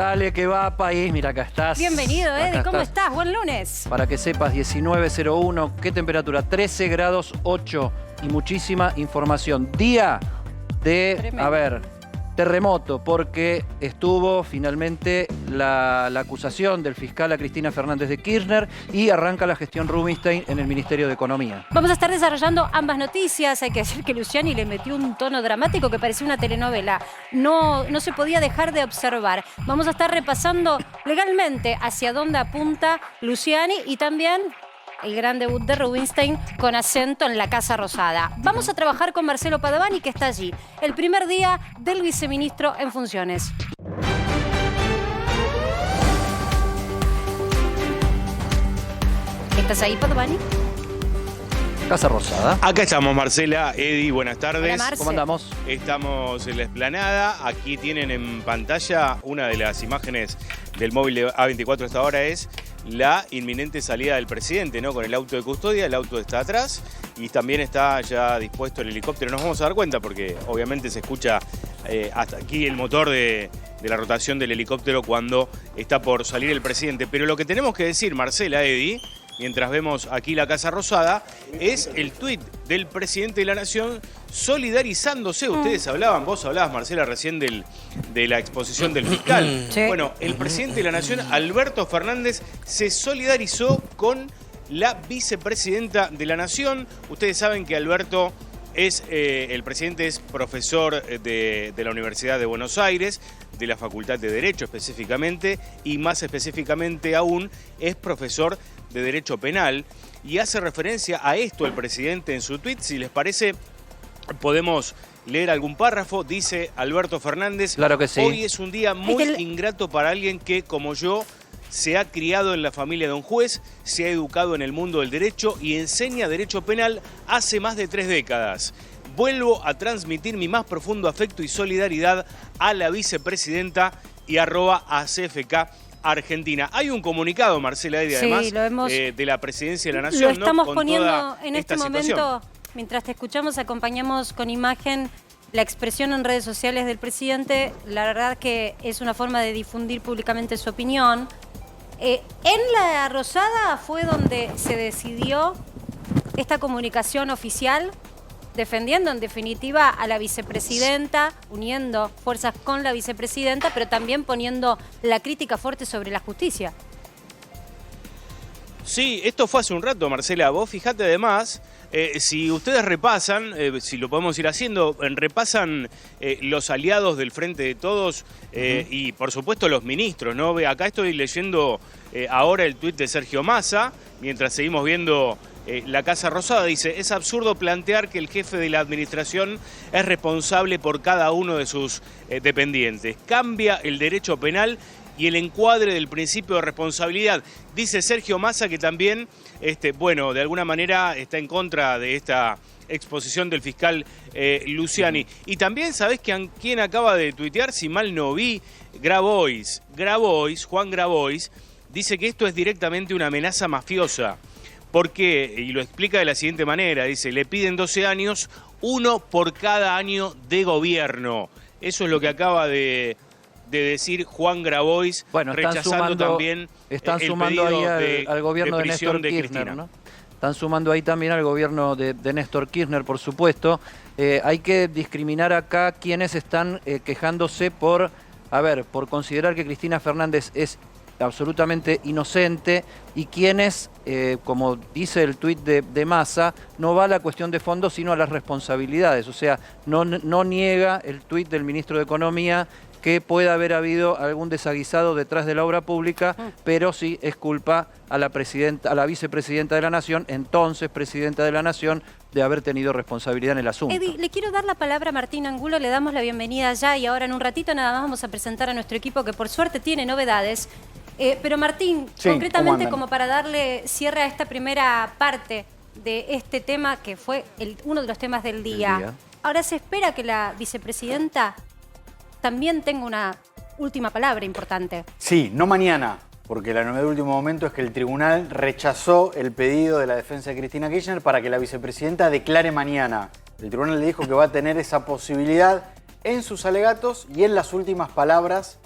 Dale, que va, país. Mira, acá estás. Bienvenido, Edi. ¿Cómo estás? Buen lunes. Para que sepas, 19:01. ¿Qué temperatura? 13 grados 8 y muchísima información. Día de, Tremendo. Terremoto, porque estuvo finalmente la acusación del fiscal a Cristina Fernández de Kirchner y arranca la gestión Rubinstein en el Ministerio de Economía. Vamos a estar desarrollando ambas noticias. Hay que decir que Luciani le metió un tono dramático que parecía una telenovela. No se podía dejar de observar. Vamos a estar repasando legalmente hacia dónde apunta Luciani y también el gran debut de Rubinstein con acento en la Casa Rosada. Vamos a trabajar con Marcelo Padovani, que está allí. El primer día del viceministro en funciones. ¿Estás ahí, Padovani? Casa Rosada. Acá estamos, Marcela, Edi, buenas tardes. Hola, Marce. ¿Cómo andamos? Estamos en la explanada. Aquí tienen en pantalla una de las imágenes del móvil de A24 hasta ahora, es la inminente salida del presidente, ¿no? Con el auto de custodia, el auto está atrás y también está ya dispuesto el helicóptero. Nos vamos a dar cuenta porque obviamente se escucha hasta aquí el motor de la rotación del helicóptero cuando está por salir el presidente. Pero lo que tenemos que decir, Marcela, Edi, mientras vemos aquí la Casa Rosada, es el tuit del presidente de la Nación solidarizándose. Ustedes hablaban, vos hablabas, Marcela, recién de la exposición del fiscal. Sí. Bueno, el presidente de la Nación, Alberto Fernández, se solidarizó con la vicepresidenta de la Nación. Ustedes saben que Alberto el presidente es profesor de la Universidad de Buenos Aires, de la Facultad de Derecho específicamente, y más específicamente aún es profesor de Derecho Penal, y hace referencia a esto el presidente en su tuit. Si les parece, podemos leer algún párrafo. Dice Alberto Fernández: Claro que sí. Hoy es un día muy ingrato para alguien que, como yo, se ha criado en la familia de un juez, se ha educado en el mundo del derecho y enseña Derecho Penal hace más de 3 décadas. Vuelvo a transmitir mi más profundo afecto y solidaridad a la vicepresidenta y @ACFK Argentina. Hay un comunicado, Marcela Edi, además, de la Presidencia de la Nación. Lo estamos, ¿no? poniendo en este situación. momento, mientras te escuchamos, acompañamos con imagen la expresión en redes sociales del presidente. La verdad que es una forma de difundir públicamente su opinión. En la Rosada fue donde se decidió esta comunicación oficial, defendiendo en definitiva a la vicepresidenta, uniendo fuerzas con la vicepresidenta, pero también poniendo la crítica fuerte sobre la justicia. Sí, esto fue hace un rato, Marcela. Vos fijate además, si ustedes repasan, si lo podemos ir haciendo, repasan los aliados del Frente de Todos y por supuesto los ministros, ¿no? Acá estoy leyendo ahora el tuit de Sergio Massa, mientras seguimos viendo la Casa Rosada. Dice: es absurdo plantear que el jefe de la administración es responsable por cada uno de sus dependientes. Cambia el derecho penal y el encuadre del principio de responsabilidad. Dice Sergio Massa que también, de alguna manera está en contra de esta exposición del fiscal Luciani. Y también, ¿sabés quién acaba de tuitear? Si mal no vi, Juan Grabois, dice que esto es directamente una amenaza mafiosa. ¿Por qué? Y lo explica de la siguiente manera. Dice: le piden 12 años, 1 por cada año de gobierno. Eso es lo que acaba de decir Juan Grabois, rechazando también el pedido ahí al gobierno de prisión Néstor de Kirchner, Cristina. ¿no? Están sumando ahí también al gobierno de Néstor Kirchner, por supuesto. Hay que discriminar acá quienes están quejándose por considerar que Cristina Fernández es absolutamente inocente y quienes, como dice el tuit de Massa, no va a la cuestión de fondo sino a las responsabilidades. O sea, no niega el tuit del ministro de Economía que pueda haber habido algún desaguisado detrás de la obra pública, pero sí es culpa a la vicepresidenta de la Nación, entonces presidenta de la Nación, de haber tenido responsabilidad en el asunto. Edi, le quiero dar la palabra a Martín Angulo, le damos la bienvenida ya y ahora en un ratito nada más vamos a presentar a nuestro equipo que por suerte tiene novedades. Pero Martín, sí, concretamente como para darle cierre a esta primera parte de este tema que fue uno de los temas del día. Ahora se espera que la vicepresidenta también tenga una última palabra importante. Sí, no mañana, porque la novedad de último momento es que el tribunal rechazó el pedido de la defensa de Cristina Kirchner para que la vicepresidenta declare mañana. El tribunal le dijo que va a tener esa posibilidad en sus alegatos y en las últimas palabras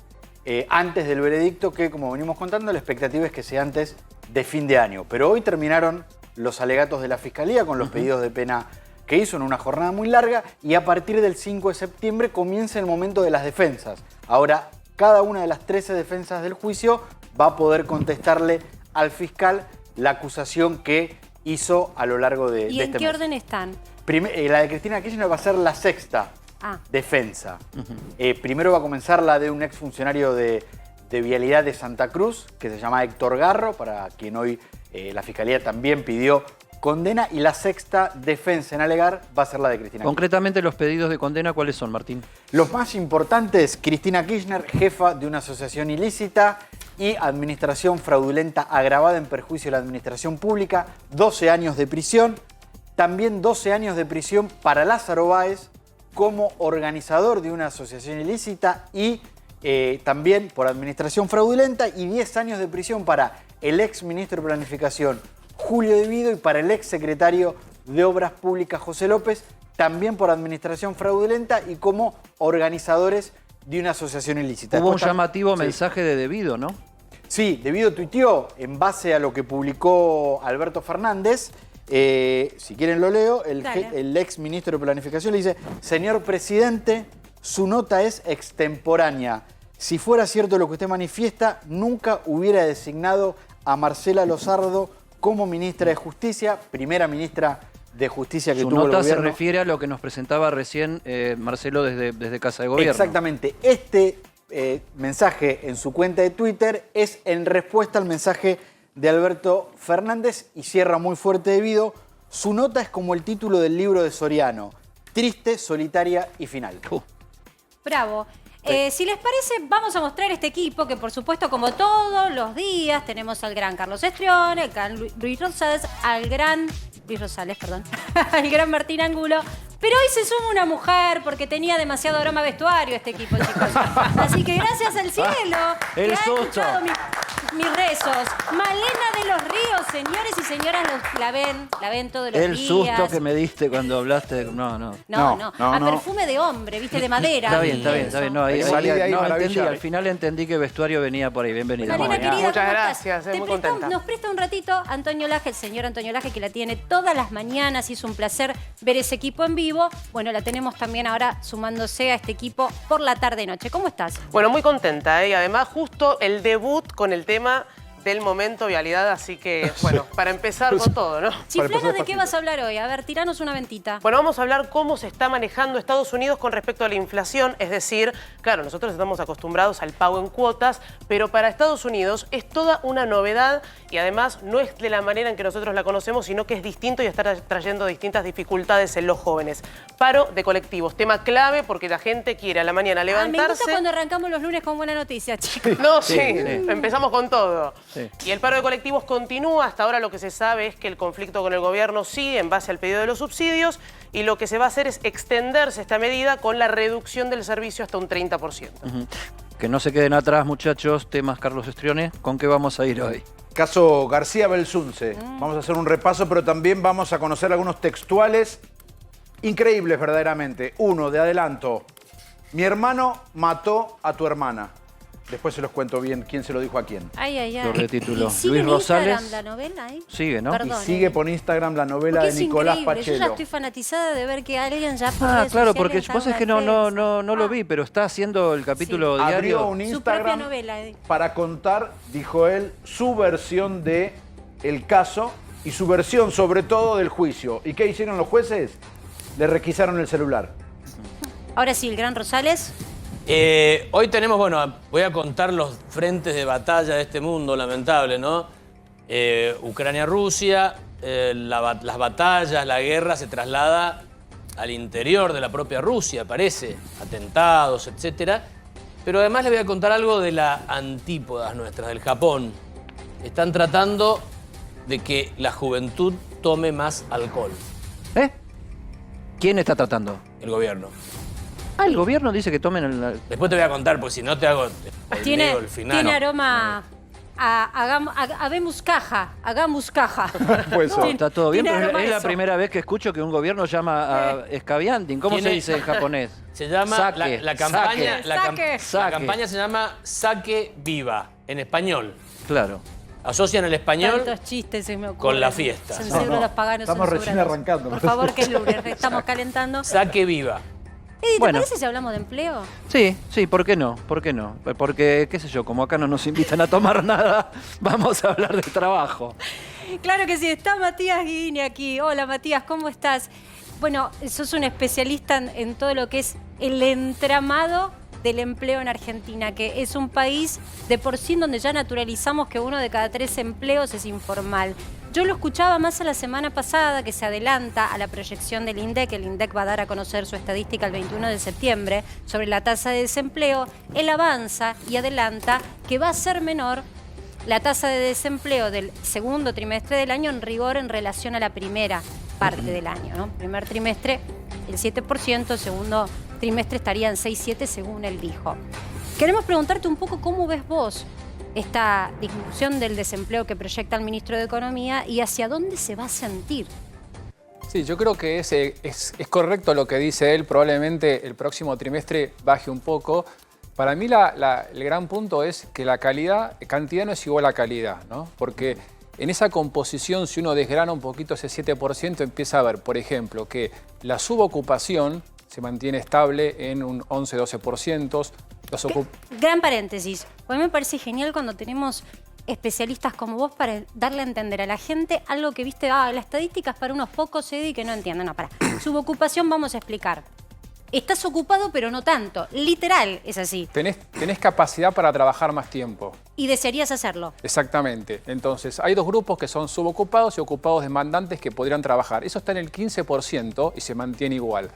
antes del veredicto, que como venimos contando, la expectativa es que sea antes de fin de año. Pero hoy terminaron los alegatos de la Fiscalía con los pedidos de pena que hizo en una jornada muy larga, y a partir del 5 de septiembre comienza el momento de las defensas. Ahora, cada una de las 13 defensas del juicio va a poder contestarle al fiscal la acusación que hizo a lo largo de este mes. ¿Y en qué orden están? La de Cristina Kirchner va a ser la sexta defensa. Primero va a comenzar la de un exfuncionario de Vialidad de Santa Cruz, que se llama Héctor Garro, para quien hoy la Fiscalía también pidió condena, y la sexta defensa en alegar va a ser la de Cristina Kirchner. Concretamente, los pedidos de condena, ¿cuáles son, Martín? Los más importantes: Cristina Kirchner, jefa de una asociación ilícita y administración fraudulenta agravada en perjuicio de la administración pública, 12 años de prisión. También 12 años de prisión para Lázaro Báez como organizador de una asociación ilícita y también por administración fraudulenta, y 10 años de prisión para el ex ministro de Planificación Julio De Vido y para el ex secretario de Obras Públicas José López, también por administración fraudulenta y como organizadores de una asociación ilícita. Hubo un llamativo mensaje de De Vido, ¿no? Sí, De Vido tuiteó en base a lo que publicó Alberto Fernández. Si quieren lo leo. El ex ministro de Planificación le dice: señor presidente, su nota es extemporánea. Si fuera cierto lo que usted manifiesta, nunca hubiera designado a Marcela Lozardo como ministra de Justicia, primera ministra de Justicia que tuvo el gobierno. Su nota se refiere a lo que nos presentaba recién Marcelo desde Casa de Gobierno. Exactamente. Este mensaje en su cuenta de Twitter es en respuesta al mensaje de Alberto Fernández, y cierra muy fuerte De Vido: su nota es como el título del libro de Soriano, triste, solitaria y final. Bravo. Si les parece, vamos a mostrar este equipo que, por supuesto, como todos los días, tenemos al gran Carlos Estrione, al gran Luis Rosales, al gran Martín Angulo. Pero hoy se suma una mujer porque tenía demasiado aroma vestuario este equipo, chicos. Así que gracias al cielo que ha escuchado mis rezos. Malena de los Ríos, señores y señoras, la ven todos los días. El susto que me diste cuando hablaste. No. A perfume de hombre, viste, de madera. Está bien. No, entendí. Al final entendí que vestuario venía por ahí. Bienvenida. Malena, querida, muchas gracias, muy contenta. Nos presta un ratito Antonio Laje, el señor Antonio Laje, que la tiene todas las mañanas, y es un placer ver ese equipo en vivo. Bueno, la tenemos también ahora sumándose a este equipo por la tarde-noche. ¿Cómo estás? Bueno, muy contenta, y además justo el debut con el tema del momento Vialidad, así que, bueno, para empezar con todo, ¿no? Chiflana, ¿de qué vas a hablar hoy? A ver, tiranos una ventita. Bueno, vamos a hablar cómo se está manejando Estados Unidos con respecto a la inflación, es decir, claro, nosotros estamos acostumbrados al pago en cuotas, pero para Estados Unidos es toda una novedad, y además no es de la manera en que nosotros la conocemos, sino que es distinto y está trayendo distintas dificultades en los jóvenes. Paro de colectivos, tema clave porque la gente quiere a la mañana levantarse. Me gusta cuando arrancamos los lunes con buena noticia, chicos. No, sí, empezamos con todo. Sí. Y el paro de colectivos continúa. Hasta ahora lo que se sabe es que el conflicto con el gobierno sigue en base al pedido de los subsidios, y lo que se va a hacer es extenderse esta medida con la reducción del servicio hasta un 30%. Que no se queden atrás, muchachos. Temas Carlos Estrione. ¿Con qué vamos a ir hoy? Caso García Belsunce. Vamos a hacer un repaso, pero también vamos a conocer algunos textuales increíbles verdaderamente. Uno, de adelanto: mi hermano mató a tu hermana. Después se los cuento bien quién se lo dijo a quién. Lo retítulo. ¿Sigue Luis Rosales. Instagram la novela ahí? Sigue, ¿no? Perdón, y sigue por Instagram la novela de Nicolás Pachelo. Yo ya estoy fanatizada de ver que alguien ya por Ah, redes claro, sociales porque vos es que no lo vi, pero está haciendo el capítulo diario. Abrió un su propia Instagram novela. para contar, dijo él, su versión de el caso y su versión sobre todo del juicio. ¿Y qué hicieron los jueces? Le requisaron el celular. Ahora sí, el gran Rosales. Hoy tenemos, bueno, voy a contar los frentes de batalla de este mundo lamentable, ¿no? Ucrania-Rusia, las batallas, la guerra se traslada al interior de la propia Rusia, parece, atentados, etcétera. Pero además les voy a contar algo de las antípodas nuestras, del Japón. Están tratando de que la juventud tome más alcohol. ¿Quién está tratando? El gobierno. El gobierno dice que tomen el... Después te voy a contar, porque si no te hago Tiene el final. aroma Habemos caja, hagamos caja. Pues No, está todo bien, Tiene pero arma es la eso. primera vez que escucho que un gobierno llama a escabianting. ¿Cómo se Tiene- dice en japonés? Se llama Saque, la campaña. saque. Saque. La campaña se llama Saque Viva, en español. Claro. Asocian el español Tantos chistes se me ocurren. con la fiesta. Censuro a los paganos estamos recién censúralos. arrancando. Por favor, que es lunes, estamos calentando. Saque Viva. ¿Te Bueno. parece si hablamos de empleo? Sí, ¿por qué no? ¿Por qué no? Porque, qué sé yo, como acá no nos invitan a tomar nada, vamos a hablar de trabajo. Claro que sí, está Matías Guini aquí. Hola Matías, ¿cómo estás? Bueno, sos un especialista en todo lo que es el entramado del empleo en Argentina, que es un país de por sí donde ya naturalizamos que 1 de cada 3 empleos es informal. Yo lo escuchaba más a la semana pasada, que se adelanta a la proyección del INDEC. El INDEC va a dar a conocer su estadística el 21 de septiembre sobre la tasa de desempleo. Él avanza y adelanta que va a ser menor la tasa de desempleo del segundo trimestre del año en rigor en relación a la primera parte del año, ¿no? Primer trimestre el 7%, segundo trimestre estaría en 6,7 según él dijo. Queremos preguntarte un poco cómo ves vos esta disminución del desempleo que proyecta el ministro de Economía y hacia dónde se va a sentir. Sí, yo creo que es correcto lo que dice él. Probablemente el próximo trimestre baje un poco. Para mí el gran punto es que la cantidad no es igual a calidad, ¿no? Porque en esa composición, si uno desgrana un poquito ese 7%, empieza a ver, por ejemplo, que la subocupación se mantiene estable en un 11-12%. Gran paréntesis, porque me parece genial cuando tenemos especialistas como vos para darle a entender a la gente algo que viste, la estadística es para unos pocos, Eddie, que no entienden. No, para. Subocupación vamos a explicar. Estás ocupado, pero no tanto. Literal, es así. Tenés capacidad para trabajar más tiempo. Y desearías hacerlo. Exactamente. Entonces, hay dos grupos que son subocupados y ocupados demandantes que podrían trabajar. Eso está en el 15% y se mantiene igual.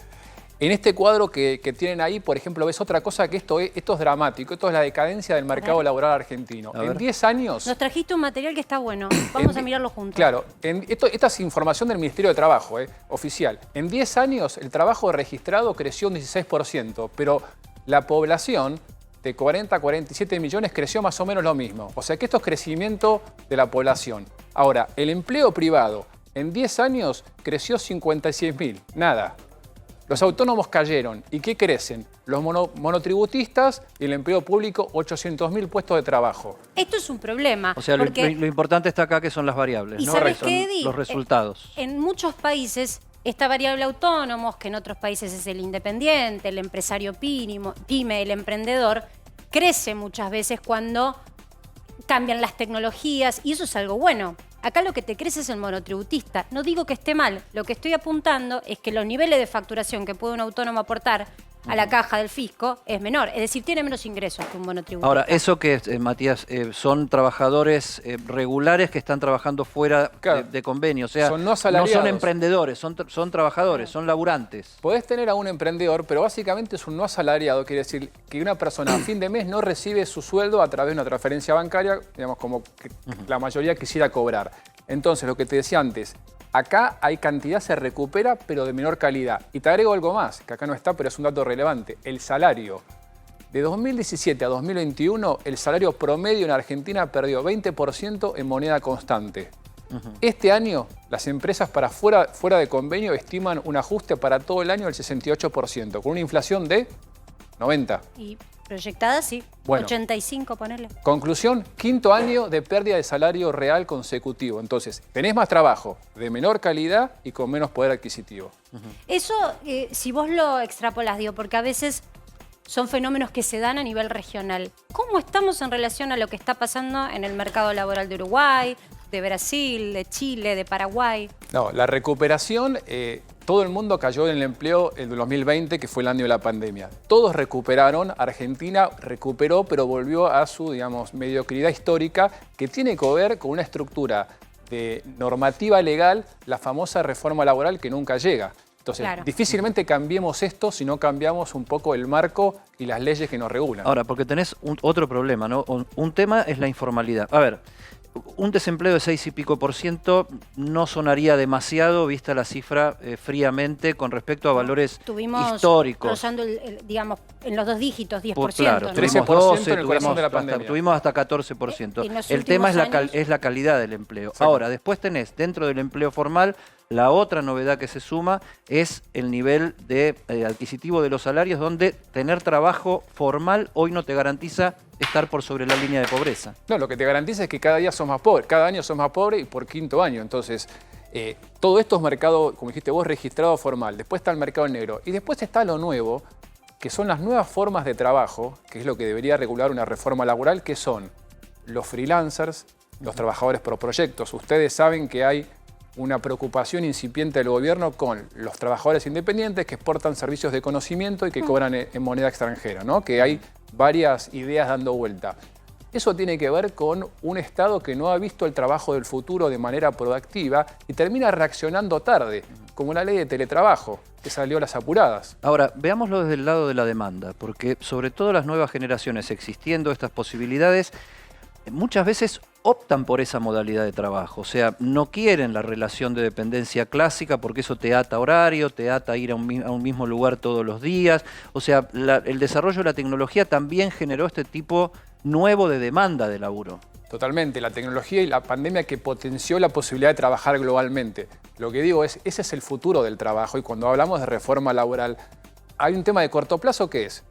En este cuadro que tienen ahí, por ejemplo, ves otra cosa que esto es dramático. Esto es la decadencia del mercado laboral argentino. En 10 años... Nos trajiste un material que está bueno. Vamos a mirarlo juntos. Claro. Esta es información del Ministerio de Trabajo, oficial. En 10 años el trabajo registrado creció un 16%, pero la población de 40 a 47 millones creció más o menos lo mismo. O sea que esto es crecimiento de la población. Ahora, el empleo privado en 10 años creció 56.000. Nada. Los autónomos cayeron. ¿Y qué crecen? Los monotributistas y el empleo público, 800.000 puestos de trabajo. Esto es un problema. O sea, porque... lo importante está acá que son las variables, ¿Y ¿no? sabes Son qué, Eddie? los resultados. En muchos países, esta variable autónomos, que en otros países es el independiente, el empresario pyme, el emprendedor, crece muchas veces cuando cambian las tecnologías y eso es algo bueno. Acá lo que te crece es el monotributista. No digo que esté mal, lo que estoy apuntando es que los niveles de facturación que puede un autónomo aportar a la caja del fisco es menor. Es decir, tiene menos ingresos que un monotributista. Ahora, ¿eso qué es, Matías? ¿Son trabajadores regulares que están trabajando fuera Claro. de convenio? O sea, Son no no asalariados. son emprendedores, son trabajadores, son laburantes. Podés tener a un emprendedor, pero básicamente es un no asalariado. Quiere decir que una persona a fin de mes no recibe su sueldo a través de una transferencia bancaria, digamos, como que la mayoría quisiera cobrar. Entonces, lo que te decía antes, acá hay cantidad, se recupera, pero de menor calidad. Y te agrego algo más, que acá no está, pero es un dato relevante. El salario. De 2017 a 2021, el salario promedio en Argentina perdió 20% en moneda constante. Este año, las empresas para fuera de convenio estiman un ajuste para todo el año del 68%, con una inflación de 90%. Y proyectada, sí. Bueno. 85, ponele. Conclusión, 5º año de pérdida de salario real consecutivo. Entonces, tenés más trabajo, de menor calidad y con menos poder adquisitivo. Eso, si vos lo extrapolas, digo, porque a veces son fenómenos que se dan a nivel regional. ¿Cómo estamos en relación a lo que está pasando en el mercado laboral de Uruguay, de Brasil, de Chile, de Paraguay? No, la recuperación, todo el mundo cayó en el empleo en el 2020, que fue el año de la pandemia. Todos recuperaron, Argentina recuperó, pero volvió a su, digamos, mediocridad histórica, que tiene que ver con una estructura de normativa legal, la famosa reforma laboral que nunca llega. Entonces, Claro. difícilmente cambiemos esto si no cambiamos un poco el marco y las leyes que nos regulan. Ahora, porque tenés otro problema, ¿no? Un tema es la informalidad. A ver, un desempleo de 6 y pico % no sonaría demasiado, vista la cifra fríamente, con respecto a valores históricos. Rozando, digamos, en los 2 dígitos, 10%. Claro, ¿no? 13% en el corazón de la pandemia. Tuvimos hasta 14%. En los El tema últimos es la calidad del empleo. Exacto. Ahora, después tenés, dentro del empleo formal, la otra novedad que se suma es el nivel de adquisitivo de los salarios, donde tener trabajo formal hoy no te garantiza estar por sobre la línea de pobreza. No, lo que te garantiza es que cada día sos más pobre, cada año sos más pobre y por 5º año. Entonces, todo esto es mercado, como dijiste vos, registrado formal. Después está el mercado negro y después está lo nuevo, que son las nuevas formas de trabajo, que es lo que debería regular una reforma laboral, que son los freelancers, los trabajadores por proyectos. Ustedes saben que hay una preocupación incipiente del gobierno con los trabajadores independientes que exportan servicios de conocimiento y que cobran en moneda extranjera, ¿no? Que hay varias ideas dando vuelta. Eso tiene que ver con un Estado que no ha visto el trabajo del futuro de manera proactiva y termina reaccionando tarde, como la ley de teletrabajo, que salió a las apuradas. Ahora, veámoslo desde el lado de la demanda, porque sobre todo las nuevas generaciones, existiendo estas posibilidades, muchas veces optan por esa modalidad de trabajo. O sea, no quieren la relación de dependencia clásica porque eso te ata a horario, te ata a ir a un mismo lugar todos los días. O sea, el desarrollo de la tecnología también generó este tipo nuevo de demanda de laburo. Totalmente, la tecnología y la pandemia que potenció la posibilidad de trabajar globalmente. Lo que digo es, ese es el futuro del trabajo y cuando hablamos de reforma laboral, hay un tema de corto plazo que es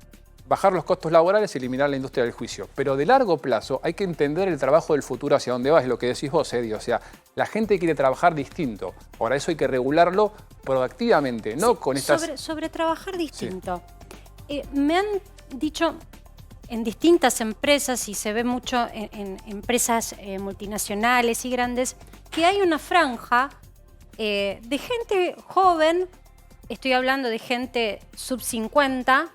bajar los costos laborales y eliminar la industria del juicio. Pero de largo plazo hay que entender el trabajo del futuro hacia dónde va, es lo que decís vos, Eddie. O sea, la gente quiere trabajar distinto. Ahora eso hay que regularlo proactivamente, no con estas... Sobre trabajar distinto. Me han dicho en distintas empresas, y se ve mucho en empresas multinacionales y grandes, que hay una franja de gente joven, estoy hablando de gente sub 50,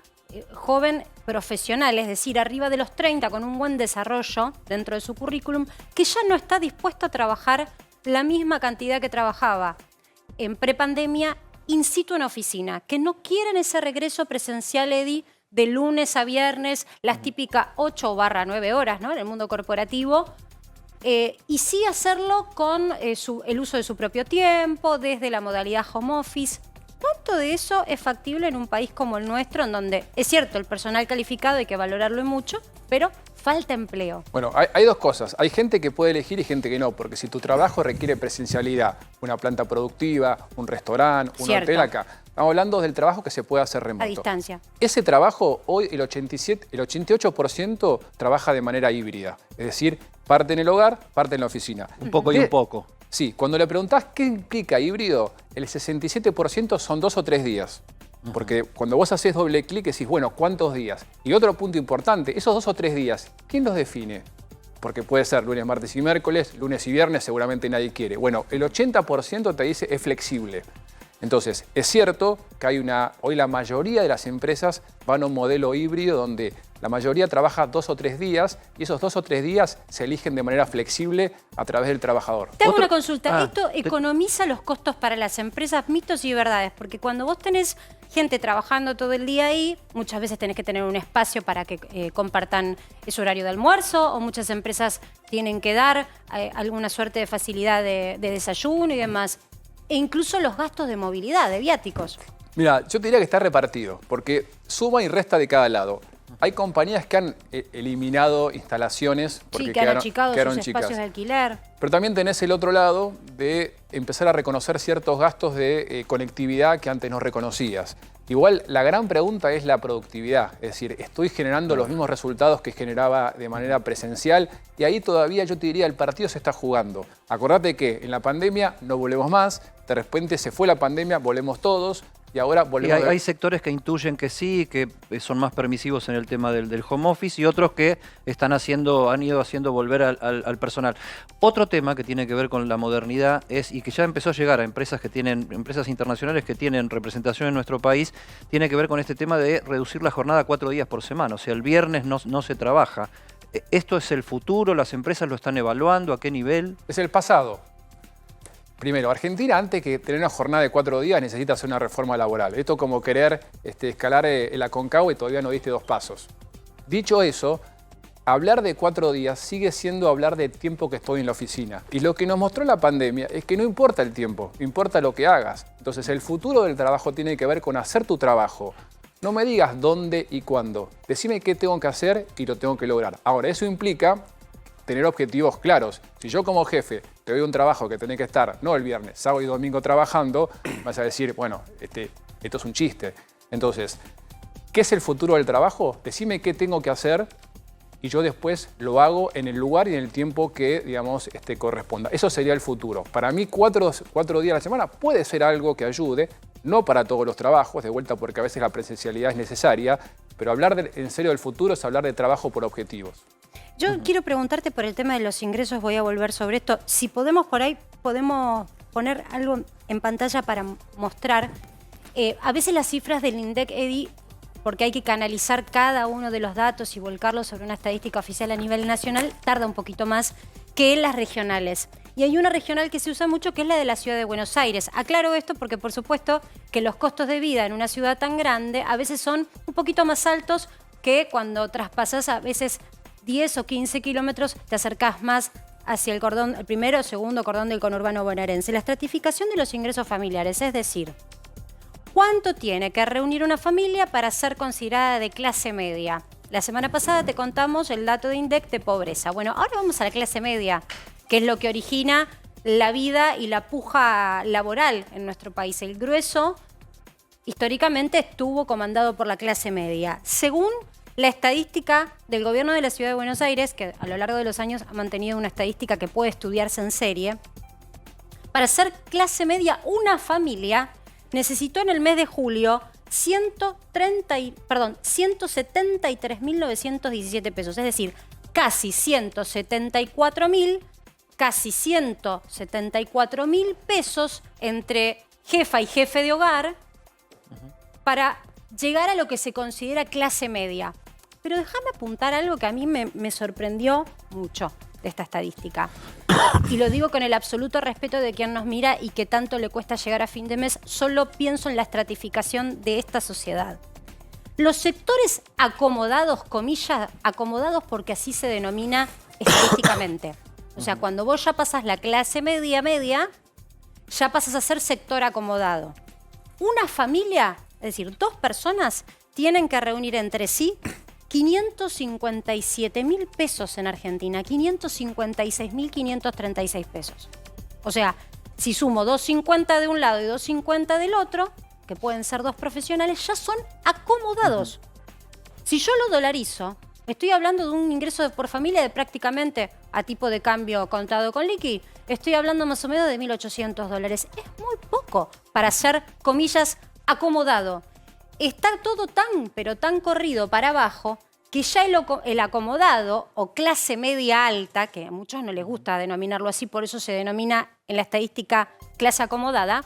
joven profesional, es decir, arriba de los 30, con un buen desarrollo dentro de su currículum, que ya no está dispuesto a trabajar la misma cantidad que trabajaba en prepandemia in situ en oficina, que no quieren ese regreso presencial, Eddie, de lunes a viernes, las típicas 8/9 horas, ¿no? En el mundo corporativo, y sí hacerlo con el uso de su propio tiempo, desde la modalidad home office. ¿Cuánto de eso es factible en un país como el nuestro, en donde, es cierto, el personal calificado hay que valorarlo mucho, pero falta empleo? Bueno, hay dos cosas. Hay gente que puede elegir y gente que no, porque si tu trabajo requiere presencialidad, una planta productiva, un restaurante, un hotel acá, estamos hablando del trabajo que se puede hacer remoto. A distancia. Ese trabajo, hoy el 88% trabaja de manera híbrida. Es decir, parte en el hogar, parte en la oficina. Un poco y un poco. Sí, cuando le preguntás qué implica híbrido, el 67% son 2 o 3 días. Porque cuando vos haces doble clic decís, bueno, ¿cuántos días? Y otro punto importante, esos 2 o 3 días, ¿quién los define? Porque puede ser lunes, martes y miércoles, lunes y viernes seguramente nadie quiere. Bueno, el 80% te dice es flexible. Entonces, es cierto que hoy la mayoría de las empresas van a un modelo híbrido donde la mayoría trabaja 2 o 3 días y esos 2 o 3 días se eligen de manera flexible a través del trabajador. Te hago una consulta. ¿Esto economiza los costos para las empresas? Mitos y verdades. Porque cuando vos tenés gente trabajando todo el día ahí, muchas veces tenés que tener un espacio para que compartan ese horario de almuerzo, o muchas empresas tienen que dar alguna suerte de facilidad de desayuno y demás. E incluso los gastos de movilidad, de viáticos. Mira, yo te diría que está repartido, porque suma y resta de cada lado. Hay compañías que han eliminado instalaciones porque que han achicado sus espacios de alquiler. Pero también tenés el otro lado de empezar a reconocer ciertos gastos de conectividad que antes no reconocías. Igual la gran pregunta es la productividad, es decir, ¿estoy generando los mismos resultados que generaba de manera presencial? Y ahí todavía yo te diría, el partido se está jugando. Acordate que en la pandemia no volvemos más, de repente se fue la pandemia, volvemos todos. Y ahora volvemos hay sectores que intuyen que sí, que son más permisivos en el tema del home office y otros que han ido haciendo volver al personal. Otro tema que tiene que ver con la modernidad y que ya empezó a llegar a empresas internacionales que tienen representación en nuestro país, tiene que ver con este tema de reducir la jornada a 4 días por semana. O sea, el viernes no se trabaja. ¿Esto es el futuro? ¿Las empresas lo están evaluando? ¿A qué nivel? Es el pasado. Primero, Argentina, antes que tener una jornada de 4 días, necesita hacer una reforma laboral. Esto es como querer escalar el Aconcagua y todavía no diste 2 pasos. Dicho eso, hablar de 4 días sigue siendo hablar de tiempo que estoy en la oficina. Y lo que nos mostró la pandemia es que no importa el tiempo, importa lo que hagas. Entonces el futuro del trabajo tiene que ver con hacer tu trabajo. No me digas dónde y cuándo. Decime qué tengo que hacer y lo tengo que lograr. Ahora, eso implica tener objetivos claros. Si yo como jefe te doy un trabajo que tenés que estar, no el viernes, sábado y domingo trabajando, vas a decir, bueno, esto es un chiste. Entonces, ¿qué es el futuro del trabajo? Decime qué tengo que hacer y yo después lo hago en el lugar y en el tiempo que, digamos, corresponda. Eso sería el futuro. Para mí, 4 días a la semana puede ser algo que ayude, no para todos los trabajos, de vuelta porque a veces la presencialidad es necesaria, pero hablar en serio del futuro es hablar de trabajo por objetivos. Yo quiero preguntarte por el tema de los ingresos, voy a volver sobre esto. Si podemos por ahí, podemos poner algo en pantalla para mostrar. A veces las cifras del INDEC, Edi, porque hay que canalizar cada uno de los datos y volcarlos sobre una estadística oficial a nivel nacional, tarda un poquito más que las regionales. Y hay una regional que se usa mucho, que es la de la Ciudad de Buenos Aires. Aclaro esto porque, por supuesto, que los costos de vida en una ciudad tan grande a veces son un poquito más altos que cuando traspasas a veces 10 o 15 kilómetros, te acercás más hacia el primero o segundo cordón del conurbano bonaerense. La estratificación de los ingresos familiares, es decir, ¿cuánto tiene que reunir una familia para ser considerada de clase media? La semana pasada te contamos el dato de INDEC de pobreza. Bueno, ahora vamos a la clase media, que es lo que origina la vida y la puja laboral en nuestro país. El grueso, históricamente, estuvo comandado por la clase media. Según la estadística del gobierno de la Ciudad de Buenos Aires, que a lo largo de los años ha mantenido una estadística que puede estudiarse en serie, para ser clase media, una familia necesitó en el mes de julio 173.917 pesos, es decir, casi 174.000 pesos entre jefa y jefe de hogar para llegar a lo que se considera clase media. Pero déjame apuntar algo que a mí me sorprendió mucho de esta estadística. Y lo digo con el absoluto respeto de quien nos mira y que tanto le cuesta llegar a fin de mes. Solo pienso en la estratificación de esta sociedad. Los sectores acomodados, comillas, acomodados porque así se denomina estadísticamente. O sea, cuando vos ya pasas la clase media, ya pasas a ser sector acomodado. Una familia, es decir, 2 personas, tienen que reunir entre sí 557.000 pesos en Argentina, 556.536 pesos. O sea, si sumo 250 de un lado y 250 del otro, que pueden ser 2 profesionales, ya son acomodados. Si yo lo dolarizo, estoy hablando de un ingreso por familia de prácticamente, a tipo de cambio contado con liqui, estoy hablando más o menos de $1.800. Es muy poco para ser, comillas, acomodado. Está todo tan, pero tan corrido para abajo que ya el acomodado o clase media alta, que a muchos no les gusta denominarlo así, por eso se denomina en la estadística clase acomodada,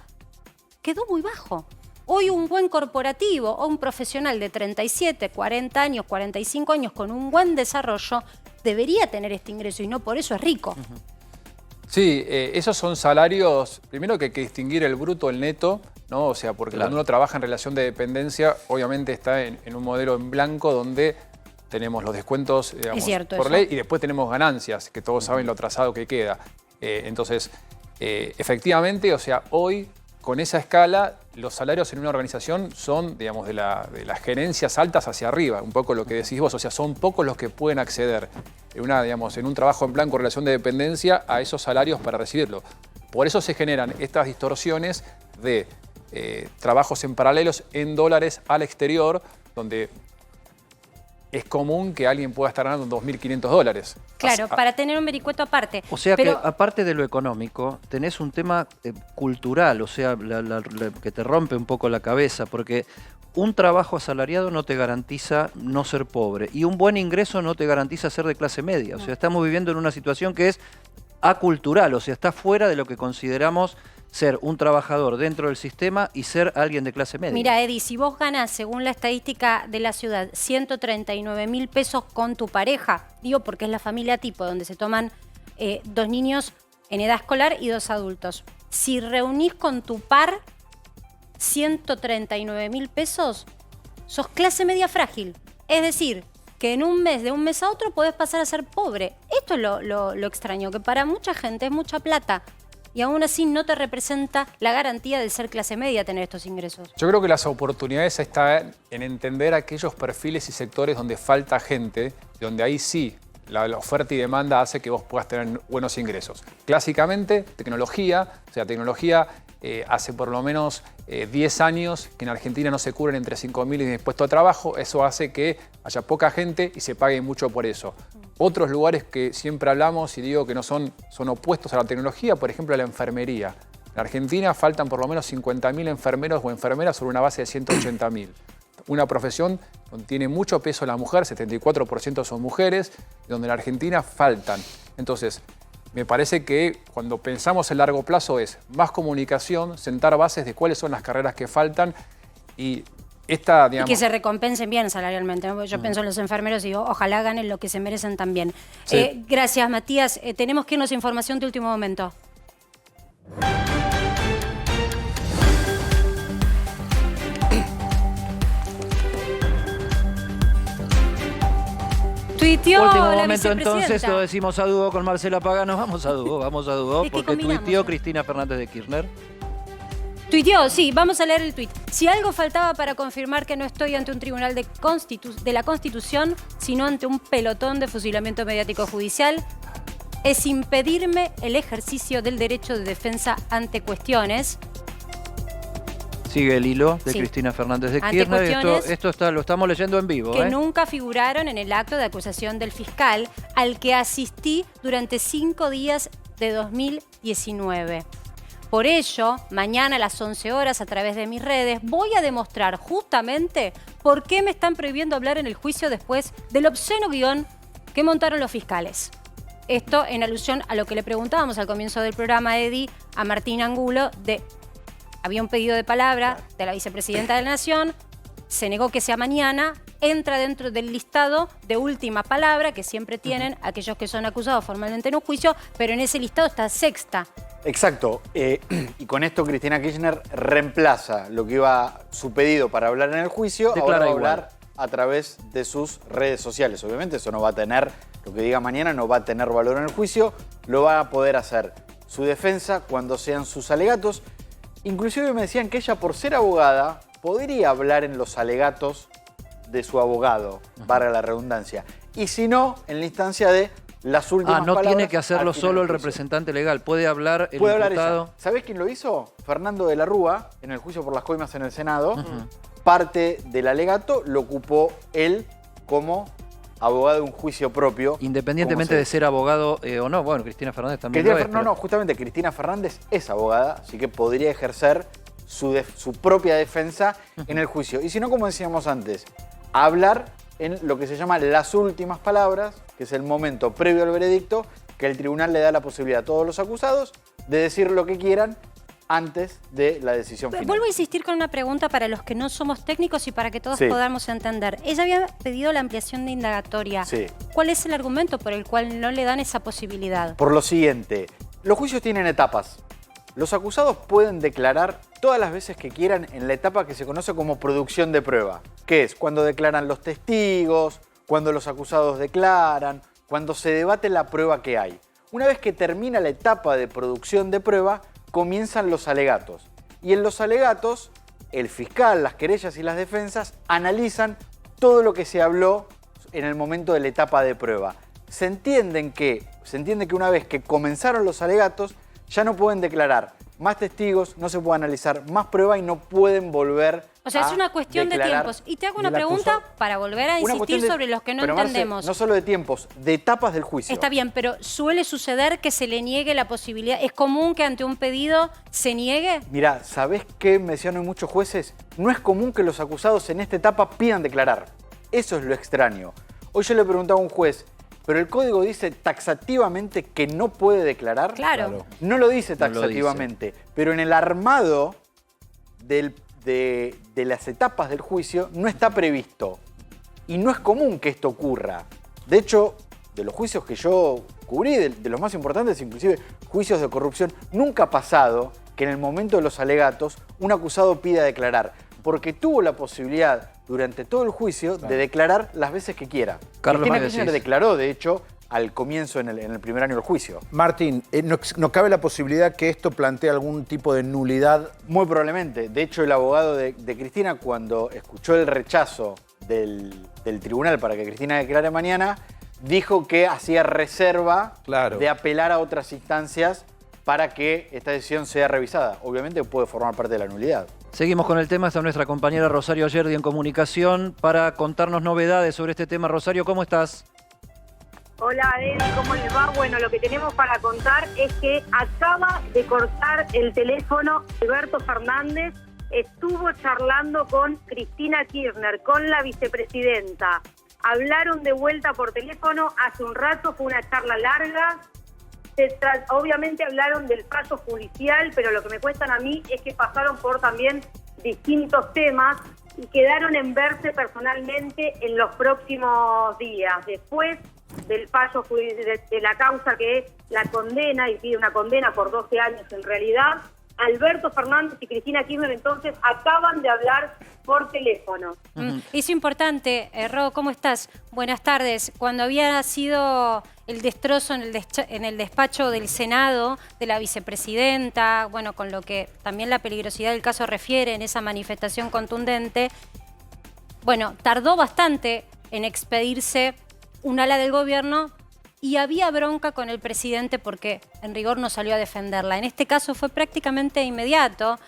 quedó muy bajo. Hoy un buen corporativo o un profesional de 37, 40 años, 45 años con un buen desarrollo debería tener este ingreso y no por eso es rico. Sí, esos son salarios, primero que hay que distinguir el bruto, el neto, ¿no? O sea, porque cuando uno trabaja en relación de dependencia, obviamente está en un modelo en blanco donde tenemos los descuentos, digamos, por ley, y después tenemos ganancias, que todos saben lo atrasado que queda. Entonces, efectivamente, o sea, hoy con esa escala, los salarios en una organización son, digamos, de las gerencias altas hacia arriba, un poco lo que decís vos, o sea, son pocos los que pueden acceder en un trabajo en blanco, relación de dependencia, a esos salarios para recibirlo. Por eso se generan estas distorsiones de trabajos en paralelos en dólares al exterior, donde es común que alguien pueda estar ganando $2.500. Claro, para tener un vericueto aparte. O sea que aparte de lo económico, tenés un tema cultural, o sea, que te rompe un poco la cabeza, porque un trabajo asalariado no te garantiza no ser pobre y un buen ingreso no te garantiza ser de clase media. O sea, estamos viviendo en una situación que es acultural, o sea, está fuera de lo que consideramos ser un trabajador dentro del sistema y ser alguien de clase media. Mira, Edi, si vos ganás, según la estadística de la ciudad, 139.000 pesos con tu pareja, digo porque es la familia tipo, donde se toman 2 niños en edad escolar y 2 adultos. Si reunís con tu par 139.000 pesos, sos clase media frágil. Es decir, que en un mes, de un mes a otro, podés pasar a ser pobre. Esto es lo extraño, que para mucha gente es mucha plata. Y aún así no te representa la garantía de ser clase media tener estos ingresos. Yo creo que las oportunidades están en entender aquellos perfiles y sectores donde falta gente, donde ahí sí la oferta y demanda hace que vos puedas tener buenos ingresos. Clásicamente, tecnología, o sea, tecnología hace por lo menos 10 años que en Argentina no se cubren entre 5.000 y 10.000 puestos de trabajo. Eso hace que haya poca gente y se pague mucho por eso. Otros lugares que siempre hablamos y digo que no son opuestos a la tecnología, por ejemplo, la enfermería. En Argentina faltan por lo menos 50.000 enfermeros o enfermeras sobre una base de 180.000. Una profesión donde tiene mucho peso la mujer, 74% son mujeres, donde en Argentina faltan. Entonces, me parece que cuando pensamos en largo plazo es más comunicación, sentar bases de cuáles son las carreras que faltan y esta, digamos, y que se recompensen bien salarialmente, ¿no? Porque yo pienso en los enfermeros y digo, ojalá ganen lo que se merecen también. Sí. Gracias, Matías. Tenemos que irnos a información de último momento. Tuiteó Último la momento entonces, vicepresidenta. lo decimos a dúo con Marcela Pagano. Vamos a dúo, Es que porque combinamos. tuiteó Cristina Fernández de Kirchner. Tuiteó, sí, vamos a leer el tuit. Si algo faltaba para confirmar que no estoy ante un tribunal de la Constitución, sino ante un pelotón de fusilamiento mediático judicial, es impedirme el ejercicio del derecho de defensa ante cuestiones. Sigue el hilo de Sí. Cristina Fernández de Ante Kirchner. cuestiones Lo estamos leyendo en vivo. Que nunca figuraron en el acto de acusación del fiscal al que asistí durante 5 días de 2019. Por ello, mañana a las 11 horas a través de mis redes voy a demostrar justamente por qué me están prohibiendo hablar en el juicio después del obsceno guión que montaron los fiscales. Esto en alusión a lo que le preguntábamos al comienzo del programa, Eddie, a Martín Angulo, había un pedido de palabra de la vicepresidenta de la Nación, se negó que sea mañana, entra dentro del listado de última palabra que siempre tienen aquellos que son acusados formalmente en un juicio, pero en ese listado está sexta. Exacto. Y con esto Cristina Kirchner reemplaza lo que iba su pedido para hablar en el juicio, Declara ahora va a igual. hablar a través de sus redes sociales. Obviamente eso no va a tener, lo que diga mañana no va a tener valor en el juicio, lo va a poder hacer su defensa cuando sean sus alegatos. Inclusive me decían que ella, por ser abogada, podría hablar en los alegatos de su abogado, valga la redundancia. Y si no, en la instancia de las últimas no palabras tiene que hacerlo al final solo el del juicio. representante legal. Puede hablar el Puede hablar imputado. ella. ¿Sabés quién lo hizo? Fernando de la Rúa, en el juicio por las coimas en el Senado. Parte del alegato lo ocupó él como abogado de un juicio propio. Independientemente de ser abogado o no. Bueno, Cristina Fernández también lo es. No, justamente Cristina Fernández es abogada, así que podría ejercer su propia defensa en el juicio. Y si no, como decíamos antes, hablar en lo que se llama las últimas palabras, que es el momento previo al veredicto, que el tribunal le da la posibilidad a todos los acusados de decir lo que quieran antes de la decisión final. Vuelvo a insistir con una pregunta para los que no somos técnicos y para que todos Sí. podamos entender. Ella había pedido la ampliación de indagatoria. Sí. ¿Cuál es el argumento por el cual no le dan esa posibilidad? Por lo siguiente, los juicios tienen etapas. Los acusados pueden declarar todas las veces que quieran en la etapa que se conoce como producción de prueba, que es cuando declaran los testigos, cuando los acusados declaran, cuando se debate la prueba que hay. Una vez que termina la etapa de producción de prueba, comienzan los alegatos. Y en los alegatos, el fiscal, las querellas y las defensas analizan todo lo que se habló en el momento de la etapa de prueba. Se entiende que una vez que comenzaron los alegatos, ya no pueden declarar más testigos, no se puede analizar más prueba y no pueden volver O sea, a es una cuestión de declarar. tiempos. Y te hago Y una el pregunta acusado- para volver a Una insistir cuestión de- sobre los que no pero, Marce, entendemos. no solo de tiempos, de etapas del juicio. Está bien, pero suele suceder que se le niegue la posibilidad. ¿Es común que ante un pedido se niegue? Mirá, ¿sabés qué me decían hoy muchos jueces? No es común que los acusados en esta etapa pidan declarar. Eso es lo extraño. Hoy yo le preguntaba a un juez, ¿pero el código dice taxativamente que no puede declarar? Claro. No lo dice No lo taxativamente, pero en el armado de las etapas del juicio no está previsto. Y no es común que esto ocurra. De hecho, de los juicios que yo cubrí, de los más importantes, inclusive juicios de corrupción, nunca ha pasado que en el momento de los alegatos un acusado pida declarar, porque tuvo la posibilidad durante todo el juicio de declarar las veces que quiera. Carlos, Cristina ¿qué Kirchner decís? declaró, de hecho, al comienzo en el primer año del juicio. Martín, ¿no cabe la posibilidad que esto plantee algún tipo de nulidad? Muy probablemente. De hecho, el abogado de Cristina, cuando escuchó el rechazo del tribunal para que Cristina declare mañana, dijo que hacía reserva de apelar a otras instancias para que esta decisión sea revisada. Obviamente puede formar parte de la nulidad. Seguimos con el tema. Está nuestra compañera Rosario Ayerdi en comunicación para contarnos novedades sobre este tema. Rosario, ¿cómo estás? Hola, Adel, ¿cómo les va? Bueno, lo que tenemos para contar es que acaba de cortar el teléfono Alberto Fernández. Estuvo charlando con Cristina Kirchner, con la vicepresidenta. Hablaron de vuelta por teléfono hace un rato, fue una charla larga. Obviamente hablaron del fallo judicial, pero lo que me cuentan a mí es que pasaron por también distintos temas y quedaron en verse personalmente en los próximos días. Después del fallo de la causa que la condena, y pide una condena por 12 años en realidad, Alberto Fernández y Cristina Kirchner entonces acaban de hablar por teléfono. Es importante, Ro, ¿cómo estás? Buenas tardes. Cuando había sido el destrozo en el despacho del Senado, de la vicepresidenta, bueno, con lo que también la peligrosidad del caso refiere en esa manifestación contundente, bueno, tardó bastante en expedirse un ala del gobierno y había bronca con el presidente porque en rigor no salió a defenderla. En este caso fue prácticamente inmediato.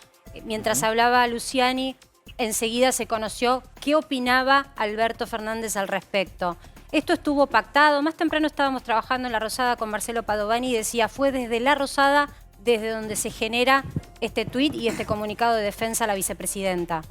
Mientras hablaba Luciani, enseguida se conoció qué opinaba Alberto Fernández al respecto. Esto estuvo pactado. Más temprano estábamos trabajando en La Rosada con Marcelo Padovani y decía, fue desde La Rosada desde donde se genera este tuit y este comunicado de defensa a la vicepresidenta.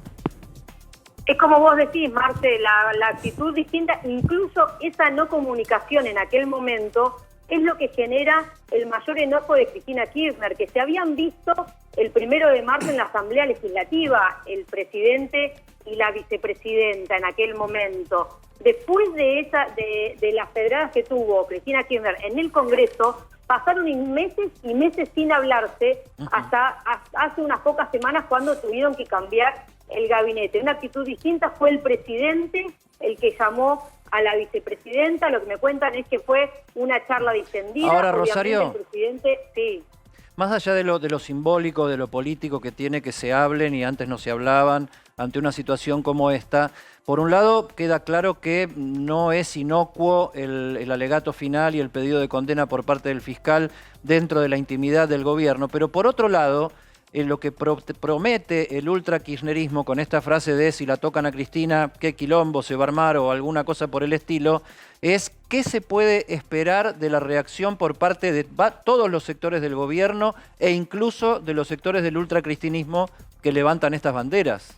Es como vos decís, Marce, la actitud distinta, incluso esa no comunicación en aquel momento es lo que genera el mayor enojo de Cristina Kirchner, que se habían visto el 1 de marzo en la Asamblea Legislativa, el presidente y la vicepresidenta en aquel momento. Después de las pedradas que tuvo Cristina Kirchner en el Congreso, pasaron meses y meses sin hablarse, hasta hace unas pocas semanas cuando tuvieron que cambiar el gabinete. Una actitud distinta, fue el presidente el que llamó a la vicepresidenta. Lo que me cuentan es que fue una charla distendida. Ahora, Obviamente, Rosario, el presidente, sí. Más allá de lo simbólico, de lo político que tiene que se hablen y antes no se hablaban ante una situación como esta, por un lado queda claro que no es inocuo el alegato final y el pedido de condena por parte del fiscal dentro de la intimidad del gobierno, pero por otro lado, lo que promete el ultra-kirchnerismo con esta frase de si la tocan a Cristina, qué quilombo se va a armar o alguna cosa por el estilo, es qué se puede esperar de la reacción por parte de todos los sectores del gobierno e incluso de los sectores del ultracristinismo que levantan estas banderas.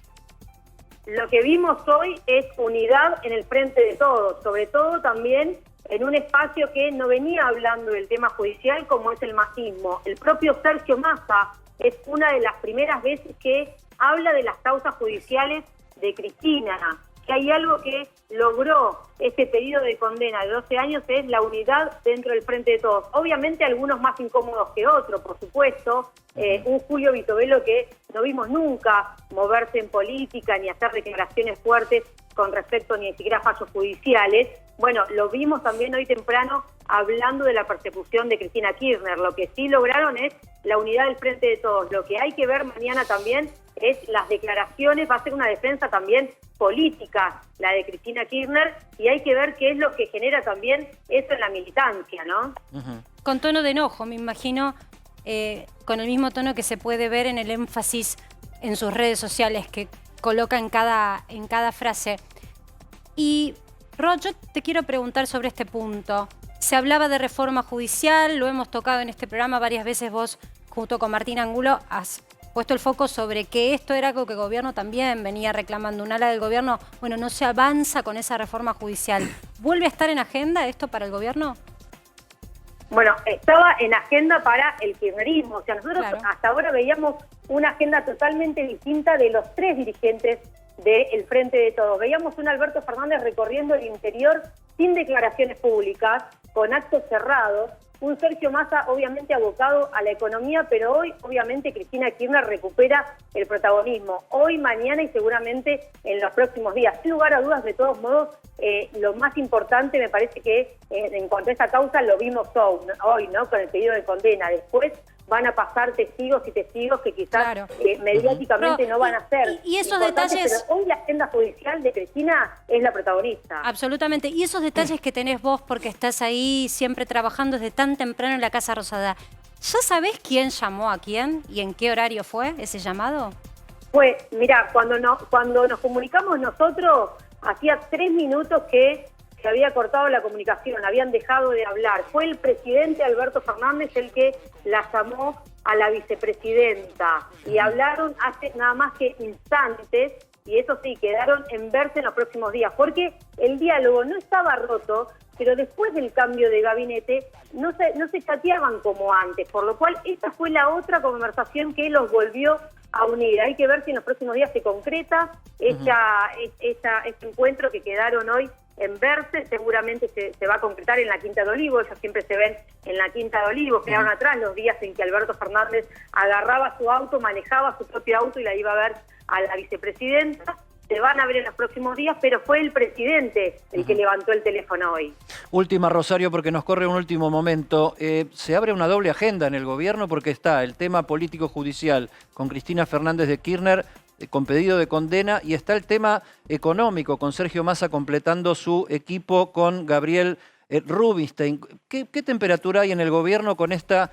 Lo que vimos hoy es unidad en el frente de todos, sobre todo también en un espacio que no venía hablando del tema judicial como es el masismo. El propio Sergio Massa es una de las primeras veces que habla de las causas judiciales de Cristina. Que hay algo que logró este pedido de condena de 12 años es la unidad dentro del frente de todos. Obviamente algunos más incómodos que otros, por supuesto. Un Julio Vitovelo que no vimos nunca moverse en política ni hacer declaraciones fuertes con respecto ni siquiera a fallos judiciales. Bueno, lo vimos también hoy temprano hablando de la persecución de Cristina Kirchner. Lo que sí lograron es la unidad del frente de todos. Lo que hay que ver mañana también es las declaraciones, va a ser una defensa también política, la de Cristina Kirchner, y hay que ver qué es lo que genera también eso en la militancia, ¿no? Con tono de enojo, me imagino, con el mismo tono que se puede ver en el énfasis en sus redes sociales que coloca en cada frase. Y, Rod, yo te quiero preguntar sobre este punto. Se hablaba de reforma judicial, lo hemos tocado en este programa varias veces. Vos, junto con Martín Angulo, has puesto el foco sobre que esto era algo que el gobierno también venía reclamando. Un ala del gobierno, bueno, no se avanza con esa reforma judicial. ¿Vuelve a estar en agenda esto para el gobierno? Bueno, estaba en agenda para el kirchnerismo. O sea, nosotros hasta ahora veíamos una agenda totalmente distinta de los tres dirigentes del Frente de Todos. Veíamos un Alberto Fernández recorriendo el interior sin declaraciones públicas, con actos cerrados, un Sergio Massa obviamente abocado a la economía, pero hoy obviamente Cristina Kirchner recupera el protagonismo. Hoy, mañana y seguramente en los próximos días. Sin lugar a dudas, de todos modos, lo más importante me parece que en cuanto a esta causa lo vimos hoy, ¿no? Con el pedido de condena. Después van a pasar testigos y testigos que quizás mediáticamente no van a ser. Y esos detalles... Pero hoy la agenda judicial de Cristina es la protagonista. Absolutamente. Y esos detalles que tenés vos, porque estás ahí siempre trabajando desde tan temprano en la Casa Rosada, ¿ya sabés quién llamó a quién y en qué horario fue ese llamado? Pues, mirá, cuando nos comunicamos nosotros, hacía 3 minutos que se había cortado la comunicación, habían dejado de hablar. Fue el presidente Alberto Fernández el que la llamó a la vicepresidenta y hablaron hace nada más que instantes, y eso sí, quedaron en verse en los próximos días, porque el diálogo no estaba roto, pero después del cambio de gabinete no se chateaban como antes, por lo cual esta fue la otra conversación que los volvió a unir. Hay que ver si en los próximos días se concreta este encuentro que quedaron hoy en verse. Seguramente se va a concretar en la Quinta de Olivos. Ellos siempre se ven en la Quinta de Olivos. Quedaron atrás los días en que Alberto Fernández agarraba su auto, manejaba su propio auto y la iba a ver a la vicepresidenta. Se van a ver en los próximos días, pero fue el presidente el que levantó el teléfono hoy. Última, Rosario, porque nos corre un último momento. Se abre una doble agenda en el gobierno porque está el tema político-judicial con Cristina Fernández de Kirchner con pedido de condena, y está el tema económico con Sergio Massa completando su equipo con Gabriel Rubinstein. ¿Qué temperatura hay en el gobierno con esta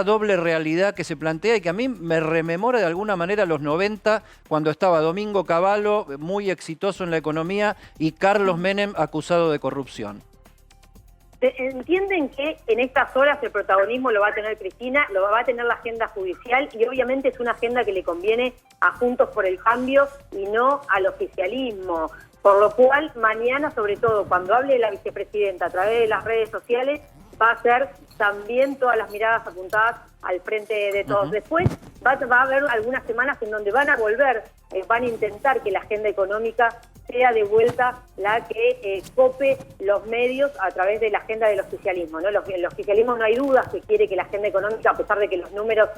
doble realidad que se plantea y que a mí me rememora de alguna manera los 90, cuando estaba Domingo Cavallo, muy exitoso en la economía, y Carlos Menem acusado de corrupción? Entienden que en estas horas el protagonismo lo va a tener Cristina, lo va a tener la agenda judicial, y obviamente es una agenda que le conviene a Juntos por el Cambio y no al oficialismo. Por lo cual, mañana, sobre todo, cuando hable la vicepresidenta a través de las redes sociales, va a ser también todas las miradas apuntadas al frente de todos. Después va a haber algunas semanas en donde van a volver, van a intentar que la agenda económica sea de vuelta la que cope los medios a través de la agenda del oficialismo, ¿no? El oficialismo no hay dudas que quiere que la agenda económica, a pesar de que los números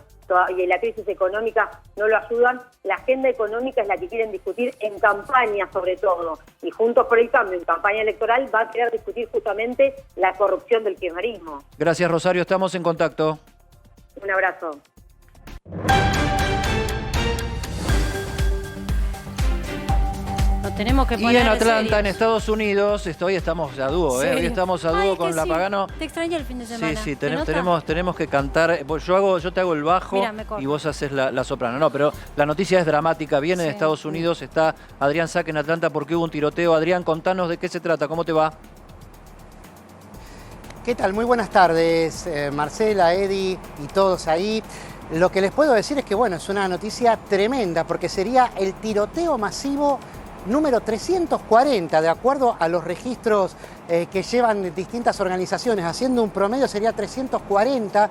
y la crisis económica no lo ayudan, la agenda económica es la que quieren discutir en campaña sobre todo. Y Juntos por el Cambio, en campaña electoral, va a querer discutir justamente la corrupción del kirchnerismo. Gracias, Rosario. Estamos en contacto. Un abrazo. Nos tenemos que poner y en Atlanta, serios. en Estados Unidos, hoy estamos a dúo, Sí. Hoy estamos a dúo con la sí. Pagano. Te extrañé el fin de semana. Sí, ¿Se nota? tenemos que cantar. Yo te hago el bajo. Mirá, me corto. Y vos haces la soprano. No, pero la noticia es dramática. Viene de Estados Unidos, está Adrián Saque en Atlanta porque hubo un tiroteo. Adrián, contanos de qué se trata, ¿cómo te va? ¿Qué tal? Muy buenas tardes, Marcela, Eddie y todos ahí. Lo que les puedo decir es que, bueno, es una noticia tremenda porque sería el tiroteo masivo número 340, de acuerdo a los registros que llevan distintas organizaciones, haciendo un promedio sería 340.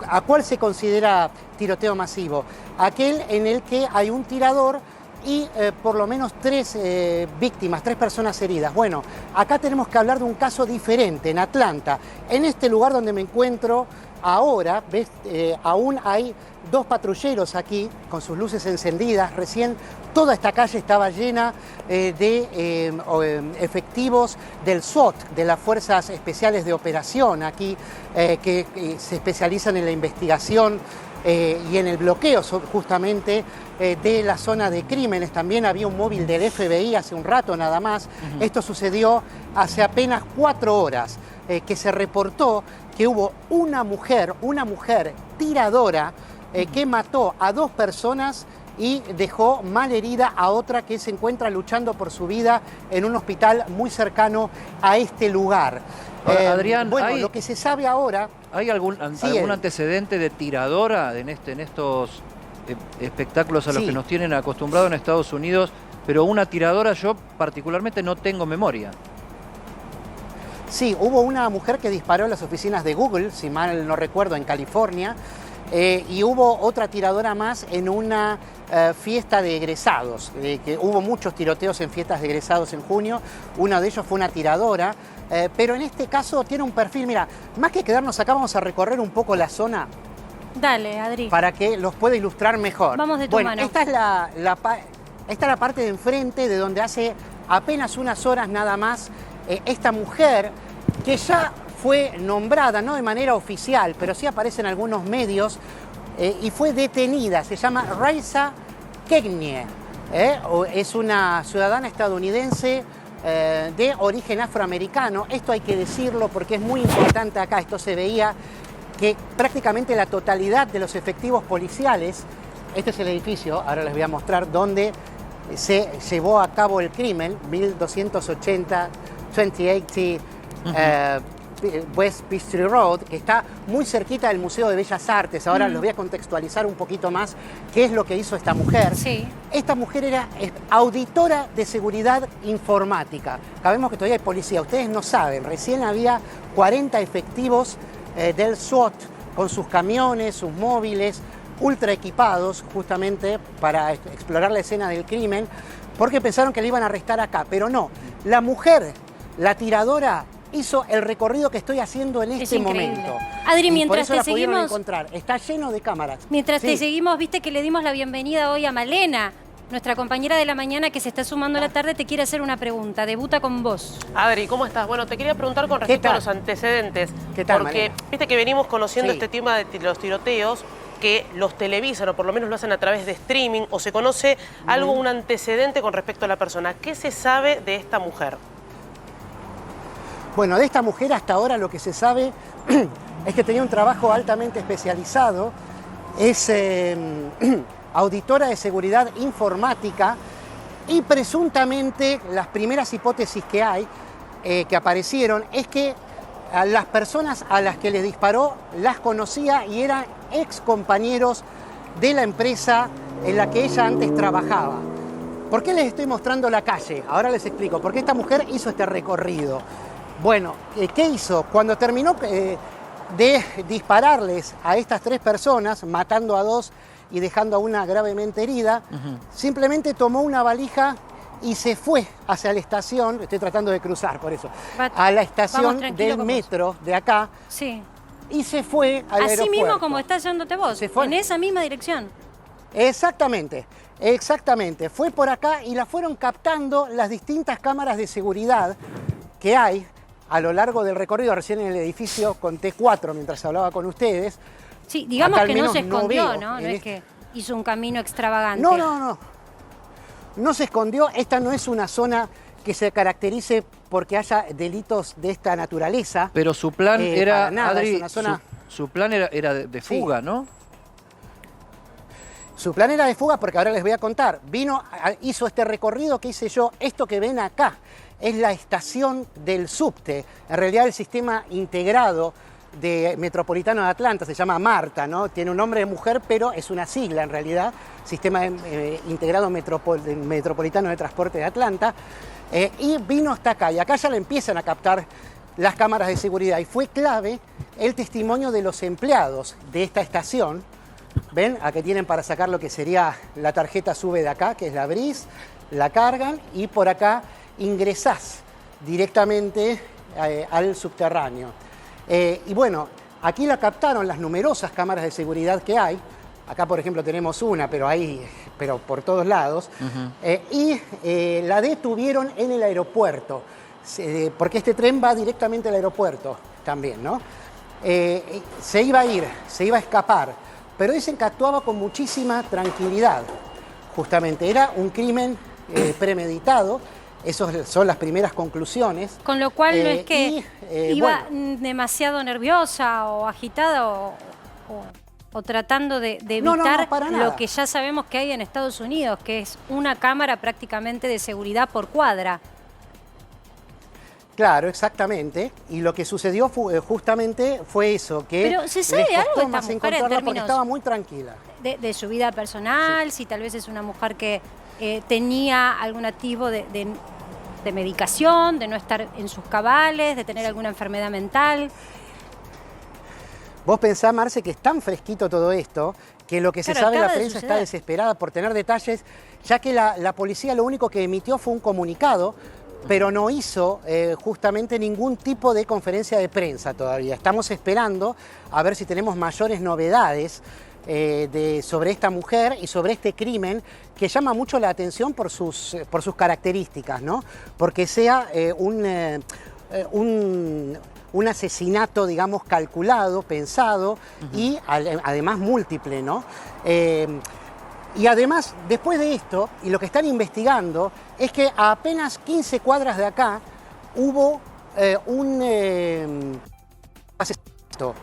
¿A cuál se considera tiroteo masivo? Aquel en el que hay un tirador y por lo menos 3 víctimas, 3 personas heridas. Bueno, acá tenemos que hablar de un caso diferente, en Atlanta. En este lugar donde me encuentro ahora, ¿ves? Aún hay 2 patrulleros aquí con sus luces encendidas. Recién toda esta calle estaba llena de efectivos del SWAT, de las Fuerzas Especiales de Operación aquí, que se especializan en la investigación y en el bloqueo justamente de la zona de crímenes. También había un móvil del FBI hace un rato nada más. Esto sucedió hace apenas 4 horas, que se reportó que hubo una mujer tiradora que mató a 2 personas y dejó mal herida a otra que se encuentra luchando por su vida en un hospital muy cercano a este lugar. Ahora, Adrián, bueno, lo que se sabe ahora... ¿Hay algún antecedente de tiradora en estos espectáculos a los que nos tienen acostumbrados en Estados Unidos? Pero una tiradora yo particularmente no tengo memoria. Sí, hubo una mujer que disparó en las oficinas de Google, si mal no recuerdo, en California. y hubo otra tiradora más en una fiesta de egresados, que hubo muchos tiroteos en fiestas de egresados en junio, uno de ellos fue una tiradora, pero en este caso tiene un perfil, mira, más que quedarnos acá vamos a recorrer un poco la zona. Dale, Adri. Para que los pueda ilustrar mejor. Vamos de tu mano. Esta es la parte de enfrente de donde hace apenas unas horas nada más esta mujer que ya fue nombrada, no de manera oficial, pero sí aparece en algunos medios, y fue detenida. Se llama Raisa Kegne. Es una ciudadana estadounidense de origen afroamericano. Esto hay que decirlo porque es muy importante acá. Esto se veía que prácticamente la totalidad de los efectivos policiales, este es el edificio, ahora les voy a mostrar, donde se llevó a cabo el crimen, 1280 2080 West Peachtree Road, que está muy cerquita del Museo de Bellas Artes. Ahora les voy a contextualizar un poquito más qué es lo que hizo esta mujer. Sí. Esta mujer era auditora de seguridad informática. Sabemos que todavía hay policía, ustedes no saben, recién había 40 efectivos del SWAT con sus camiones, sus móviles, ultra equipados justamente para explorar la escena del crimen, porque pensaron que le iban a arrestar acá, pero no. La mujer, la tiradora, hizo el recorrido que estoy haciendo en este momento. Adri, y mientras por eso te la pudieron seguimos, encontrar. Está lleno de cámaras. mientras Sí. te seguimos, viste que le dimos la bienvenida hoy a Malena, nuestra compañera de la mañana que se está sumando a la tarde, te quiere hacer una pregunta. Debuta con vos. Adri, ¿cómo estás? Bueno, te quería preguntar con respecto a los antecedentes. ¿Qué tal, Porque Malena? viste que venimos conociendo Sí. este tema de los tiroteos, que los televisan o por lo menos lo hacen a través de streaming, o se conoce algo, un antecedente con respecto a la persona. ¿Qué se sabe de esta mujer? Bueno, de esta mujer hasta ahora lo que se sabe es que tenía un trabajo altamente especializado, es auditora de seguridad informática y presuntamente las primeras hipótesis que hay, que aparecieron, es que a las personas a las que les disparó las conocía y eran ex compañeros de la empresa en la que ella antes trabajaba. ¿Por qué les estoy mostrando la calle? Ahora les explico. Porque esta mujer hizo este recorrido. Bueno, ¿qué hizo? Cuando terminó de dispararles a estas tres personas, matando a dos y dejando a una gravemente herida, simplemente tomó una valija y se fue hacia la estación, estoy tratando de cruzar por eso, a la estación del metro de acá, sí. Y se fue al aeropuerto. Así mismo como estás yéndote vos, Se fue. en esa misma dirección. Exactamente, exactamente. Fue por acá y la fueron captando las distintas cámaras de seguridad que hay a lo largo del recorrido. Recién en el edificio conté 4 mientras hablaba con ustedes. Sí, digamos Acá al que no menos se escondió, veo ¿no? No en es este- que hizo un camino extravagante. No, no, no. No se escondió. Esta no es una zona que se caracterice porque haya delitos de esta naturaleza. Pero su plan era, para nada, Adri, es una zona... su plan era de fuga, ¿no? Su plan era de fuga porque ahora les voy a contar. Hizo este recorrido que hice yo. Esto que ven acá es la estación del subte. En realidad el sistema integrado metropolitano de Atlanta se llama MARTA, ¿no? Tiene un nombre de mujer, pero es una sigla en realidad. Sistema integrado metropolitano de transporte de Atlanta. Y vino hasta acá. Y acá ya le empiezan a captar las cámaras de seguridad. Y fue clave el testimonio de los empleados de esta estación. ¿Ven? Aquí tienen para sacar lo que sería la tarjeta SUBE de acá, que es la BRIS, la cargan y por acá ingresás directamente al subterráneo. Y bueno, aquí la captaron las numerosas cámaras de seguridad que hay. Acá, por ejemplo, tenemos una, pero por todos lados. Y la detuvieron en el aeropuerto, porque este tren va directamente al aeropuerto también, ¿no? Se iba a ir, se iba a escapar. Pero dicen que actuaba con muchísima tranquilidad, justamente. Era un crimen premeditado, esas son las primeras conclusiones. Con lo cual no es que iba demasiado nerviosa o agitada o tratando de evitar para nada. lo que ya sabemos que hay en Estados Unidos, que es una cámara prácticamente de seguridad por cuadra. Claro, exactamente. Y lo que sucedió justamente fue eso, que Pero ¿se sabe les costó algo de esta más mujer en encontrarla porque términos estaba muy tranquila. De su vida personal, si tal vez es una mujer que tenía algún tipo de medicación, de no estar en sus cabales, de tener alguna enfermedad mental? Vos pensás, Marce, que es tan fresquito todo esto que lo que se Claro, sabe, la acaba de prensa está suceder. desesperada por tener detalles, ya que la policía lo único que emitió fue un comunicado, pero no hizo justamente ningún tipo de conferencia de prensa todavía. Estamos esperando a ver si tenemos mayores novedades sobre esta mujer y sobre este crimen que llama mucho la atención por sus características, ¿no? Porque sea un asesinato, digamos, calculado, pensado y además múltiple, ¿no? Y además, después de esto, y lo que están investigando, es que a apenas 15 cuadras de acá hubo un asesinato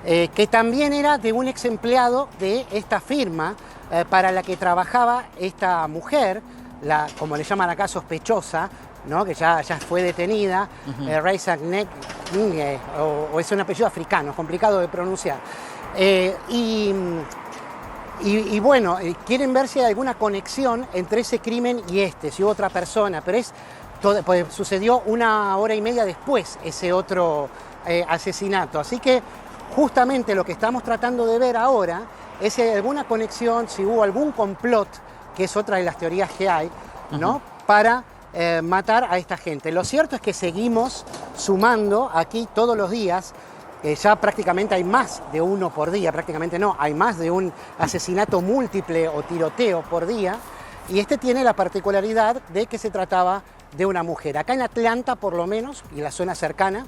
que también era de un ex empleado de esta firma para la que trabajaba esta mujer, como le llaman acá, sospechosa, ¿no? Que ya fue detenida, Reisa Nek, o es un apellido africano, complicado de pronunciar. Y bueno, quieren ver si hay alguna conexión entre ese crimen y si hubo otra persona, pero pues sucedió 1 hora y media después ese otro asesinato. Así que justamente lo que estamos tratando de ver ahora es si hay alguna conexión, si hubo algún complot, que es otra de las teorías que hay, ¿no? Para matar a esta gente. Lo cierto es que seguimos sumando aquí todos los días. Ya prácticamente hay más de uno por día, prácticamente no, hay más de un asesinato múltiple o tiroteo por día, y este tiene la particularidad de que se trataba de una mujer. Acá en Atlanta, por lo menos, y la zona cercana,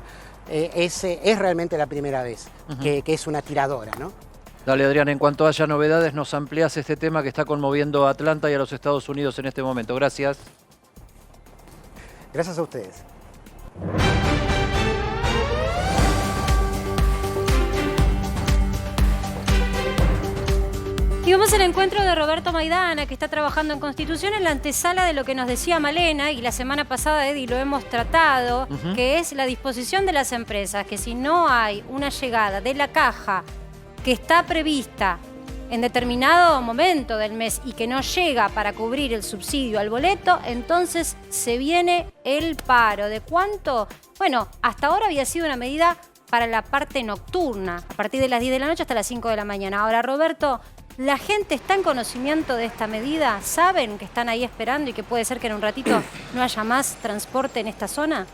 es realmente la primera vez que es una tiradora, ¿no? Dale, Adrián, en cuanto haya novedades nos amplías este tema que está conmoviendo a Atlanta y a los Estados Unidos en este momento. Gracias. Gracias a ustedes. Y vamos al encuentro de Roberto Maidana, que está trabajando en Constitución en la antesala de lo que nos decía Malena, y la semana pasada, Eddie, lo hemos tratado, que es la disposición de las empresas, que si no hay una llegada de la caja que está prevista en determinado momento del mes y que no llega para cubrir el subsidio al boleto, entonces se viene el paro. ¿De cuánto? Bueno, hasta ahora había sido una medida para la parte nocturna, a partir de las 10 de la noche hasta las 5 de la mañana. Ahora, Roberto, ¿la gente está en conocimiento de esta medida? ¿Saben que están ahí esperando y que puede ser que en un ratito no haya más transporte en esta zona?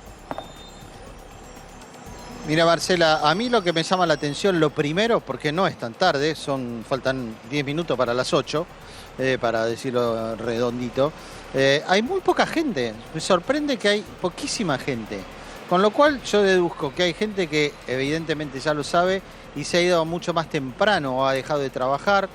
Mira, Marcela, a mí lo que me llama la atención, lo primero, porque no es tan tarde, faltan 10 minutos para las 8, para decirlo redondito, hay muy poca gente. Me sorprende que hay poquísima gente. Con lo cual yo deduzco que hay gente que evidentemente ya lo sabe y se ha ido mucho más temprano o ha dejado de trabajar.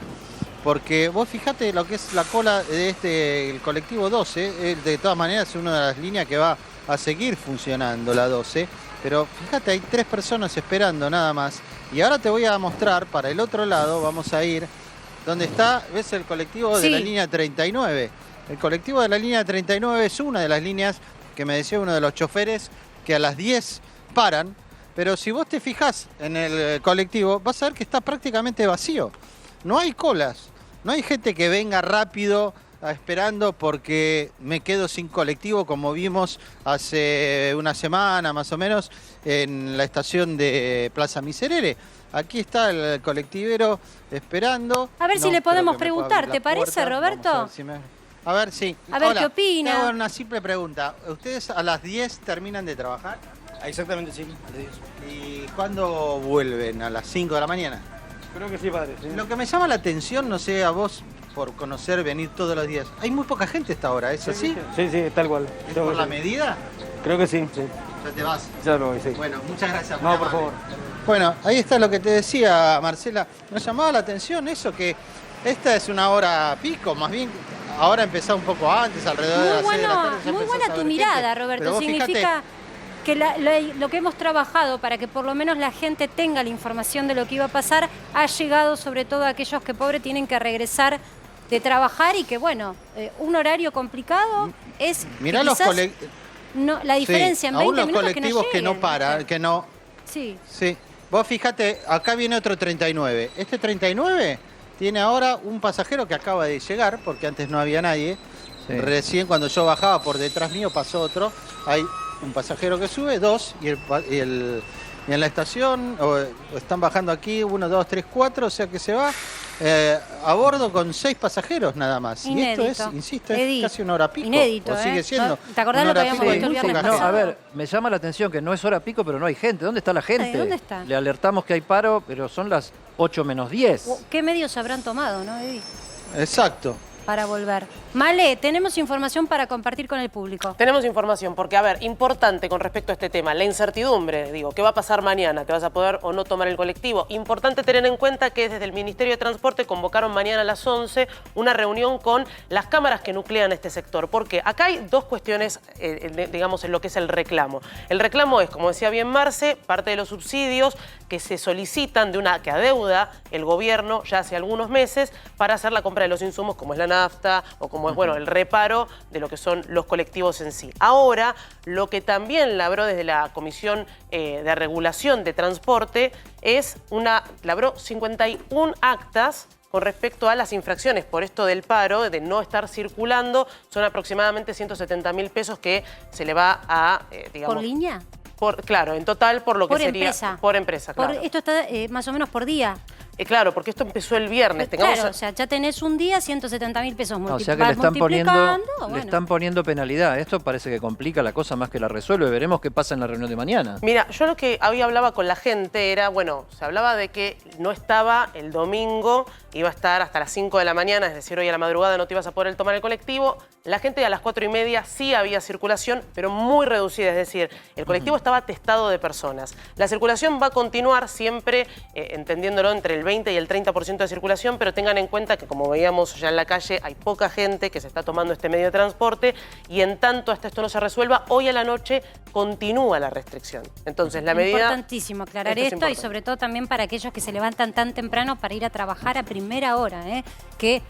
Porque vos fijate lo que es la cola de el colectivo 12, de todas maneras es una de las líneas que va a seguir funcionando, la 12. Pero fíjate, hay 3 personas esperando nada más. Y ahora te voy a mostrar, para el otro lado, vamos a ir, donde está, ¿ves el colectivo de la línea 39? El colectivo de la línea 39 es una de las líneas que me decía uno de los choferes, que a las 10 paran. Pero si vos te fijás en el colectivo, vas a ver que está prácticamente vacío. No hay colas, no hay gente que venga rápido esperando porque me quedo sin colectivo, como vimos hace una semana más o menos en la estación de Plaza Miserere. Aquí está el colectivero esperando. A ver si le podemos preguntar, ¿te parece, Roberto? A ver, sí. A ver, hola, ¿qué opina? Te hago una simple pregunta. ¿Ustedes a las 10 terminan de trabajar? Exactamente, sí, a las 10. ¿Y cuándo vuelven? ¿A las 5 de la mañana? Creo que sí, padre. Sí. Lo que me llama la atención, no sé, a vos, por conocer, venir todos los días, hay muy poca gente esta hora, ¿es así? Sí, sí, tal cual. ¿Es por la medida? Creo que sí, sí. Ya te vas. Ya me voy, sí. Bueno, muchas gracias. No, por favor. Bueno, ahí está lo que te decía, Marcela. Nos llamaba la atención eso, que esta es una hora pico, más bien ahora empezó un poco antes, alrededor de las 6 de la tarde. Muy buena tu mirada, Roberto. Significa que lo que hemos trabajado para que por lo menos la gente tenga la información de lo que iba a pasar ha llegado sobre todo a aquellos que pobre tienen que regresar de trabajar y que bueno, un horario complicado es mirá los no, la diferencia en 20 aún los minutos colectivos que no paran, que no. Sí. Sí. Vos fíjate, acá viene otro 39. Este 39 tiene ahora un pasajero que acaba de llegar, porque antes no había nadie. Sí. Recién cuando yo bajaba por detrás mío pasó otro. Hay un pasajero que sube, 2, y Y en la estación, están bajando aquí, 1, 2, 3, 4, o sea que se va a bordo con 6 pasajeros nada más. Inédito. Y esto es, insisto, Eddie, es casi una hora pico. inédito, o sigue siendo. ¿te acordás una lo que hora habíamos pico, visto el muy viernes poca No, pasado? a ver, me llama la atención que no es hora pico, pero no hay gente. ¿Dónde está la gente? Ay, ¿dónde está? Le alertamos que hay paro, pero son las 8 menos 10. ¿Qué medios habrán tomado, no, Eddie? Exacto. Para volver. Male, tenemos información para compartir con el público. Tenemos información, porque, a ver, importante con respecto a este tema, la incertidumbre, digo, ¿qué va a pasar mañana? ¿Te vas a poder o no tomar el colectivo? Importante tener en cuenta que desde el Ministerio de Transporte convocaron mañana a las 11 una reunión con las cámaras que nuclean este sector, porque acá hay dos cuestiones, digamos, en lo que es el reclamo. El reclamo es, como decía bien Marce, parte de los subsidios que se solicitan que adeuda el gobierno ya hace algunos meses para hacer la compra de los insumos, como es la nafta o como es, bueno, el reparo de lo que son los colectivos en sí. Ahora, lo que también labró desde la Comisión de Regulación de Transporte es labró 51 actas con respecto a las infracciones por esto del paro, de no estar circulando. Son aproximadamente 170.000 pesos que se le va a, digamos... ¿Por línea? Claro, en total por lo que Por sería... empresa. Por empresa, claro. Esto está más o menos por día. Claro, porque esto empezó el viernes. Claro, o sea, ya tenés un día 170.000 pesos O sea que le están poniendo penalidad. Esto parece que complica la cosa más que la resuelve. Veremos qué pasa en la reunión de mañana. Mira, yo lo que había hablaba con la gente era, bueno, se hablaba de que no estaba el domingo, iba a estar hasta las 5 de la mañana, es decir, hoy a la madrugada no te ibas a poder tomar el colectivo. La gente a las 4:30 sí había circulación, pero muy reducida, es decir, el colectivo estaba atestado de personas. La circulación va a continuar siempre, entendiéndolo, entre el 20 y el 30% de circulación, pero tengan en cuenta que, como veíamos ya en la calle, hay poca gente que se está tomando este medio de transporte y en tanto hasta esto no se resuelva, hoy a la noche continúa la restricción. Entonces, la medida... Importantísimo aclarar esto y sobre todo también para aquellos que se levantan tan temprano para ir a trabajar a primera hora, que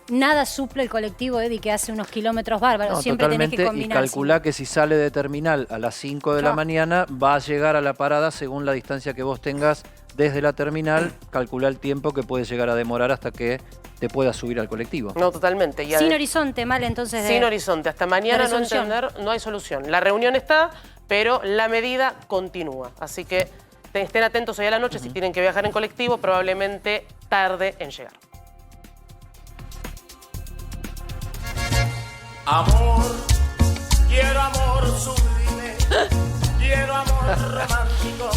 nada suple el colectivo, Eddie, que hace unos kilómetros bárbaros. No, siempre tenés que combinar. Y calculá que si sale de terminal a las 5 de la mañana, va a llegar a la parada según la distancia que vos tengas desde la terminal. Calculá el tiempo que puede llegar a demorar hasta que te puedas subir al colectivo. No, totalmente. Sin horizonte, mal entonces. Sin horizonte. Hasta mañana no hay solución. La reunión está, pero la medida continúa. Así que estén atentos hoy a la noche. Si tienen que viajar en colectivo, probablemente tarde en llegar. Amor, quiero amor sublime, quiero amor romántico,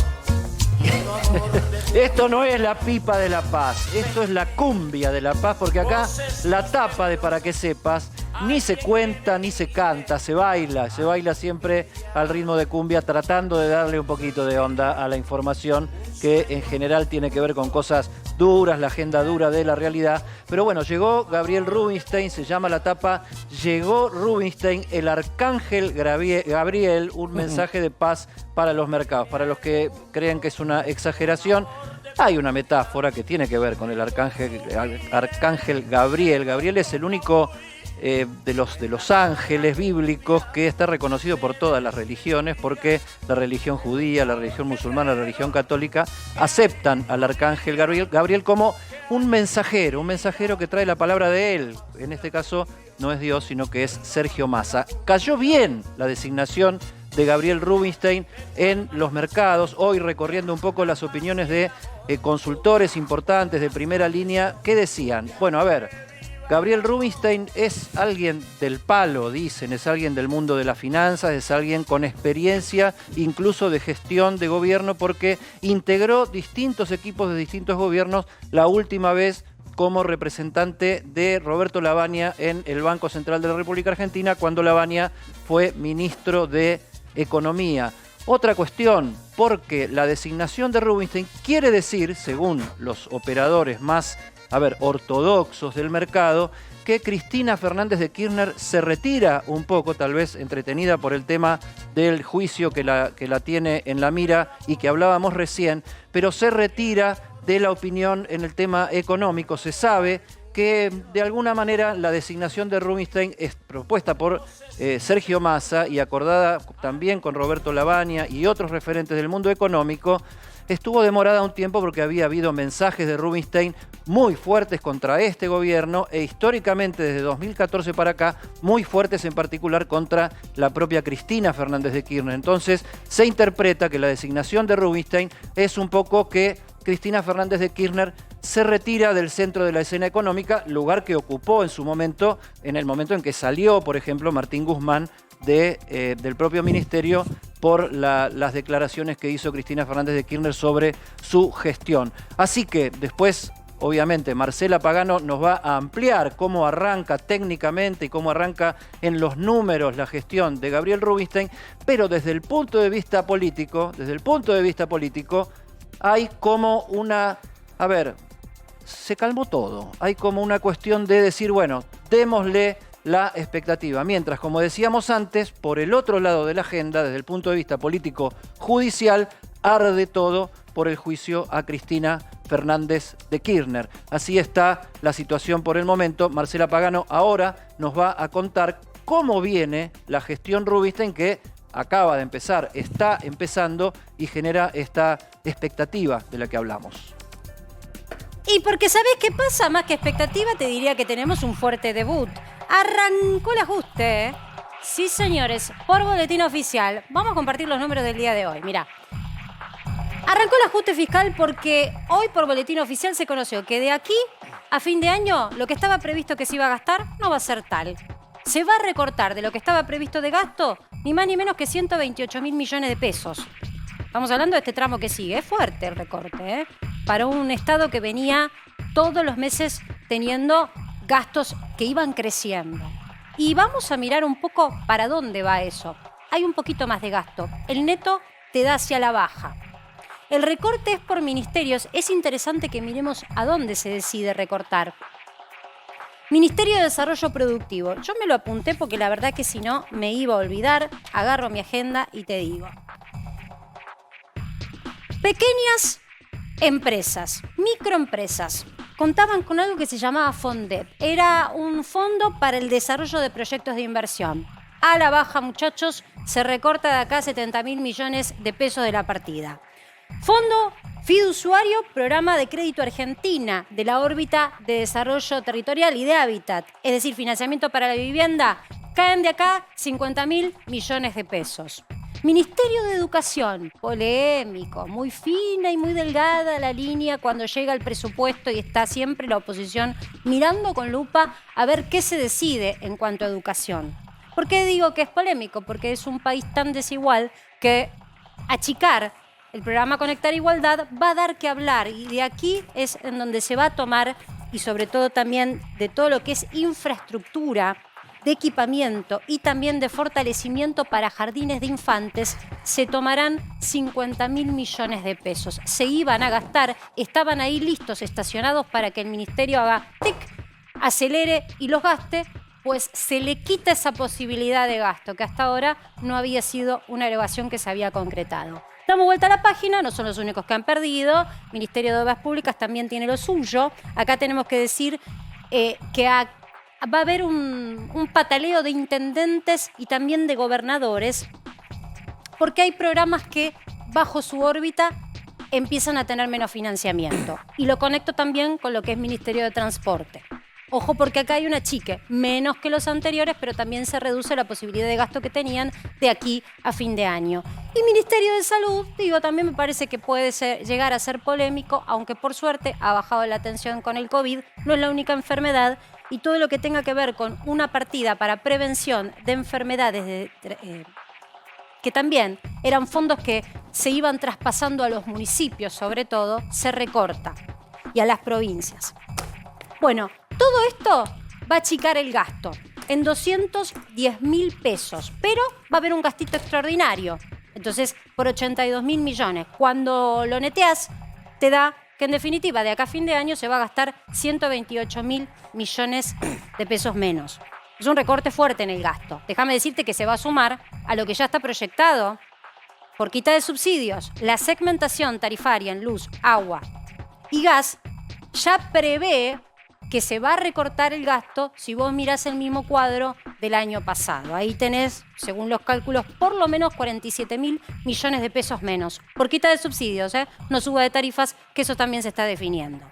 quiero amor de... Esto no es la pipa de la paz, esto es la cumbia de la paz, porque acá la tapa de Para que sepas ni se cuenta ni se canta, se baila siempre al ritmo de cumbia, tratando de darle un poquito de onda a la información que en general tiene que ver con cosas duras, la agenda dura de la realidad. Pero bueno, llegó Gabriel Rubinstein, se llama la tapa, llegó Rubinstein, el arcángel Gabriel, un mensaje de paz para los mercados. Para los que creen que es una exageración, hay una metáfora que tiene que ver con el arcángel Gabriel. Gabriel es el único de los ángeles bíblicos que está reconocido por todas las religiones, porque la religión judía, la religión musulmana, la religión católica aceptan al arcángel Gabriel como un mensajero que trae la palabra de él. En este caso no es Dios, sino que es Sergio Massa. Cayó bien la designación de Gabriel Rubinstein en los mercados, hoy recorriendo un poco las opiniones de consultores importantes de primera línea. ¿Qué decían? Bueno, a ver, Gabriel Rubinstein es alguien del palo, dicen, es alguien del mundo de las finanzas, es alguien con experiencia incluso de gestión de gobierno, porque integró distintos equipos de distintos gobiernos, la última vez como representante de Roberto Lavagna en el Banco Central de la República Argentina, cuando Lavagna fue ministro de Economía. Otra cuestión, porque la designación de Rubinstein quiere decir, según los operadores más ortodoxos del mercado, que Cristina Fernández de Kirchner se retira un poco, tal vez entretenida por el tema del juicio que la tiene en la mira y que hablábamos recién, pero se retira de la opinión en el tema económico. Se sabe que de alguna manera la designación de Rubinstein es propuesta por Sergio Massa y acordada también con Roberto Lavagna y otros referentes del mundo económico, estuvo demorada un tiempo porque había habido mensajes de Rubinstein muy fuertes contra este gobierno e históricamente desde 2014 para acá muy fuertes en particular contra la propia Cristina Fernández de Kirchner. Entonces se interpreta que la designación de Rubinstein es un poco que Cristina Fernández de Kirchner se retira del centro de la escena económica, lugar que ocupó en su momento, en el momento en que salió, por ejemplo, Martín Guzmán del propio ministerio por las declaraciones que hizo Cristina Fernández de Kirchner sobre su gestión. Así que después, obviamente, Marcela Pagano nos va a ampliar cómo arranca técnicamente y cómo arranca en los números la gestión de Gabriel Rubinstein, pero desde el punto de vista político, hay como una... A ver, se calmó todo. Hay como una cuestión de decir, bueno, démosle la expectativa. Mientras, como decíamos antes, por el otro lado de la agenda, desde el punto de vista político-judicial, arde todo por el juicio a Cristina Fernández de Kirchner. Así está la situación por el momento. Marcela Pagano ahora nos va a contar cómo viene la gestión Rubinstein, que acaba de empezar, está empezando y genera esta expectativa de la que hablamos. Y porque ¿sabés qué pasa? Más que expectativa, te diría que tenemos un fuerte debut. Arrancó el ajuste, ¿eh? Sí, señores, por boletín oficial. Vamos a compartir los números del día de hoy. Mirá. Arrancó el ajuste fiscal porque hoy por boletín oficial se conoció que de aquí a fin de año lo que estaba previsto que se iba a gastar no va a ser tal. Se va a recortar de lo que estaba previsto de gasto ni más ni menos que 128.000 millones de pesos. Estamos hablando de este tramo que sigue. Es fuerte el recorte, ¿eh? Para un Estado que venía todos los meses teniendo gastos que iban creciendo. Y vamos a mirar un poco para dónde va eso. Hay un poquito más de gasto. El neto te da hacia la baja. El recorte es por ministerios. Es interesante que miremos a dónde se decide recortar. Ministerio de Desarrollo Productivo. Yo me lo apunté porque la verdad que si no me iba a olvidar. Agarro mi agenda y te digo. Pequeñas empresas, microempresas, contaban con algo que se llamaba FONDEP. Era un fondo para el desarrollo de proyectos de inversión. A la baja, muchachos, se recorta de acá 70.000 millones de pesos de la partida. Fondo Fiduciario, Programa de Crédito Argentina, de la órbita de desarrollo territorial y de hábitat, es decir, financiamiento para la vivienda, caen de acá 50.000 millones de pesos. Ministerio de Educación, polémico, muy fina y muy delgada la línea cuando llega el presupuesto y está siempre la oposición mirando con lupa a ver qué se decide en cuanto a educación. ¿Por qué digo que es polémico? Porque es un país tan desigual que achicar el programa Conectar Igualdad va a dar que hablar y de aquí es en donde se va a tomar y sobre todo también de todo lo que es infraestructura, de equipamiento y también de fortalecimiento para jardines de infantes, se tomarán 50.000 millones de pesos. Se iban a gastar, estaban ahí listos, estacionados para que el ministerio haga tic, acelere y los gaste, pues se le quita esa posibilidad de gasto, que hasta ahora no había sido una elevación que se había concretado. Damos vuelta a la página, no son los únicos que han perdido, Ministerio de Obras Públicas también tiene lo suyo. Acá tenemos que decir que va a haber un pataleo de intendentes y también de gobernadores, porque hay programas que bajo su órbita empiezan a tener menos financiamiento. Y lo conecto también con lo que es Ministerio de Transporte. Ojo, porque acá hay un achique, menos que los anteriores, pero también se reduce la posibilidad de gasto que tenían de aquí a fin de año. Y Ministerio de Salud, digo, también me parece que puede llegar a ser polémico, aunque por suerte ha bajado la tensión con el COVID, no es la única enfermedad, y todo lo que tenga que ver con una partida para prevención de enfermedades que también eran fondos que se iban traspasando a los municipios, sobre todo, se recorta, y a las provincias. Bueno, todo esto va a achicar el gasto en 210.000 pesos, pero va a haber un gastito extraordinario. Entonces, por 82.000 millones, cuando lo neteas, te da que en definitiva de acá a fin de año se va a gastar 128.000 millones de pesos menos. Es un recorte fuerte en el gasto. Déjame decirte que se va a sumar a lo que ya está proyectado por quita de subsidios. La segmentación tarifaria en luz, agua y gas ya prevé que se va a recortar el gasto si vos mirás el mismo cuadro del año pasado. Ahí tenés, según los cálculos, por lo menos 47.000 millones de pesos menos. Por quita de subsidios, no suba de tarifas, que eso también se está definiendo.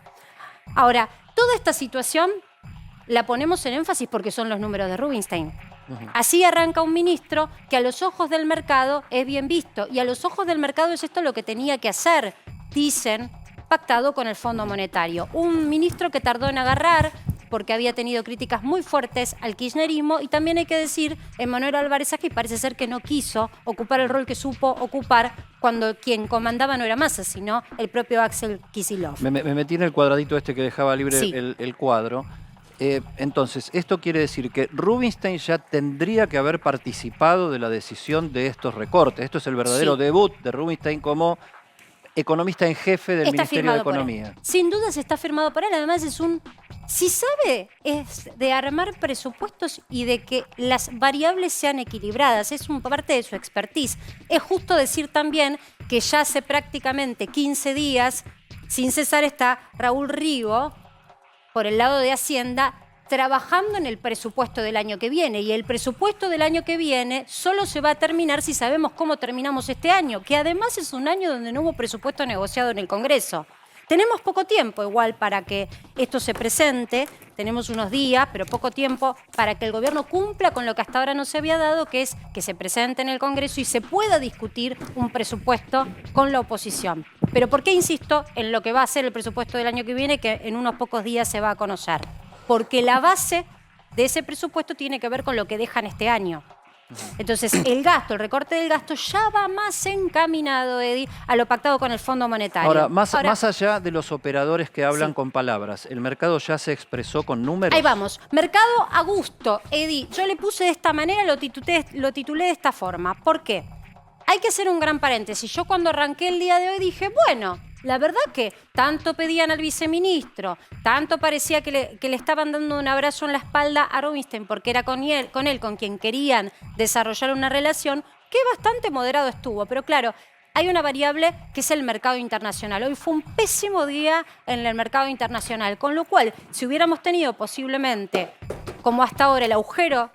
Ahora, toda esta situación la ponemos en énfasis porque son los números de Rubinstein. Así arranca un ministro que a los ojos del mercado es bien visto, y a los ojos del mercado es esto lo que tenía que hacer, dicen, pactado con el Fondo Monetario. Un ministro que tardó en agarrar porque había tenido críticas muy fuertes al kirchnerismo, y también hay que decir, Emanuel Álvarez Agis parece ser que no quiso ocupar el rol que supo ocupar cuando quien comandaba no era Massa, sino el propio Axel Kicillof. Me metí en el cuadradito este que dejaba libre Sí. el cuadro. Entonces, esto quiere decir que Rubinstein ya tendría que haber participado de la decisión de estos recortes. Esto es el verdadero debut de Rubinstein como economista en jefe del Ministerio de Economía. Sin duda se está firmado por él. Además si sabe, es de armar presupuestos y de que las variables sean equilibradas. Es parte de su expertise. Es justo decir también que ya hace prácticamente 15 días, sin cesar, está Raúl Rigo, por el lado de Hacienda, trabajando en el presupuesto del año que viene. Y el presupuesto del año que viene solo se va a terminar si sabemos cómo terminamos este año, que además es un año donde no hubo presupuesto negociado en el Congreso. Tenemos poco tiempo igual para que esto se presente, tenemos unos días, pero poco tiempo para que el gobierno cumpla con lo que hasta ahora no se había dado, que es que se presente en el Congreso y se pueda discutir un presupuesto con la oposición. Pero ¿por qué insisto en lo que va a ser el presupuesto del año que viene, que en unos pocos días se va a conocer? Porque la base de ese presupuesto tiene que ver con lo que dejan este año. Entonces, el recorte del gasto ya va más encaminado, Eddie, a lo pactado con el Fondo Monetario. Ahora, más allá de los operadores que hablan con palabras, ¿el mercado ya se expresó con números? Ahí vamos. Mercado a gusto, Eddie. Yo le puse de esta manera, lo titulé de esta forma. ¿Por qué? Hay que hacer un gran paréntesis. Yo cuando arranqué el día de hoy dije, bueno, la verdad que tanto pedían al viceministro, tanto parecía que le estaban dando un abrazo en la espalda a Rubinstein porque era con él con quien querían desarrollar una relación, que bastante moderado estuvo. Pero claro, hay una variable que es el mercado internacional. Hoy fue un pésimo día en el mercado internacional, con lo cual, si hubiéramos tenido posiblemente, como hasta ahora, el agujero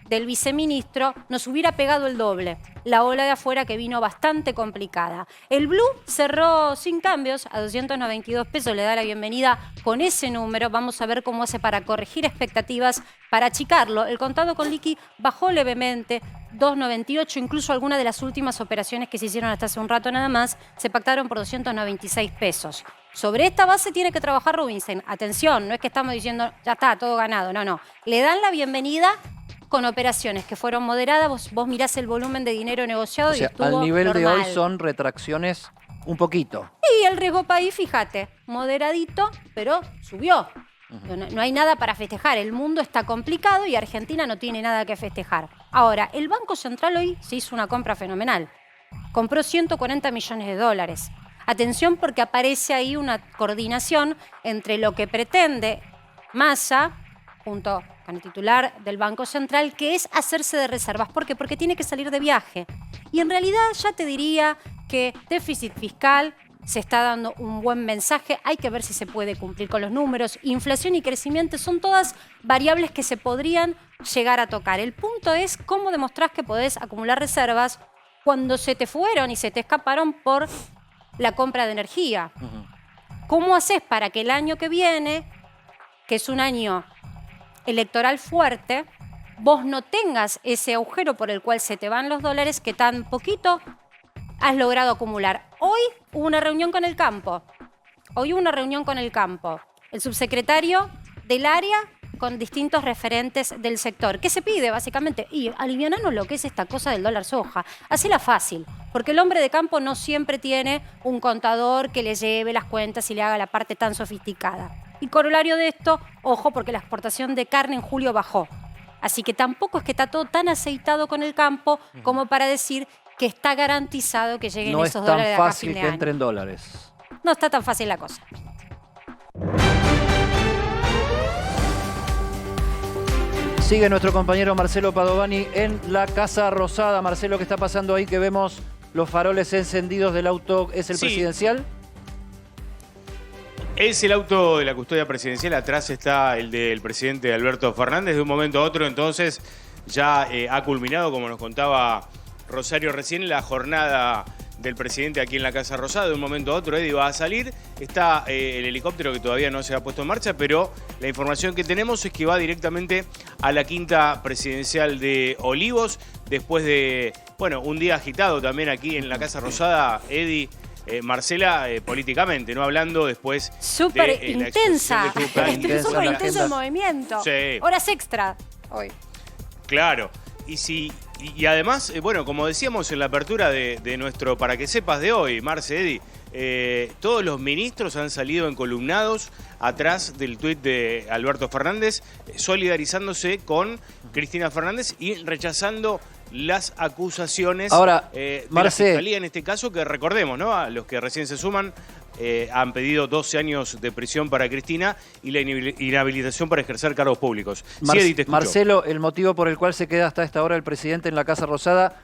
del viceministro, nos hubiera pegado el doble. La ola de afuera que vino bastante complicada. El Blue cerró sin cambios a 292 pesos, le da la bienvenida con ese número. Vamos a ver cómo hace para corregir expectativas, para achicarlo. El contado con liqui bajó levemente, 2.98, incluso algunas de las últimas operaciones que se hicieron hasta hace un rato nada más, se pactaron por 296 pesos. Sobre esta base tiene que trabajar Rubinstein. Atención, no es que estamos diciendo, ya está, todo ganado. No, no. Le dan la bienvenida con operaciones que fueron moderadas. Vos mirás el volumen de dinero negociado, O sea, y estuvo al nivel normal. de hoy son retracciones un poquito. Y el riesgo país, fíjate, moderadito, pero subió. No hay nada para festejar. El mundo está complicado y Argentina no tiene nada que festejar. Ahora, el Banco Central hoy se hizo una compra fenomenal. Compró 140 millones de dólares. Atención, porque aparece ahí una coordinación entre lo que pretende Massa, junto con el titular del Banco Central, que es hacerse de reservas. ¿Por qué? Porque tiene que salir de viaje. Y en realidad ya te diría que déficit fiscal, se está dando un buen mensaje, hay que ver si se puede cumplir con los números. Inflación y crecimiento son todas variables que se podrían llegar a tocar. El punto es cómo demostrás que podés acumular reservas cuando se te fueron y se te escaparon por la compra de energía. ¿Cómo haces para que el año que viene, que es un año electoral fuerte, vos no tengas ese agujero por el cual se te van los dólares que tan poquito has logrado acumular? Hoy hubo una reunión con el campo. El subsecretario del área con distintos referentes del sector. ¿Qué se pide, básicamente? Y aliviananos lo que es esta cosa del dólar soja. Hacela fácil, porque el hombre de campo no siempre tiene un contador que le lleve las cuentas y le haga la parte tan sofisticada. Y corolario de esto, ojo, porque la exportación de carne en julio bajó. Así que tampoco es que está todo tan aceitado con el campo como para decir que está garantizado que lleguen esos dólares de acá a fin de año. No es tan fácil que entren dólares. No está tan fácil la cosa. Sigue nuestro compañero Marcelo Padovani en la Casa Rosada. Marcelo, ¿qué está pasando ahí que vemos los faroles encendidos del auto? ¿Es el presidencial? Es el auto de la custodia presidencial, atrás está el del presidente Alberto Fernández. De un momento a otro, entonces, ya ha culminado, como nos contaba Rosario recién, la jornada del presidente aquí en la Casa Rosada. De un momento a otro, Eddie va a salir. Está el helicóptero que todavía no se ha puesto en marcha, pero la información que tenemos es que va directamente a la quinta presidencial de Olivos, después de, bueno, un día agitado también aquí en la Casa Rosada, Eddie. Marcela, políticamente, ¿no? Hablando después súper de la intensa. exposición de Tucán. Súper intenso el movimiento. Sí. Horas extra hoy. Claro. Y además, bueno, como decíamos en la apertura de nuestro Para que sepas de hoy, Marce, Eddie, todos los ministros han salido encolumnados atrás del tuit de Alberto Fernández, solidarizándose con Cristina Fernández y rechazando las acusaciones de la Fiscalía en este caso, que recordemos, ¿no? A los que recién se suman, han pedido 12 años de prisión para Cristina y la inhabilitación para ejercer cargos públicos. Sí, Eddie, te escucho. Marcelo, el motivo por el cual se queda hasta esta hora el presidente en la Casa Rosada,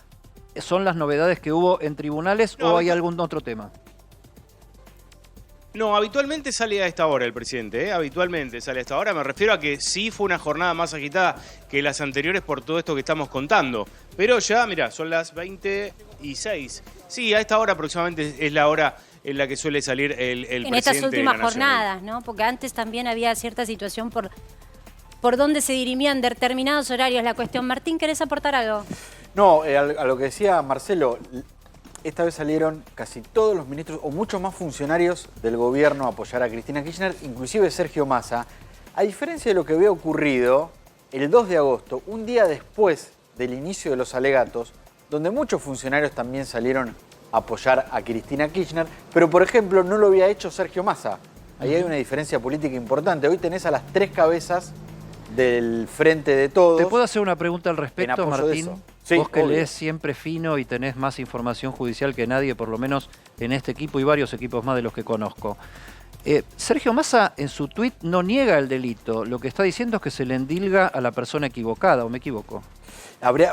¿son las novedades que hubo en tribunales o hay algún otro tema? No, habitualmente sale a esta hora el presidente, ¿eh? Habitualmente sale a esta hora. Me refiero a que sí fue una jornada más agitada que las anteriores por todo esto que estamos contando. Pero ya, mirá, son las 20:06. Sí, a esta hora aproximadamente es la hora en la que suele salir el presidente en estas últimas de la Nación. jornadas, ¿no? Porque antes también había cierta situación por donde se dirimían determinados horarios la cuestión. Martín, ¿querés aportar algo? No, a lo que decía Marcelo, esta vez salieron casi todos los ministros o muchos más funcionarios del gobierno a apoyar a Cristina Kirchner, inclusive Sergio Massa. A diferencia de lo que había ocurrido el 2 de agosto, un día después del inicio de los alegatos, donde muchos funcionarios también salieron a apoyar a Cristina Kirchner, pero por ejemplo no lo había hecho Sergio Massa. Ahí hay una diferencia política importante. Hoy tenés a las 3 cabezas del Frente de Todos. ¿Te puedo hacer una pregunta al respecto, Martín? Sí, vos que obvio. lees siempre fino y tenés más información judicial que nadie, por lo menos en este equipo y varios equipos más de los que conozco. Sergio Massa en su tuit no niega el delito. Lo que está diciendo es que se le endilga a la persona equivocada, ¿o me equivoco?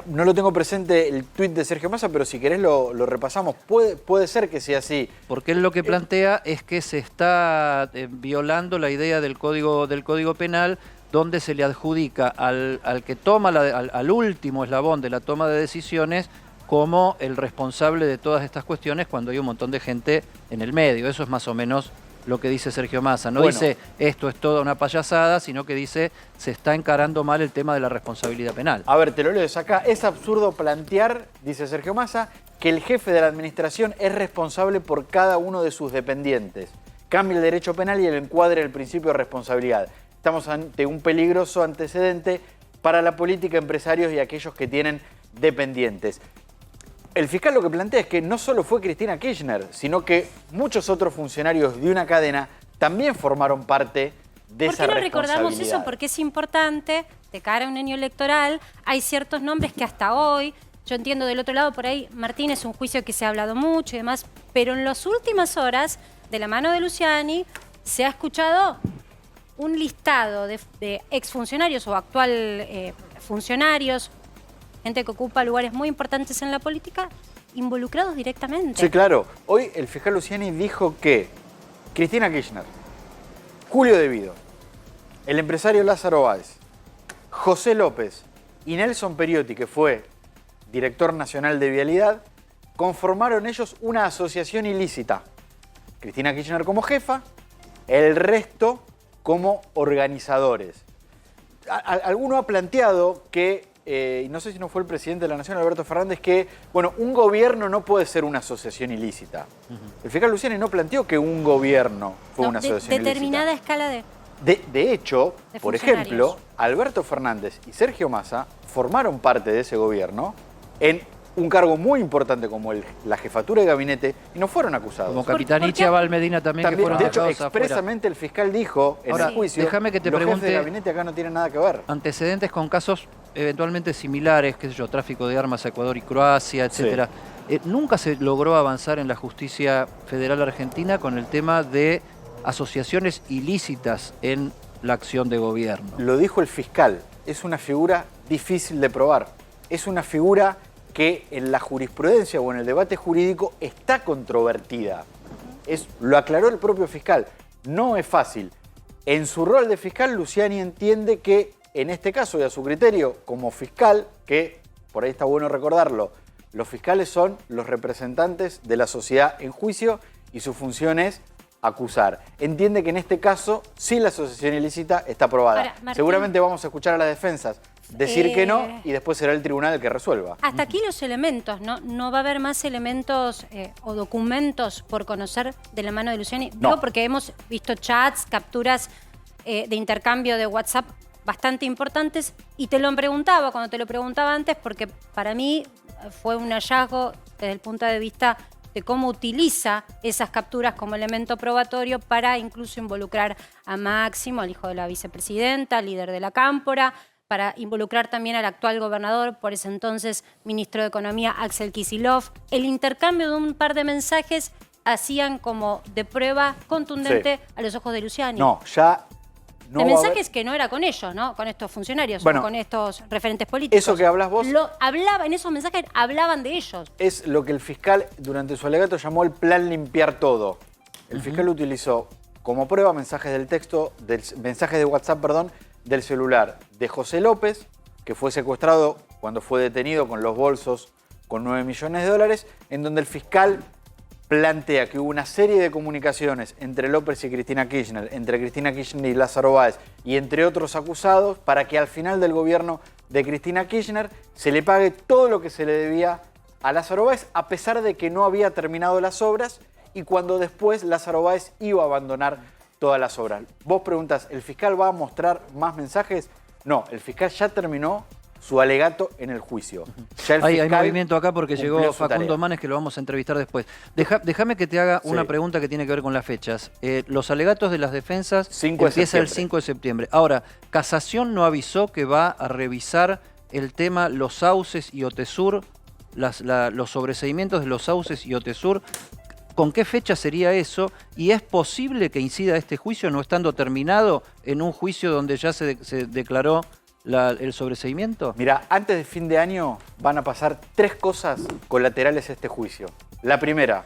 No lo tengo presente el tuit de Sergio Massa, pero si querés lo repasamos. Puede ser que sea así. Porque él lo que plantea es que se está violando la idea del Código Penal, donde se le adjudica al que toma, al último eslabón de la toma de decisiones, como el responsable de todas estas cuestiones cuando hay un montón de gente en el medio. Eso es más o menos lo que dice Sergio Massa. No dice esto es toda una payasada, sino que dice se está encarando mal el tema de la responsabilidad penal. A ver, te lo leo desde acá. Es absurdo plantear, dice Sergio Massa, que el jefe de la administración es responsable por cada uno de sus dependientes. Cambia el derecho penal y el encuadre del principio de responsabilidad. Estamos ante un peligroso antecedente para la política, empresarios y aquellos que tienen dependientes. El fiscal lo que plantea es que no solo fue Cristina Kirchner, sino que muchos otros funcionarios de una cadena también formaron parte de esa responsabilidad. ¿Por qué no recordamos eso? Porque es importante, de cara a un año electoral, hay ciertos nombres que hasta hoy, yo entiendo del otro lado, por ahí Martín es un juicio que se ha hablado mucho y demás, pero en las últimas horas, de la mano de Luciani, se ha escuchado un listado de exfuncionarios o actual funcionarios, gente que ocupa lugares muy importantes en la política, involucrados directamente. Sí, claro. Hoy el fiscal Luciani dijo que Cristina Kirchner, Julio De Vido, el empresario Lázaro Báez, José López y Nelson Periotti, que fue director nacional de Vialidad, conformaron ellos una asociación ilícita. Cristina Kirchner como jefa, el resto como organizadores. Alguno ha planteado que, y no sé si no fue el presidente de la Nación, Alberto Fernández, que, bueno, un gobierno no puede ser una asociación ilícita. El fiscal Luciani no planteó que un gobierno fue una asociación determinada ilícita. escala De hecho, de por funcionarios. ejemplo, Alberto Fernández y Sergio Massa formaron parte de ese gobierno en un cargo muy importante como la jefatura de gabinete y no fueron acusados. Como Capitanichi y Abal Medina también, que fueron de hecho, dejados afuera. expresamente el fiscal dijo en Ahora, el juicio, déjame que te los pregunte, jefes de gabinete acá no tienen nada que ver. Antecedentes con casos eventualmente similares, qué sé yo, tráfico de armas a Ecuador y Croacia, etcétera. Nunca se logró avanzar en la justicia federal argentina con el tema de asociaciones ilícitas en la acción de gobierno. Lo dijo el fiscal, es una figura difícil de probar. Es una figura que en la jurisprudencia o en el debate jurídico está controvertida. Lo aclaró el propio fiscal. No es fácil. En su rol de fiscal, Luciani entiende que en este caso y a su criterio como fiscal, que por ahí está bueno recordarlo, los fiscales son los representantes de la sociedad en juicio y su función es acusar. Entiende que en este caso sí la asociación ilícita está aprobada. Ahora, Martín, seguramente vamos a escuchar a las defensas decir que no y después será el tribunal el que resuelva. Hasta aquí los elementos, ¿no? ¿No va a haber más elementos o documentos por conocer de la mano de Luciani? No. Digo, porque hemos visto chats, capturas de intercambio de WhatsApp bastante importantes y te lo preguntaba cuando te lo preguntaba antes porque para mí fue un hallazgo desde el punto de vista de cómo utiliza esas capturas como elemento probatorio para incluso involucrar a Máximo, al hijo de la vicepresidenta, líder de la Cámpora, para involucrar también al actual gobernador, por ese entonces ministro de Economía, Axel Kicillof. El intercambio de un par de mensajes hacían como de prueba contundente a los ojos de Luciani. No, ya no de va a haber- mensajes que no era con ellos, ¿no? Con estos funcionarios, Bueno, o con estos referentes políticos. eso que hablas vos- En esos mensajes hablaban de ellos. Es lo que el fiscal durante su alegato llamó el plan limpiar todo. El fiscal utilizó como prueba mensajes mensajes de WhatsApp, del celular de José López, que fue secuestrado cuando fue detenido con los bolsos con 9 millones de dólares, en donde el fiscal plantea que hubo una serie de comunicaciones entre López y Cristina Kirchner, entre Cristina Kirchner y Lázaro Báez y entre otros acusados, para que al final del gobierno de Cristina Kirchner se le pague todo lo que se le debía a Lázaro Báez, a pesar de que no había terminado las obras y cuando después Lázaro Báez iba a abandonar todas las obras. Vos preguntás, ¿el fiscal va a mostrar más mensajes? No, el fiscal ya terminó su alegato en el juicio. Ya el Hay fiscal movimiento acá porque cumplió llegó su Facundo tarea. Manes, que lo vamos a entrevistar después. Déjame que te haga una pregunta que tiene que ver con las fechas. Los alegatos de las defensas 5 de empieza el septiembre. 5 de septiembre. Ahora, Casación no avisó que va a revisar el tema Los Sauces y Otesur, los sobreseimientos de Los Sauces y Otesur. ¿Con qué fecha sería eso? ¿Y es posible que incida este juicio no estando terminado en un juicio donde ya se declaró el sobreseimiento? Mira, antes de fin de año van a pasar 3 cosas colaterales a este juicio. La primera,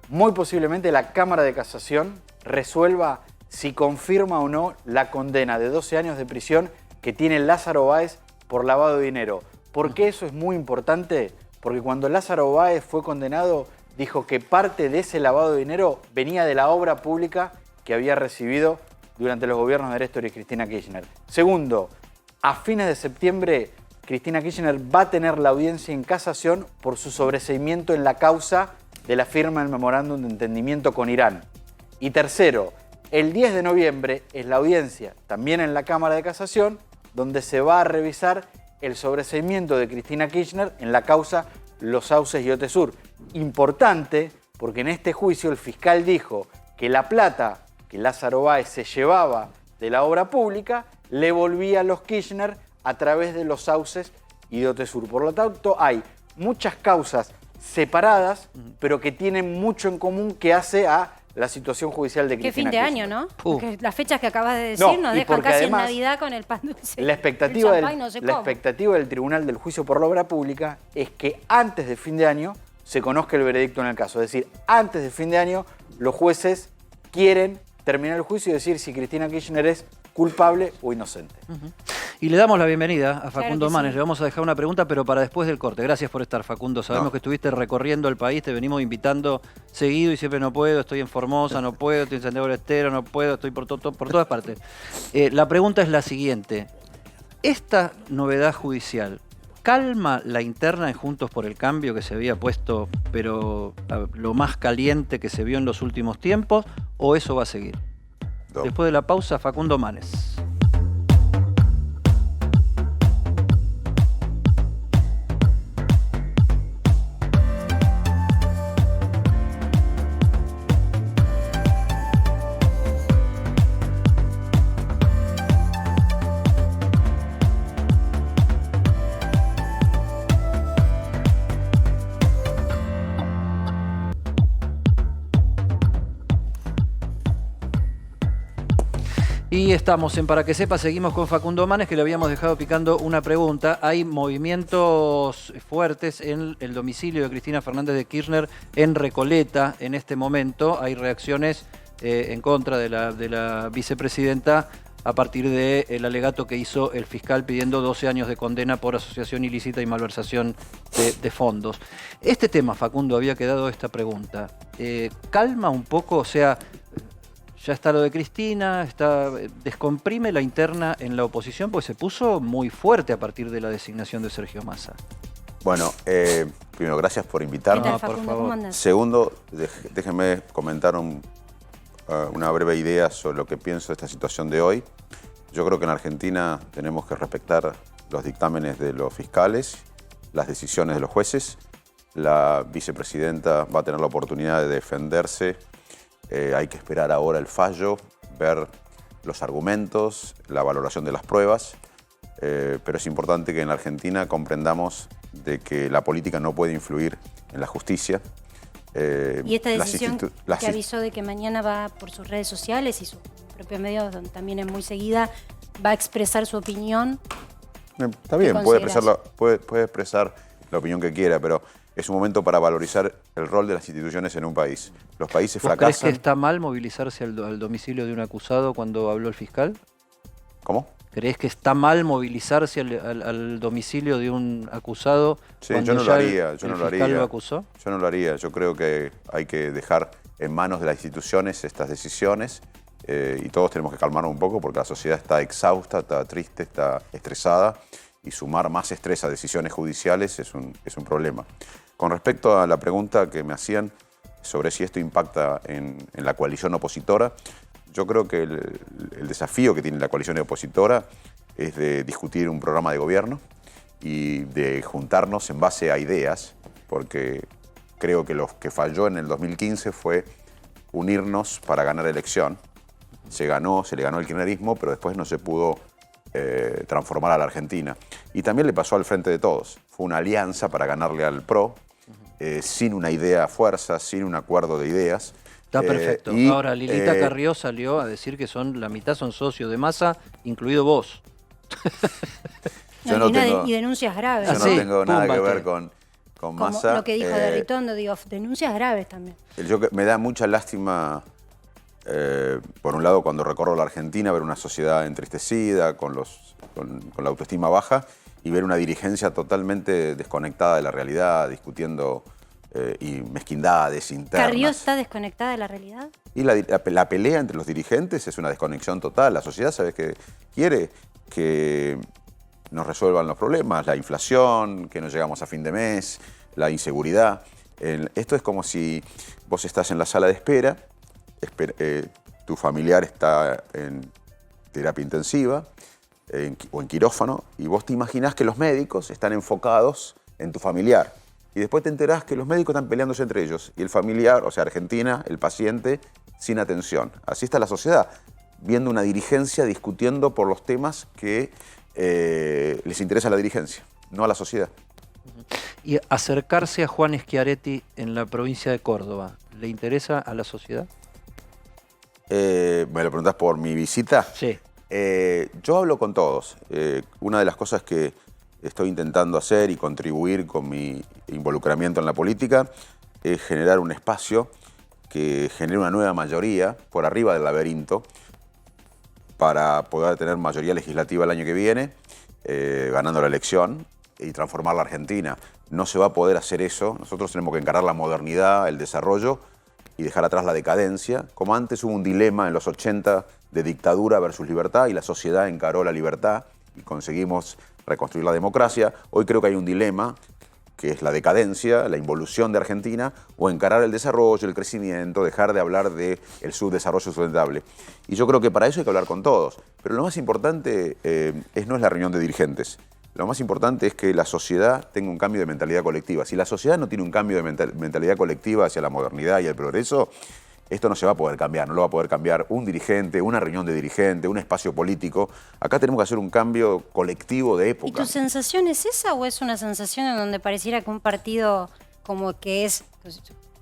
muy posiblemente la Cámara de Casación resuelva si confirma o no la condena de 12 años de prisión que tiene Lázaro Báez por lavado de dinero. ¿Por qué eso es muy importante? Porque cuando Lázaro Báez fue condenado, dijo que parte de ese lavado de dinero venía de la obra pública que había recibido durante los gobiernos de Néstor y Cristina Kirchner. Segundo, a fines de septiembre, Cristina Kirchner va a tener la audiencia en casación por su sobreseimiento en la causa de la firma del memorándum de entendimiento con Irán. Y tercero, el 10 de noviembre es la audiencia, también en la Cámara de Casación, donde se va a revisar el sobreseimiento de Cristina Kirchner en la causa Los Sauces y Otesur. Importante, porque en este juicio el fiscal dijo que la plata que Lázaro Báez se llevaba de la obra pública le volvía a los Kirchner a través de Los Sauces y de Otesur. Por lo tanto, hay muchas causas separadas, pero que tienen mucho en común que hace a la situación judicial de Qué Cristina fin de Kirchner. año, ¿no? Porque las fechas que acabas de decir No, nos y dejan porque casi además en Navidad con el pan dulce. La expectativa, el champán, no sé la cómo. expectativa del Tribunal del Juicio por la Obra Pública es que antes de fin de año se conozca el veredicto en el caso. Es decir, antes de fin de año los jueces quieren terminar el juicio y decir si Cristina Kirchner es culpable o inocente. Y le damos la bienvenida a Facundo que Manes. sí. Le vamos a dejar una pregunta, pero para después del corte. Gracias por estar, Facundo. Sabemos No. que estuviste recorriendo el país, te venimos invitando seguido y siempre no puedo, estoy en Formosa, no puedo, estoy en Santiago del Estero, no puedo, estoy por todas partes. La pregunta es la siguiente. ¿Esta novedad judicial calma la interna en Juntos por el Cambio que se había puesto, pero lo más caliente que se vio en los últimos tiempos, o eso va a seguir? No. Después de la pausa, Facundo Manes. Y estamos en Para que sepa, seguimos con Facundo Manes, que le habíamos dejado picando una pregunta. Hay movimientos fuertes en el domicilio de Cristina Fernández de Kirchner en Recoleta en este momento. Hay reacciones en contra de la vicepresidenta a partir del alegato que hizo el fiscal pidiendo 12 años de condena por asociación ilícita y malversación de fondos. Este tema, Facundo, había quedado esta pregunta. ¿Calma un poco? O sea, ya está lo de Cristina, descomprime la interna en la oposición, porque se puso muy fuerte a partir de la designación de Sergio Massa. Bueno, primero, gracias por invitarme. ¿Qué tal, Facundo? ¿Cómo andás? Segundo, déjenme comentar una breve idea sobre lo que pienso de esta situación de hoy. Yo creo que en Argentina tenemos que respetar los dictámenes de los fiscales, las decisiones de los jueces. La vicepresidenta va a tener la oportunidad de defenderse. Hay que esperar ahora el fallo, ver los argumentos, la valoración de las pruebas. Pero es importante que en Argentina comprendamos de que la política no puede influir en la justicia. Y esta decisión que avisó de que mañana va por sus redes sociales y sus propios medios, donde también es muy seguida, va a expresar su opinión. Está bien, puede expresar la opinión que quiera, pero es un momento para valorizar el rol de las instituciones en un país. Los países ¿Vos fracasan. crees que está mal movilizarse al domicilio de un acusado cuando habló el fiscal? ¿Cómo? ¿Crees que está mal movilizarse al domicilio de un acusado cuando yo no lo haría, yo no lo haría. lo acusó? Yo no lo haría. Yo creo que hay que dejar en manos de las instituciones estas decisiones y todos tenemos que calmarnos un poco porque la sociedad está exhausta, está triste, está estresada y sumar más estrés a decisiones judiciales es un problema. Con respecto a la pregunta que me hacían sobre si esto impacta en la coalición opositora, yo creo que el desafío que tiene la coalición opositora es de discutir un programa de gobierno y de juntarnos en base a ideas, porque creo que lo que falló en el 2015 fue unirnos para ganar la elección. Se le ganó el kirchnerismo, pero después no se pudo transformar a la Argentina. Y también le pasó al Frente de Todos. Fue una alianza para ganarle al PRO, sin una idea a fuerza, sin un acuerdo de ideas. Está perfecto. Ahora, Lilita Carrió salió a decir que la mitad son socios de Massa, incluido vos. Y denuncias graves. Yo no tengo nada que ver con Massa. Como lo que dijo de Ritondo, digo, denuncias graves también. Me da mucha lástima, por un lado, cuando recorro la Argentina, ver una sociedad entristecida, con la autoestima baja, y ver una dirigencia totalmente desconectada de la realidad, discutiendo y mezquindades internas. ¿Carrió está desconectada de la realidad? Y la pelea entre los dirigentes es una desconexión total. La sociedad, ¿sabes qué quiere? Que nos resuelvan los problemas, la inflación, que no llegamos a fin de mes, la inseguridad. Esto es como si vos estás en la sala de espera, tu familiar está en terapia intensiva o en quirófano, y vos te imaginás que los médicos están enfocados en tu familiar. Y después te enterás que los médicos están peleándose entre ellos. Y el familiar, o sea, Argentina, el paciente, sin atención. Así está la sociedad, viendo una dirigencia discutiendo por los temas que les interesa a la dirigencia, no a la sociedad. Y acercarse a Juan Schiaretti en la provincia de Córdoba, ¿le interesa a la sociedad? ¿Me lo preguntás por mi visita? Sí. Yo hablo con todos. Una de las cosas que estoy intentando hacer y contribuir con mi involucramiento en la política es generar un espacio que genere una nueva mayoría por arriba del laberinto para poder tener mayoría legislativa el año que viene, ganando la elección y transformar la Argentina. No se va a poder hacer eso. Nosotros tenemos que encarar la modernidad, el desarrollo y dejar atrás la decadencia. Como antes hubo un dilema en los 80 de dictadura versus libertad y la sociedad encaró la libertad y conseguimos reconstruir la democracia. Hoy creo que hay un dilema que es la decadencia, la involución de Argentina, o encarar el desarrollo, el crecimiento, dejar de hablar del subdesarrollo sustentable. Y yo creo que para eso hay que hablar con todos. Pero lo más importante no es la reunión de dirigentes. Lo más importante es que la sociedad tenga un cambio de mentalidad colectiva. Si la sociedad no tiene un cambio de mentalidad colectiva hacia la modernidad y el progreso, esto no se va a poder cambiar, no lo va a poder cambiar un dirigente, una reunión de dirigente, un espacio político. Acá tenemos que hacer un cambio colectivo de época. ¿Y tu sensación es esa o es una sensación en donde pareciera que un partido como que es,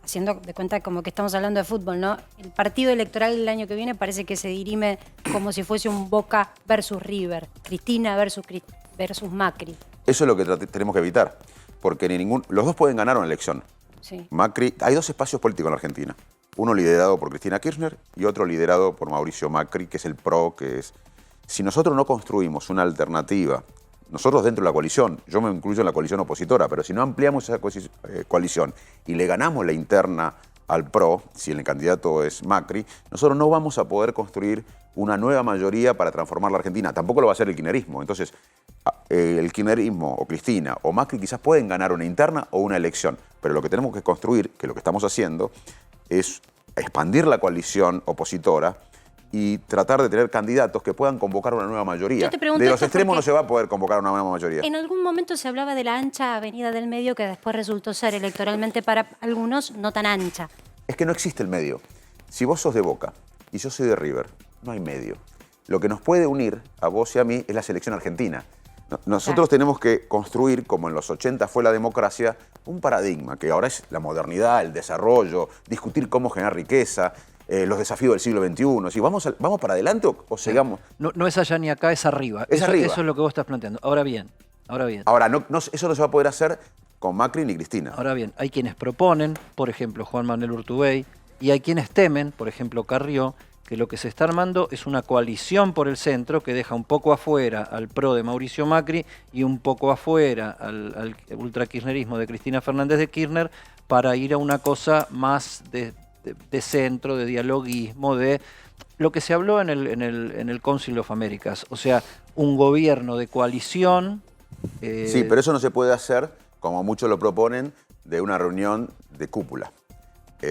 haciendo de cuenta como que estamos hablando de fútbol, ¿no? El partido electoral del año que viene parece que se dirime como si fuese un Boca versus River, Cristina versus Macri. Eso es lo que tenemos que evitar, porque los dos pueden ganar una elección. Sí. Macri, hay dos espacios políticos en la Argentina. Uno liderado por Cristina Kirchner y otro liderado por Mauricio Macri, que es el PRO, que es... Si nosotros no construimos una alternativa, nosotros dentro de la coalición, yo me incluyo en la coalición opositora, pero si no ampliamos esa coalición y le ganamos la interna al PRO, si el candidato es Macri, nosotros no vamos a poder construir una nueva mayoría para transformar la Argentina. Tampoco lo va a hacer el kirchnerismo. Entonces, el kirchnerismo o Cristina o Macri quizás pueden ganar una interna o una elección, pero lo que tenemos que construir, que lo que estamos haciendo, es expandir la coalición opositora y tratar de tener candidatos que puedan convocar una nueva mayoría. Yo te pregunto de los esto extremos porque no se va a poder convocar una nueva mayoría. En algún momento se hablaba de la ancha avenida del medio que después resultó ser electoralmente para algunos no tan ancha. Es que no existe el medio. Si vos sos de Boca y yo soy de River, no hay medio. Lo que nos puede unir a vos y a mí es la selección argentina. Nosotros tenemos que construir, como en los 80 fue la democracia, un paradigma, que ahora es la modernidad, el desarrollo, discutir cómo generar riqueza, los desafíos del siglo XXI. Si vamos para adelante o sigamos. No es allá ni acá, es arriba. Es arriba. Eso es lo que vos estás planteando. Ahora bien. Ahora, eso no se va a poder hacer con Macri ni Cristina. Ahora bien, hay quienes proponen, por ejemplo, Juan Manuel Urtubey, y hay quienes temen, por ejemplo, Carrió, que lo que se está armando es una coalición por el centro que deja un poco afuera al PRO de Mauricio Macri y un poco afuera al ultrakirchnerismo de Cristina Fernández de Kirchner para ir a una cosa más de centro, de dialoguismo, de lo que se habló en el Council of Americas. O sea, un gobierno de coalición. Sí, pero eso no se puede hacer, como muchos lo proponen, de una reunión de cúpula.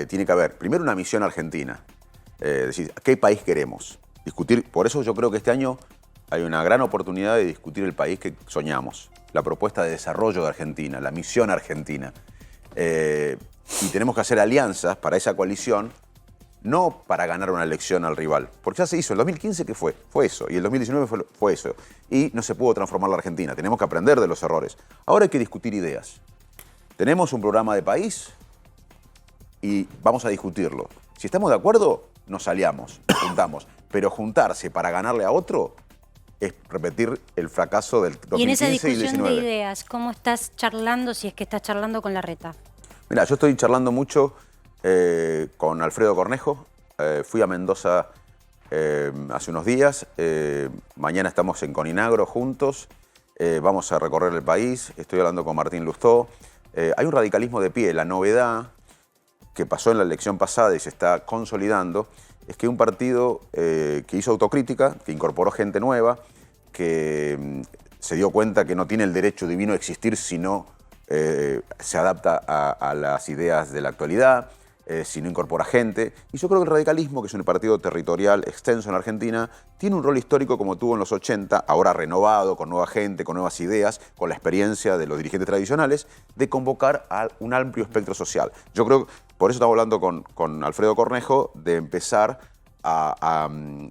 Tiene que haber, primero, una misión argentina. Decir, ¿qué país queremos? Discutir, por eso yo creo que este año hay una gran oportunidad de discutir el país que soñamos, la propuesta de desarrollo de Argentina, la misión argentina. Y tenemos que hacer alianzas para esa coalición, no para ganar una elección al rival, porque ya se hizo. El 2015, ¿qué fue? Fue eso, y el 2019 fue eso. Y no se pudo transformar la Argentina, tenemos que aprender de los errores. Ahora hay que discutir ideas. Tenemos un programa de país y vamos a discutirlo. Si estamos de acuerdo, nos aliamos, juntamos. Pero juntarse para ganarle a otro es repetir el fracaso del 2015 y en esa discusión 2019. de ideas, ¿cómo estás charlando, si es que estás charlando con Larreta? Mira, yo estoy charlando mucho con Alfredo Cornejo. Fui a Mendoza hace unos días. Mañana estamos en Coninagro juntos. Vamos a recorrer el país. Estoy hablando con Martín Lustó. Hay un radicalismo de pie. La novedad que pasó en la elección pasada y se está consolidando es que un partido que hizo autocrítica, que incorporó gente nueva, que se dio cuenta que no tiene el derecho divino a existir si no se adapta a las ideas de la actualidad, si no incorpora gente. Y yo creo que el radicalismo, que es un partido territorial extenso en la Argentina, tiene un rol histórico como tuvo en los 80, ahora renovado, con nueva gente, con nuevas ideas, con la experiencia de los dirigentes tradicionales, de convocar a un amplio espectro social. Yo creo, por eso estamos hablando con Alfredo Cornejo, de empezar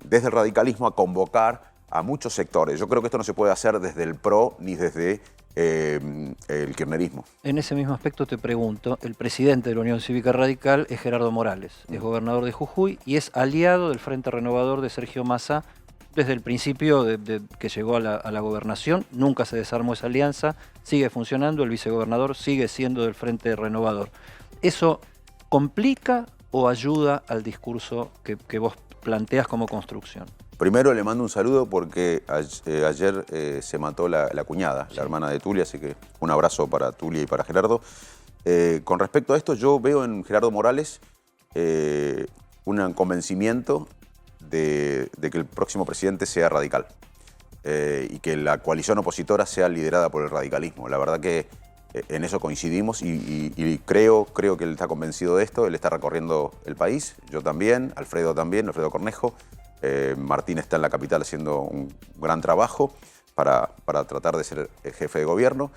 desde el radicalismo a convocar a muchos sectores. Yo creo que esto no se puede hacer desde el PRO ni desde el kirchnerismo. En ese mismo aspecto te pregunto, el presidente de la Unión Cívica Radical es Gerardo Morales, es gobernador de Jujuy y es aliado del Frente Renovador de Sergio Massa desde el principio de que llegó a la gobernación. Nunca se desarmó esa alianza, sigue funcionando, el vicegobernador sigue siendo del Frente Renovador. ¿Eso complica o ayuda al discurso que vos planteas como construcción? Primero le mando un saludo porque ayer se mató la cuñada, la hermana de Tulia, así que un abrazo para Tulia y para Gerardo. Con respecto a esto, yo veo en Gerardo Morales un convencimiento de que el próximo presidente sea radical y que la coalición opositora sea liderada por el radicalismo. La verdad que en eso coincidimos y creo que él está convencido de esto. Él está recorriendo el país, yo también, Alfredo Cornejo. Martín está en la capital haciendo un gran trabajo para tratar de ser jefe de gobierno.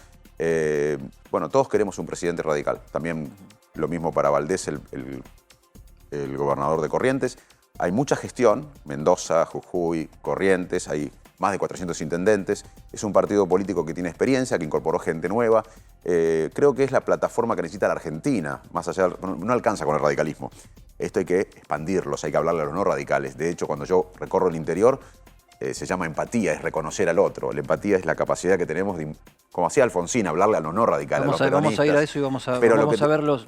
Bueno, todos queremos un presidente radical. También lo mismo para Valdés, el gobernador de Corrientes. Hay mucha gestión, Mendoza, Jujuy, Corrientes, hay más de 400 intendentes. Es un partido político que tiene experiencia, que incorporó gente nueva. Creo que es la plataforma que necesita la Argentina, más allá, no alcanza con el radicalismo. Esto hay que expandirlos, hay que hablarle a los no radicales. De hecho, cuando yo recorro el interior, se llama empatía, es reconocer al otro. La empatía es la capacidad que tenemos de, como hacía Alfonsín, hablarle a los no radicales, Vamos a los a ir a eso y vamos a ver los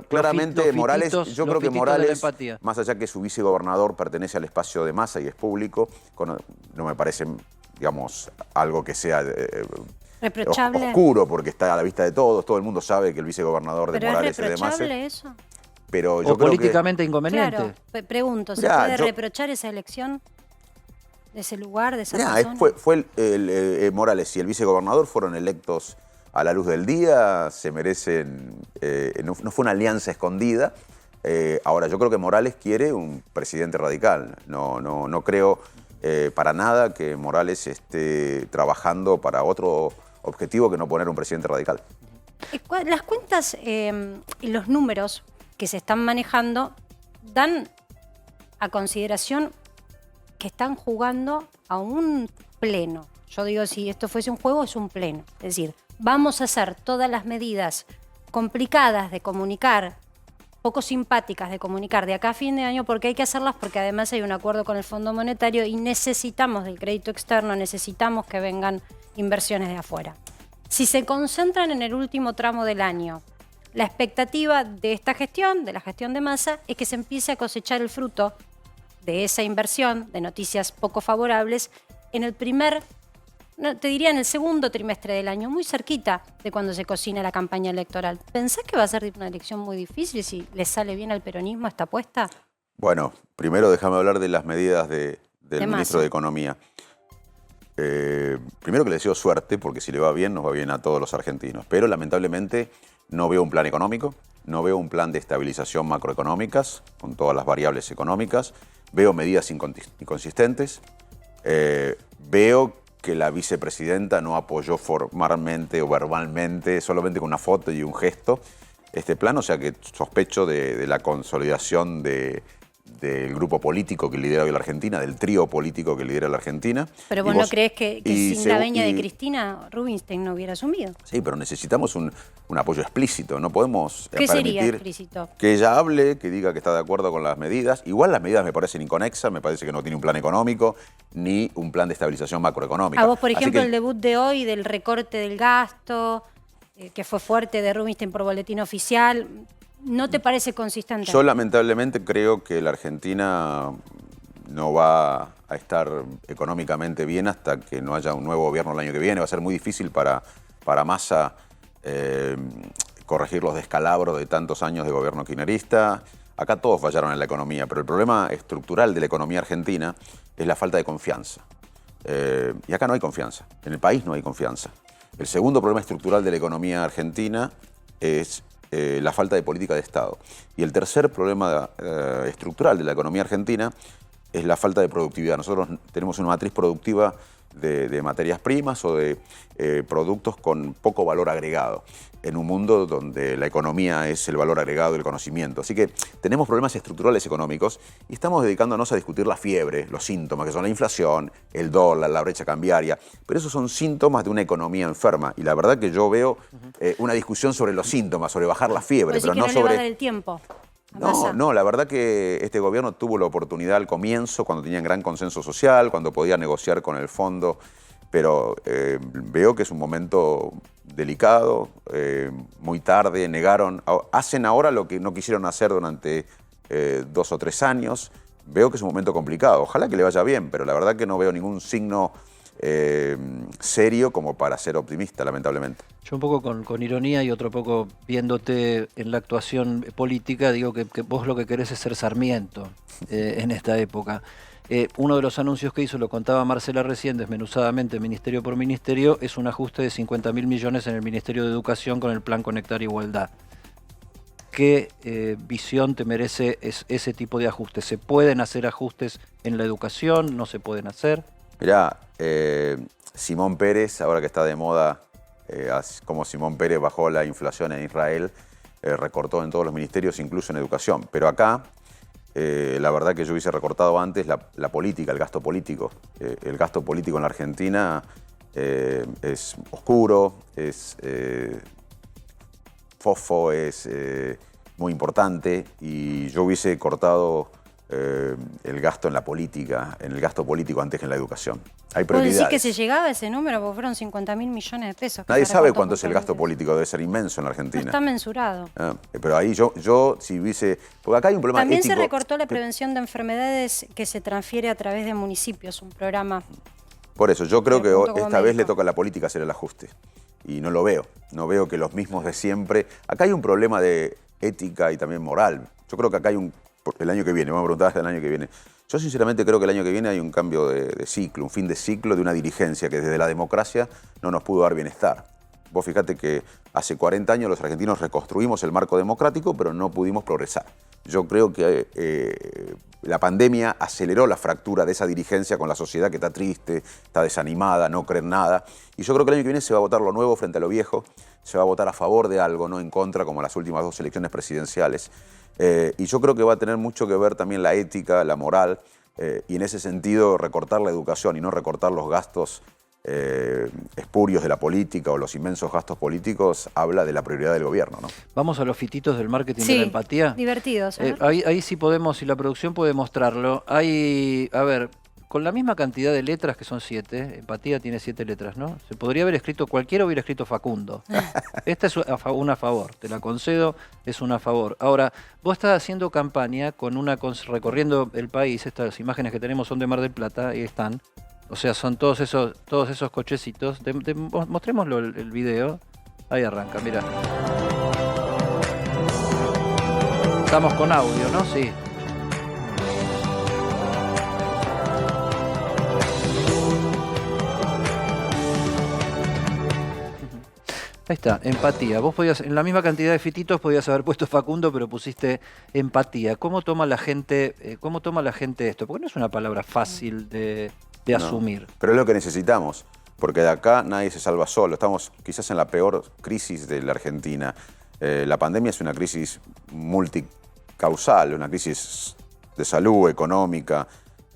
claramente los Morales, fititos, yo los creo que fititos de la Morales, empatía. más allá que su vicegobernador pertenece al espacio de Massa y es público, no me parece, digamos, algo que sea reprochable. oscuro, porque está a la vista de todos, todo el mundo sabe que el vicegobernador de ¿Pero Morales es es de Massa. reprochable eso? Pero yo o creo políticamente inconveniente. Claro, pregunto, ¿se Mirá, puede reprochar esa elección de ese lugar, de esa persona? Fue Morales y el vicegobernador fueron electos a la luz del día, se merecen, no fue una alianza escondida. Ahora, yo creo que Morales quiere un presidente radical. No creo para nada que Morales esté trabajando para otro objetivo que no poner un presidente radical. Las cuentas y los números que se están manejando dan a consideración que están jugando a un pleno. Yo digo, si esto fuese un juego, es un pleno. Es decir, vamos a hacer todas las medidas complicadas de comunicar, poco simpáticas de comunicar de acá a fin de año, porque hay que hacerlas, porque además hay un acuerdo con el Fondo Monetario y necesitamos del crédito externo, necesitamos que vengan inversiones de afuera. Si se concentran en el último tramo del año, la expectativa de esta gestión, de la gestión de Massa, es que se empiece a cosechar el fruto de esa inversión, de noticias poco favorables, en el te diría en el segundo trimestre del año, muy cerquita de cuando se cocina la campaña electoral. ¿Pensás que va a ser una elección muy difícil si le sale bien al peronismo esta apuesta? Bueno, primero déjame hablar de las medidas del ministro de Economía. Primero que le deseo suerte, porque si le va bien, nos va bien a todos los argentinos. Pero lamentablemente no veo un plan económico, no veo un plan de estabilización macroeconómicas, con todas las variables económicas. Veo medidas inconsistentes. Veo que la vicepresidenta no apoyó formalmente o verbalmente, solamente con una foto y un gesto, este plan. O sea que sospecho de la consolidación del grupo político que lidera hoy la Argentina, del trío político que lidera la Argentina. Pero vos no crees que sin la veña de Cristina, Rubinstein no hubiera asumido. Sí, pero necesitamos un apoyo explícito. No podemos ¿Qué sería permitir explícito? que ella hable, que diga que está de acuerdo con las medidas. Igual las medidas me parecen inconexas, me parece que no tiene un plan económico ni un plan de estabilización macroeconómica. A vos, por ejemplo, el debut de hoy del recorte del gasto, que fue fuerte de Rubinstein por boletín oficial, ¿no te parece consistente? Yo lamentablemente creo que la Argentina no va a estar económicamente bien hasta que no haya un nuevo gobierno el año que viene. Va a ser muy difícil para Massa corregir los descalabros de tantos años de gobierno kirchnerista. Acá todos fallaron en la economía, pero el problema estructural de la economía argentina es la falta de confianza. Y acá no hay confianza, en el país no hay confianza. El segundo problema estructural de la economía argentina es la falta de política de Estado. Y el tercer problema estructural de la economía argentina es la falta de productividad. Nosotros tenemos una matriz productiva de materias primas o de productos con poco valor agregado, en un mundo donde la economía es el valor agregado del conocimiento. Así que tenemos problemas estructurales económicos y estamos dedicándonos a discutir la fiebre, los síntomas, que son la inflación, el dólar, la brecha cambiaria, pero esos son síntomas de una economía enferma. Y la verdad que yo veo una discusión sobre los síntomas, sobre bajar la fiebre, pero no le sobre... va a dar el tiempo. No, la verdad que este gobierno tuvo la oportunidad al comienzo, cuando tenían gran consenso social, cuando podía negociar con el fondo, pero veo que es un momento delicado, muy tarde, hacen ahora lo que no quisieron hacer durante 2 o 3 años. Veo que es un momento complicado, ojalá que le vaya bien, pero la verdad que no veo ningún signo serio como para ser optimista, lamentablemente. Yo un poco con ironía y otro poco viéndote en la actuación política, digo que vos lo que querés es ser Sarmiento en esta época. Uno de los anuncios que hizo, lo contaba Marcela recién, desmenuzadamente, ministerio por ministerio, es un ajuste de 50.000 millones en el Ministerio de Educación con el Plan Conectar Igualdad. ¿Qué visión te merece ese tipo de ajustes? ¿Se pueden hacer ajustes en la educación? ¿No se pueden hacer? Mirá, Simón Pérez, ahora que está de moda, como Simón Pérez bajó la inflación en Israel, recortó en todos los ministerios, incluso en educación. Pero acá, la verdad que yo hubiese recortado antes la política, el gasto político. El gasto político en la Argentina es oscuro, es fofo, es muy importante, y yo hubiese cortado el gasto en la política, en el gasto político antes que en la educación. Hay ¿Vos prioridades. decís que se llegaba a ese número? Porque fueron 50.000 millones de pesos. que Nadie se sabe recortó cuánto es el por gasto presidente. político, debe ser inmenso en la No Argentina. está mensurado. Pero ahí yo si hubiese... Porque acá hay un problema También ético. se recortó la prevención de enfermedades que se transfiere a través de municipios, un programa. Por eso, yo creo que punto como esta vez le médico. toca a la política hacer el ajuste. Y no lo veo. No veo que los mismos de siempre... Acá hay un problema de ética y también moral. Yo creo que acá hay un... El año que viene, vamos a preguntar hasta el año que viene. Yo sinceramente creo que el año que viene hay un cambio de ciclo, un fin de ciclo de una dirigencia que desde la democracia no nos pudo dar bienestar. Vos fíjate que hace 40 años los argentinos reconstruimos el marco democrático, pero no pudimos progresar. Yo creo que la pandemia aceleró la fractura de esa dirigencia con la sociedad que está triste, está desanimada, no cree en nada. Y yo creo que el año que viene se va a votar lo nuevo frente a lo viejo, se va a votar a favor de algo, no en contra, como las últimas 2 elecciones presidenciales. Y yo creo que va a tener mucho que ver también la ética, la moral, y en ese sentido recortar la educación y no recortar los gastos espurios de la política o los inmensos gastos políticos, habla de la prioridad del gobierno, ¿no? Vamos a los fititos del marketing Sí, de la empatía. divertidos. ¿eh? Ahí sí podemos, si la producción puede mostrarlo. Hay, a ver, con la misma cantidad de letras, que son 7, empatía tiene 7 letras, ¿no? Se podría haber escrito, cualquiera hubiera escrito Facundo. Esta es una a favor, te la concedo, es una a favor. Ahora, vos estás haciendo campaña con recorriendo el país, estas imágenes que tenemos son de Mar del Plata, y están. O sea, son todos esos cochecitos. Mostrémoslo el video. Ahí arranca, mira. Estamos con audio, ¿no? Sí. Ahí está, empatía. Vos podías, en la misma cantidad de fititos podías haber puesto Facundo, pero pusiste empatía. ¿Cómo toma la gente esto? Porque no es una palabra fácil de asumir. Pero es lo que necesitamos, porque de acá nadie se salva solo. Estamos quizás en la peor crisis de la Argentina. La pandemia es una crisis multicausal, una crisis de salud, económica,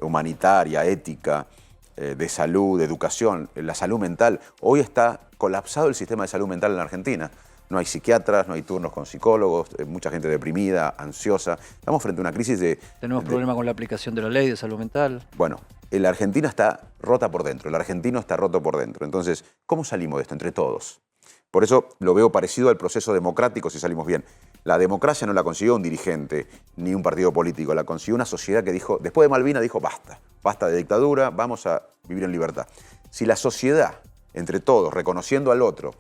humanitaria, ética, de salud, de educación, la salud mental. Hoy está colapsado el sistema de salud mental en la Argentina. No hay psiquiatras, no hay turnos con psicólogos, mucha gente deprimida, ansiosa. Estamos frente a una crisis de... Tenemos problemas con la aplicación de la ley de salud mental. Bueno, la Argentina está rota por dentro, el argentino está roto por dentro. Entonces, ¿cómo salimos de esto? Entre todos. Por eso lo veo parecido al proceso democrático si salimos bien. La democracia no la consiguió un dirigente ni un partido político, la consiguió una sociedad que dijo, después de Malvinas dijo basta, basta de dictadura, vamos a vivir en libertad. Si la sociedad, entre todos, reconociendo al otro,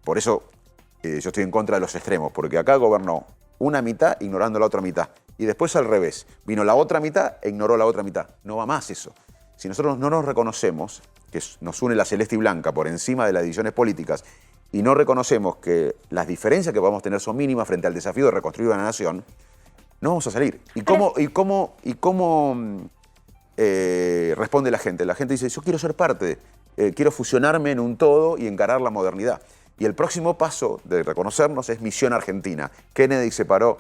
por eso yo estoy en contra de los extremos, porque acá gobernó una mitad ignorando la otra mitad, y después al revés, vino la otra mitad e ignoró la otra mitad. No va más eso. Si nosotros no nos reconocemos, que nos une la celeste y blanca por encima de las divisiones políticas, y no reconocemos que las diferencias que podamos tener son mínimas frente al desafío de reconstruir una nación, no vamos a salir. ¿Y cómo responde la gente? La gente dice, yo quiero ser parte, quiero fusionarme en un todo y encarar la modernidad. Y el próximo paso de reconocernos es Misión Argentina. Kennedy se paró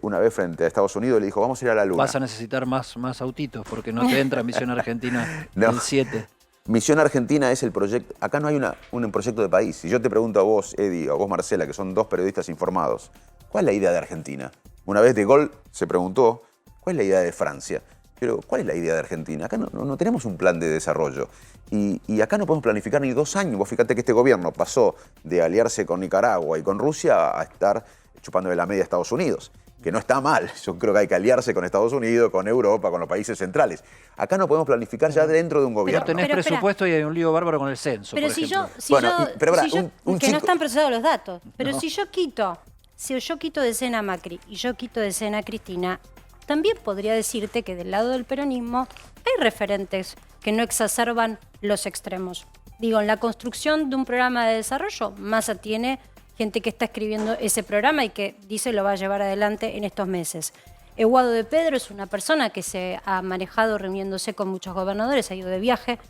una vez frente a Estados Unidos y le dijo, vamos a ir a la Luna. Vas a necesitar más autitos porque no te entra Misión Argentina el 7. Misión Argentina es el proyecto. Acá no hay un proyecto de país. Si yo te pregunto a vos, Eddie, o a vos, Marcela, que son 2 periodistas informados, ¿cuál es la idea de Argentina? Una vez De Gaulle se preguntó, ¿cuál es la idea de Francia? Pero, ¿cuál es la idea de Argentina? Acá no tenemos un plan de desarrollo. Y acá no podemos planificar ni 2 años. Vos fíjate que este gobierno pasó de aliarse con Nicaragua y con Rusia a estar chupando de la media a Estados Unidos. Que no está mal. Yo creo que hay que aliarse con Estados Unidos, con Europa, con los países centrales. Acá no podemos planificar ya dentro de un gobierno. Pero tenés presupuesto y hay un lío bárbaro con el censo, pero por si ejemplo. que no están procesados los datos. Pero si yo quito de escena a Macri y yo quito de escena a Cristina, también podría decirte que del lado del peronismo hay referentes que no exacerban los extremos. Digo, en la construcción de un programa de desarrollo, Massa tiene gente que está escribiendo ese programa y que dice lo va a llevar adelante en estos meses. Guado de Pedro es una persona que se ha manejado reuniéndose con muchos gobernadores, ha ido de viaje,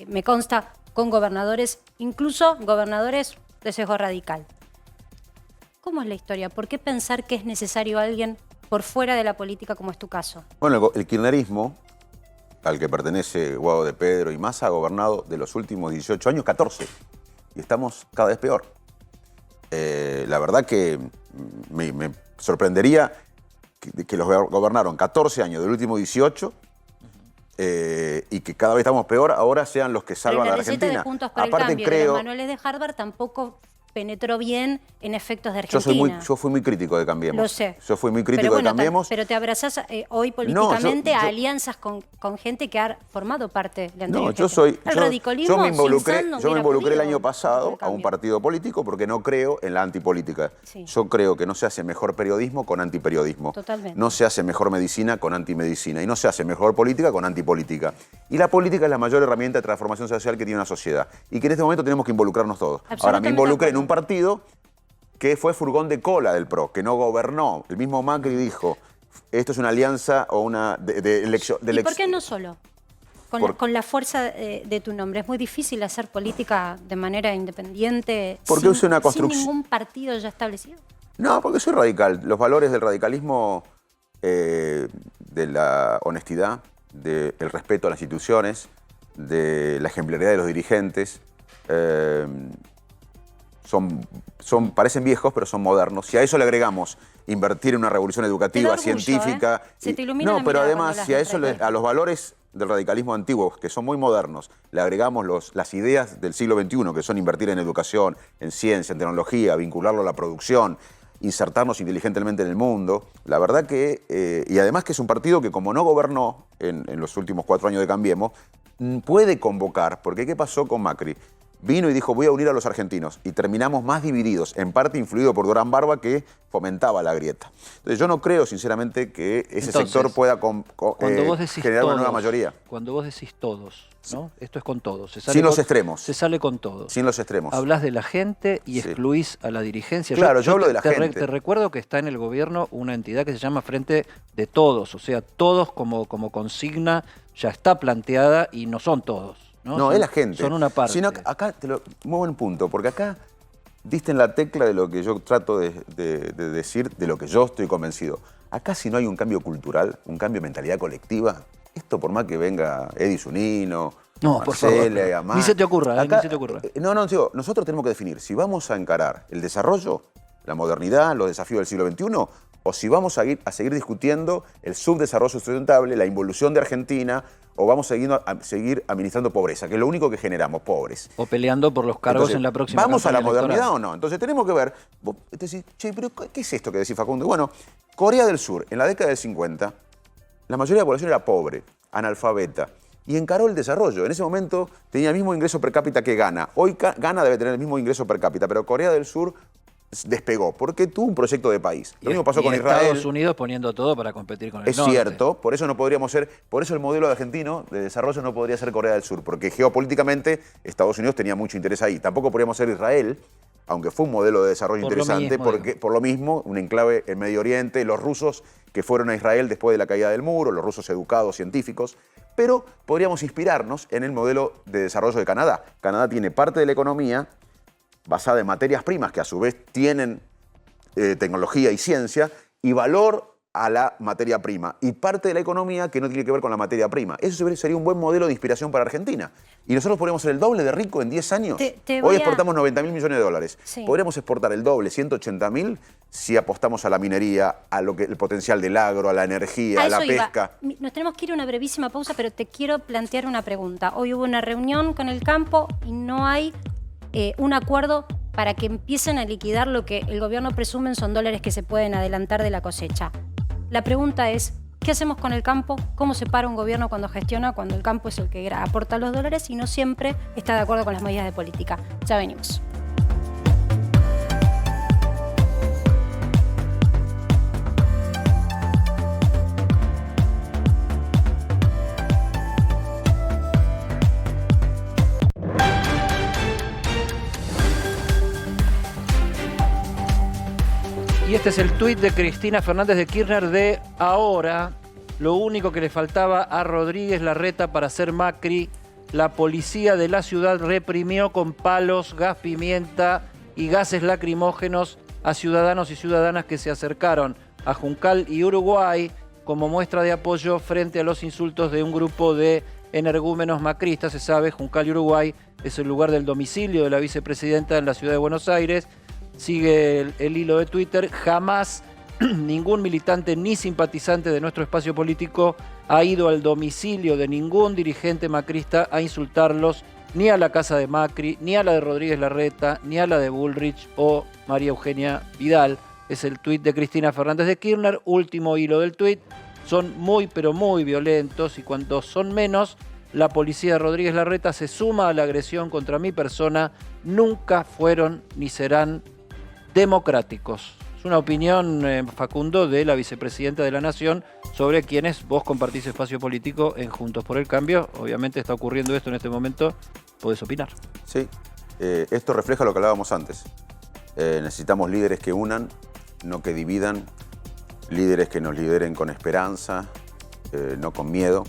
me consta, con gobernadores, incluso gobernadores de sesgo radical. ¿Cómo es la historia? ¿Por qué pensar que es necesario alguien por fuera de la política como es tu caso? Bueno, el kirchnerismo, al que pertenece Guado de Pedro y Massa, ha gobernado de los últimos 18 años 14. Y estamos cada vez peor. La verdad que me sorprendería que los gobernaron 14 años del último 18 y que cada vez estamos peor, ahora sean los que salvan a la Argentina. Pero la receta de Juntos por el Cambio de los manuales de Harvard tampoco penetró bien en efectos de Argentina. Yo fui muy crítico de Cambiemos. Lo sé. Yo fui muy crítico de Cambiemos. Pero te abrazás hoy políticamente a alianzas con gente que ha formado parte de anterior gestión. El radicalismo yo me involucré el año podido pasado a un partido político porque no creo en la antipolítica. Sí. Yo creo que no se hace mejor periodismo con antiperiodismo. Totalmente. No se hace mejor medicina con antimedicina. Y no se hace mejor política con antipolítica. Y la política es la mayor herramienta de transformación social que tiene una sociedad. Y que en este momento tenemos que involucrarnos todos. Ahora, me involucré en un partido que fue furgón de cola del PRO, que no gobernó. El mismo Macri dijo, esto es una alianza o una de elección. ¿Y por qué no solo? Con la fuerza de tu nombre. Es muy difícil hacer política de manera independiente porque sin una construcción. ningún partido ya establecido. No, porque soy radical. Los valores del radicalismo, de la honestidad, del respeto a las instituciones, de la ejemplaridad de los dirigentes, parecen viejos, pero son modernos. Si a eso le agregamos invertir en una revolución educativa, científica... Se te ilumina no, pero además, si a eso, a los valores del radicalismo antiguo, que son muy modernos, le agregamos las ideas del siglo XXI, que son invertir en educación, en ciencia, en tecnología, vincularlo a la producción, insertarnos inteligentemente en el mundo, la verdad que... y además que es un partido que, como no gobernó en los últimos 4 años de Cambiemos, puede convocar, porque ¿qué pasó con Macri? Vino y dijo, voy a unir a los argentinos. Y terminamos más divididos, en parte influido por Durán Barba, que fomentaba la grieta. Entonces yo no creo, sinceramente, que ese sector pueda generar una nueva mayoría. Cuando vos decís todos, ¿no? Esto es con todos. Sin los extremos. Se sale con todos. Sin los extremos. Hablás de la gente y excluís a la dirigencia. Claro, yo hablo de la gente. Te recuerdo que está en el gobierno una entidad que se llama Frente de Todos. O sea, todos como consigna ya está planteada y no son todos. No, es la gente. Son una parte. Sino acá te lo muevo en punto, porque acá diste en la tecla de lo que yo trato de decir, de lo que yo estoy convencido. Acá si no hay un cambio cultural, un cambio de mentalidad colectiva, esto por más que venga Eddie Zunino, Marcela, Amar, ni se te ocurra, ni se te ocurra. Digo, nosotros tenemos que definir si vamos a encarar el desarrollo, la modernidad, los desafíos del siglo XXI, o si vamos a seguir discutiendo el subdesarrollo sustentable, la involución de Argentina, o vamos a seguir administrando pobreza, que es lo único que generamos, pobres. O peleando por los cargos. Entonces, en la próxima ¿vamos a la modernidad electoral o no? Entonces tenemos que ver, vos decís, che, pero ¿qué es esto que decís, Facundo? Bueno, Corea del Sur, en la década del 50, la mayoría de la población era pobre, analfabeta, y encaró el desarrollo. En ese momento tenía el mismo ingreso per cápita que Ghana. Hoy Ghana debe tener el mismo ingreso per cápita, pero Corea del Sur despegó, porque tuvo un proyecto de país. Lo mismo pasó con Israel. Estados Unidos poniendo todo para competir con el norte. Es cierto, por eso no podríamos ser, por eso el modelo argentino de desarrollo no podría ser Corea del Sur, porque geopolíticamente Estados Unidos tenía mucho interés ahí. Tampoco podríamos ser Israel, aunque fue un modelo de desarrollo interesante, por lo mismo, un enclave en Medio Oriente, los rusos que fueron a Israel después de la caída del muro, los rusos educados, científicos, pero podríamos inspirarnos en el modelo de desarrollo de Canadá. Canadá tiene parte de la economía basada en materias primas que a su vez tienen tecnología y ciencia y valor a la materia prima. Y parte de la economía que no tiene que ver con la materia prima. Eso sería un buen modelo de inspiración para Argentina. Y nosotros podríamos ser el doble de rico en 10 años. Hoy exportamos 90.000 millones de dólares. Sí. Podríamos exportar el doble, 180.000, si apostamos a la minería, a el potencial del agro, a la energía, a la pesca. Nos tenemos que ir a una brevísima pausa, pero te quiero plantear una pregunta. Hoy hubo una reunión con el campo y no hay un acuerdo para que empiecen a liquidar lo que el gobierno presume son dólares que se pueden adelantar de la cosecha. La pregunta es, ¿qué hacemos con el campo? ¿Cómo se para un gobierno cuando gestiona, cuando el campo es el que aporta los dólares y no siempre está de acuerdo con las medidas de política? Ya venimos. Y este es el tuit de Cristina Fernández de Kirchner de ahora. Lo único que le faltaba a Rodríguez Larreta para ser Macri. La policía de la ciudad reprimió con palos, gas pimienta y gases lacrimógenos a ciudadanos y ciudadanas que se acercaron a Juncal y Uruguay como muestra de apoyo frente a los insultos de un grupo de energúmenos macristas. Se sabe, Juncal y Uruguay es el lugar del domicilio de la vicepresidenta en la ciudad de Buenos Aires. Sigue el hilo de Twitter, jamás ningún militante ni simpatizante de nuestro espacio político ha ido al domicilio de ningún dirigente macrista a insultarlos, ni a la casa de Macri, ni a la de Rodríguez Larreta, ni a la de Bullrich o María Eugenia Vidal. Es el tuit de Cristina Fernández de Kirchner, último hilo del tuit. Son muy, pero muy violentos y cuando son menos, la policía de Rodríguez Larreta se suma a la agresión contra mi persona. Nunca fueron ni serán democráticos. Es una opinión, Facundo, de la vicepresidenta de la Nación sobre quienes vos compartís espacio político en Juntos por el Cambio. Obviamente está ocurriendo esto en este momento. Podés opinar. Sí, esto refleja lo que hablábamos antes. Necesitamos líderes que unan, no que dividan. Líderes que nos lideren con esperanza, no con miedo.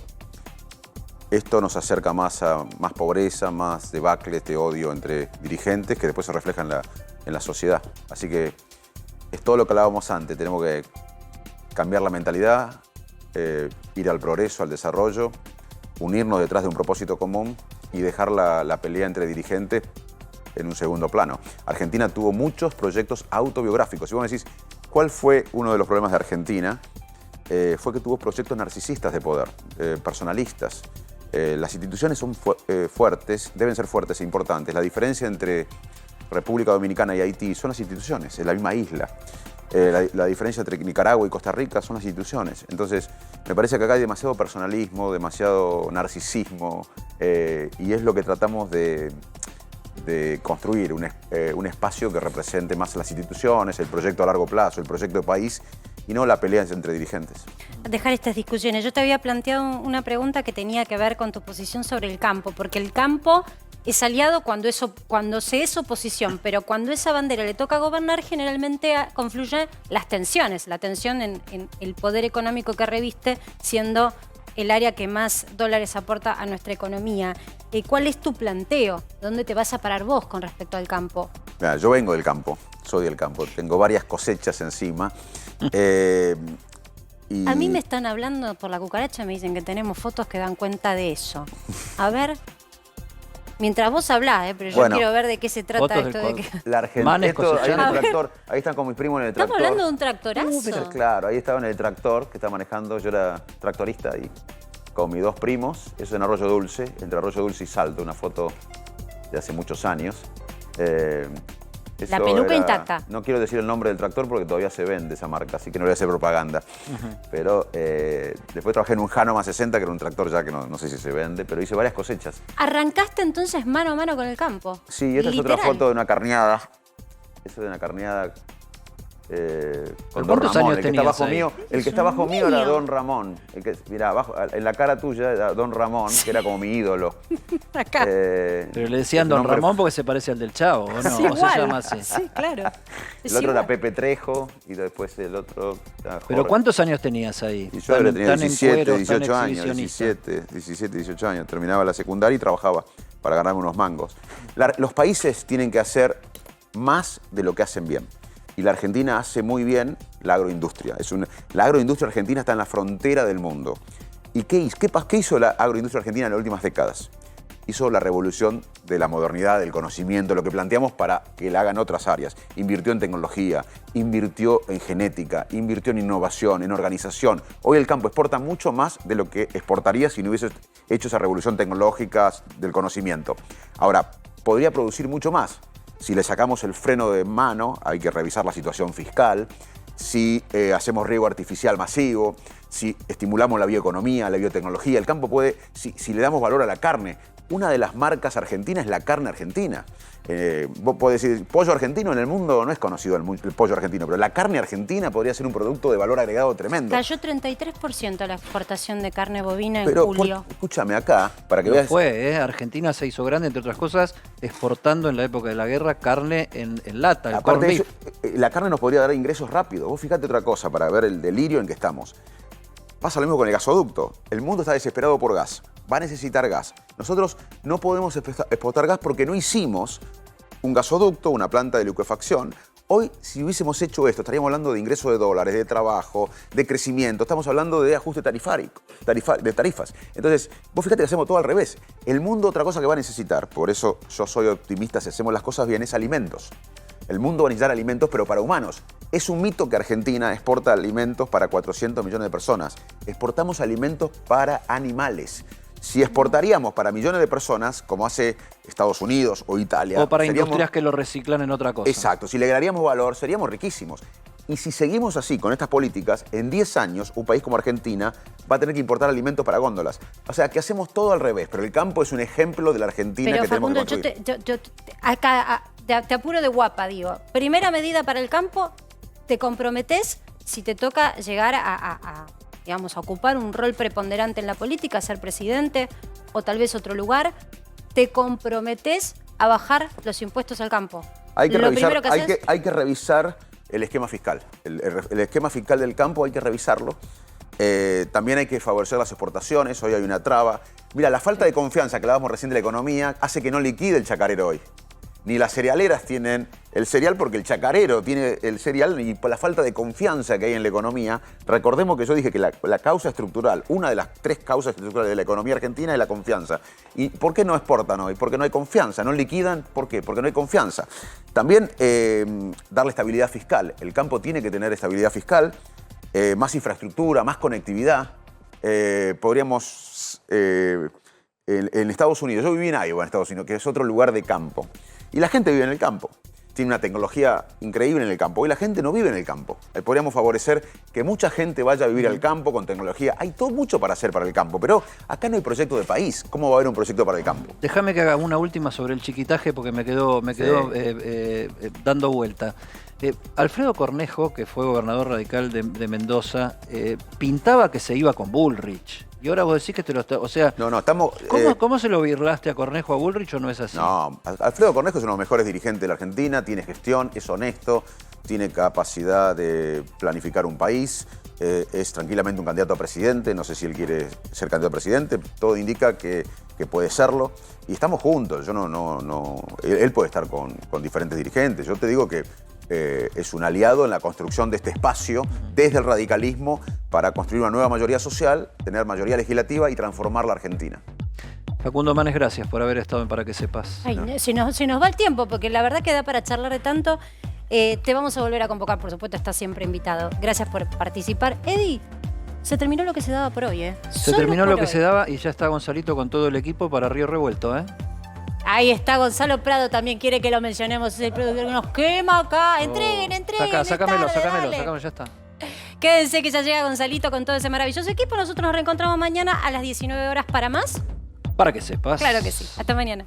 Esto nos acerca más a más pobreza, más debacles de odio entre dirigentes que después se reflejan en la sociedad. Así que es todo lo que hablábamos antes. Tenemos que cambiar la mentalidad, ir al progreso, al desarrollo, unirnos detrás de un propósito común y dejar la pelea entre dirigentes en un segundo plano. Argentina tuvo muchos proyectos autobiográficos. Si vos me decís, ¿cuál fue uno de los problemas de Argentina? Fue que tuvo proyectos narcisistas de poder, personalistas. Las instituciones son fuertes, deben ser fuertes e importantes. La diferencia entre República Dominicana y Haití son las instituciones, es la misma isla. La diferencia entre Nicaragua y Costa Rica son las instituciones. Entonces, me parece que acá hay demasiado personalismo, demasiado narcisismo, y es lo que tratamos de construir, un espacio que represente más las instituciones, el proyecto a largo plazo, el proyecto de país, y no la pelea entre dirigentes. Dejar estas discusiones. Yo te había planteado una pregunta que tenía que ver con tu posición sobre el campo, porque el campo es aliado cuando se es oposición, pero cuando esa bandera le toca gobernar, generalmente confluyen las tensiones, la tensión en el poder económico que reviste, siendo el área que más dólares aporta a nuestra economía. ¿Cuál es tu planteo? ¿Dónde te vas a parar vos con respecto al campo? Mira, yo vengo del campo, soy del campo, tengo varias cosechas encima. A mí me están hablando por la cucaracha, me dicen que tenemos fotos que dan cuenta de eso. A ver, mientras vos hablás, pero yo quiero ver de qué se trata esto de que... La Argentina, hay un tractor, ahí están con mis primos en el tractor. ¿Estamos hablando de un tractorazo? Claro, ahí estaba en el tractor que estaba manejando, yo era tractorista y con mis dos primos, eso en Arroyo Dulce, entre Arroyo Dulce y Salto, una foto de hace muchos años. La peluca intacta. No quiero decir el nombre del tractor porque todavía se vende esa marca, así que no voy a hacer propaganda. Pero después trabajé en un Hanoma 60, que era un tractor ya que no sé si se vende, pero hice varias cosechas. ¿Arrancaste entonces mano a mano con el campo? Sí, esta es otra foto de una carneada. Esa es de una carneada con Don Ramón. El que está abajo mío, el que está abajo mío era Don Ramón. Mirá, abajo, en la cara tuya era Don Ramón, que era como mi ídolo. Acá. Pero le decían Don Ramón porque se parece al del Chavo, ¿o no? Sí, ¿O se llama así? Sí, claro. El otro era Pepe Trejo y después el otro... ¿Pero cuántos años tenías ahí? Y yo tenía 17, 18 años, 17, 18 años. Terminaba la secundaria y trabajaba para ganarme unos mangos. Los países tienen que hacer más de lo que hacen bien. Y la Argentina hace muy bien la agroindustria. La agroindustria argentina está en la frontera del mundo. ¿Y qué hizo la agroindustria argentina en las últimas décadas? Hizo la revolución de la modernidad, del conocimiento, lo que planteamos para que la hagan otras áreas. Invirtió en tecnología, invirtió en genética, invirtió en innovación, en organización. Hoy el campo exporta mucho más de lo que exportaría si no hubiese hecho esa revolución tecnológica del conocimiento. Ahora, podría producir mucho más. Si le sacamos el freno de mano, hay que revisar la situación fiscal. Si hacemos riego artificial masivo, si estimulamos la bioeconomía, la biotecnología, el campo puede, si le damos valor a la carne. Una de las marcas argentinas es la carne argentina. Vos podés decir, pollo argentino en el mundo no es conocido el pollo argentino, pero la carne argentina podría ser un producto de valor agregado tremendo. Cayó 33% la exportación de carne bovina en julio. Escúchame acá, para que veas... Argentina se hizo grande, entre otras cosas, exportando en la época de la guerra carne en lata, el corn beef. La carne nos podría dar ingresos rápidos. Vos fíjate otra cosa para ver el delirio en que estamos. Pasa lo mismo con el gasoducto. El mundo está desesperado por gas. Va a necesitar gas. Nosotros no podemos exportar gas porque no hicimos un gasoducto, una planta de liquefacción. Hoy, si hubiésemos hecho esto, estaríamos hablando de ingreso de dólares, de trabajo, de crecimiento. Estamos hablando de ajuste de tarifas. Entonces, vos fíjate que hacemos todo al revés. El mundo, otra cosa que va a necesitar, por eso yo soy optimista, si hacemos las cosas bien, es alimentos. El mundo va a necesitar alimentos, pero para humanos. Es un mito que Argentina exporta alimentos para 400 millones de personas. Exportamos alimentos para animales. Si exportaríamos para millones de personas, como hace Estados Unidos o Italia... O para industrias que lo reciclan en otra cosa. Exacto. Si le agregaríamos valor, seríamos riquísimos. Y si seguimos así con estas políticas, en 10 años un país como Argentina va a tener que importar alimentos para góndolas. O sea, que hacemos todo al revés, pero el campo es un ejemplo de la Argentina pero, que tenemos que Facundo, construir. acá te apuro de guapa, digo. Primera medida para el campo, te comprometés, si te toca llegar digamos, a ocupar un rol preponderante en la política, ser presidente o tal vez otro lugar, te comprometés a bajar los impuestos al campo. Hay que Lo revisar, primero que haces... hay que revisar el esquema fiscal. El esquema fiscal del campo hay que revisarlo. También hay que favorecer las exportaciones. Hoy hay una traba. Mira, la falta de confianza que hablábamos recién de la economía hace que no liquide el chacarero hoy. Ni las cerealeras tienen el cereal porque el chacarero tiene el cereal y por la falta de confianza que hay en la economía. Recordemos que yo dije que la causa estructural, una de las 3 causas estructurales de la economía argentina es la confianza. ¿Y por qué no exportan hoy? Porque no hay confianza. ¿No liquidan? ¿Por qué? Porque no hay confianza. También darle estabilidad fiscal. El campo tiene que tener estabilidad fiscal, más infraestructura, más conectividad. Podríamos... en Estados Unidos, yo viví en Iowa, en Estados Unidos, que es otro lugar de campo. Y la gente vive en el campo. Tiene una tecnología increíble en el campo. Hoy la gente no vive en el campo. Podríamos favorecer que mucha gente vaya a vivir al campo con tecnología. Hay todo mucho para hacer para el campo, pero acá no hay proyecto de país. ¿Cómo va a haber un proyecto para el campo? Déjame que haga una última sobre el chiquitaje porque me quedó dando vuelta. Alfredo Cornejo, que fue gobernador radical de Mendoza, pintaba que se iba con Bullrich. Y ahora vos decís que te lo está... O sea, no, estamos... ¿Cómo se lo birlaste a Cornejo a Bullrich o no es así? No, Alfredo Cornejo es uno de los mejores dirigentes de la Argentina, tiene gestión, es honesto, tiene capacidad de planificar un país, es tranquilamente un candidato a presidente, no sé si él quiere ser candidato a presidente, todo indica que puede serlo. Y estamos juntos, él puede estar con diferentes dirigentes. Yo te digo que es un aliado en la construcción de este espacio desde el radicalismo para construir una nueva mayoría social, tener mayoría legislativa y transformar la Argentina. Facundo Manes, gracias por haber estado en Para que Sepas. Ay, se nos va el tiempo, porque la verdad que da para charlar de tanto. Te vamos a volver a convocar, por supuesto, estás siempre invitado. Gracias por participar. Eddie, se terminó lo que se daba por hoy, ¿eh? Se terminó lo que se daba y ya está Gonzalito con todo el equipo para Río Revuelto, ¿eh? Ahí está Gonzalo Prado, también quiere que lo mencionemos. Es el productor que nos quema acá. Entreguen. Sácamelo, ya está. Quédense que ya llega Gonzalito con todo ese maravilloso equipo. Nosotros nos reencontramos mañana a las 19 horas para más. Para que sepas. Claro que sí. Hasta mañana.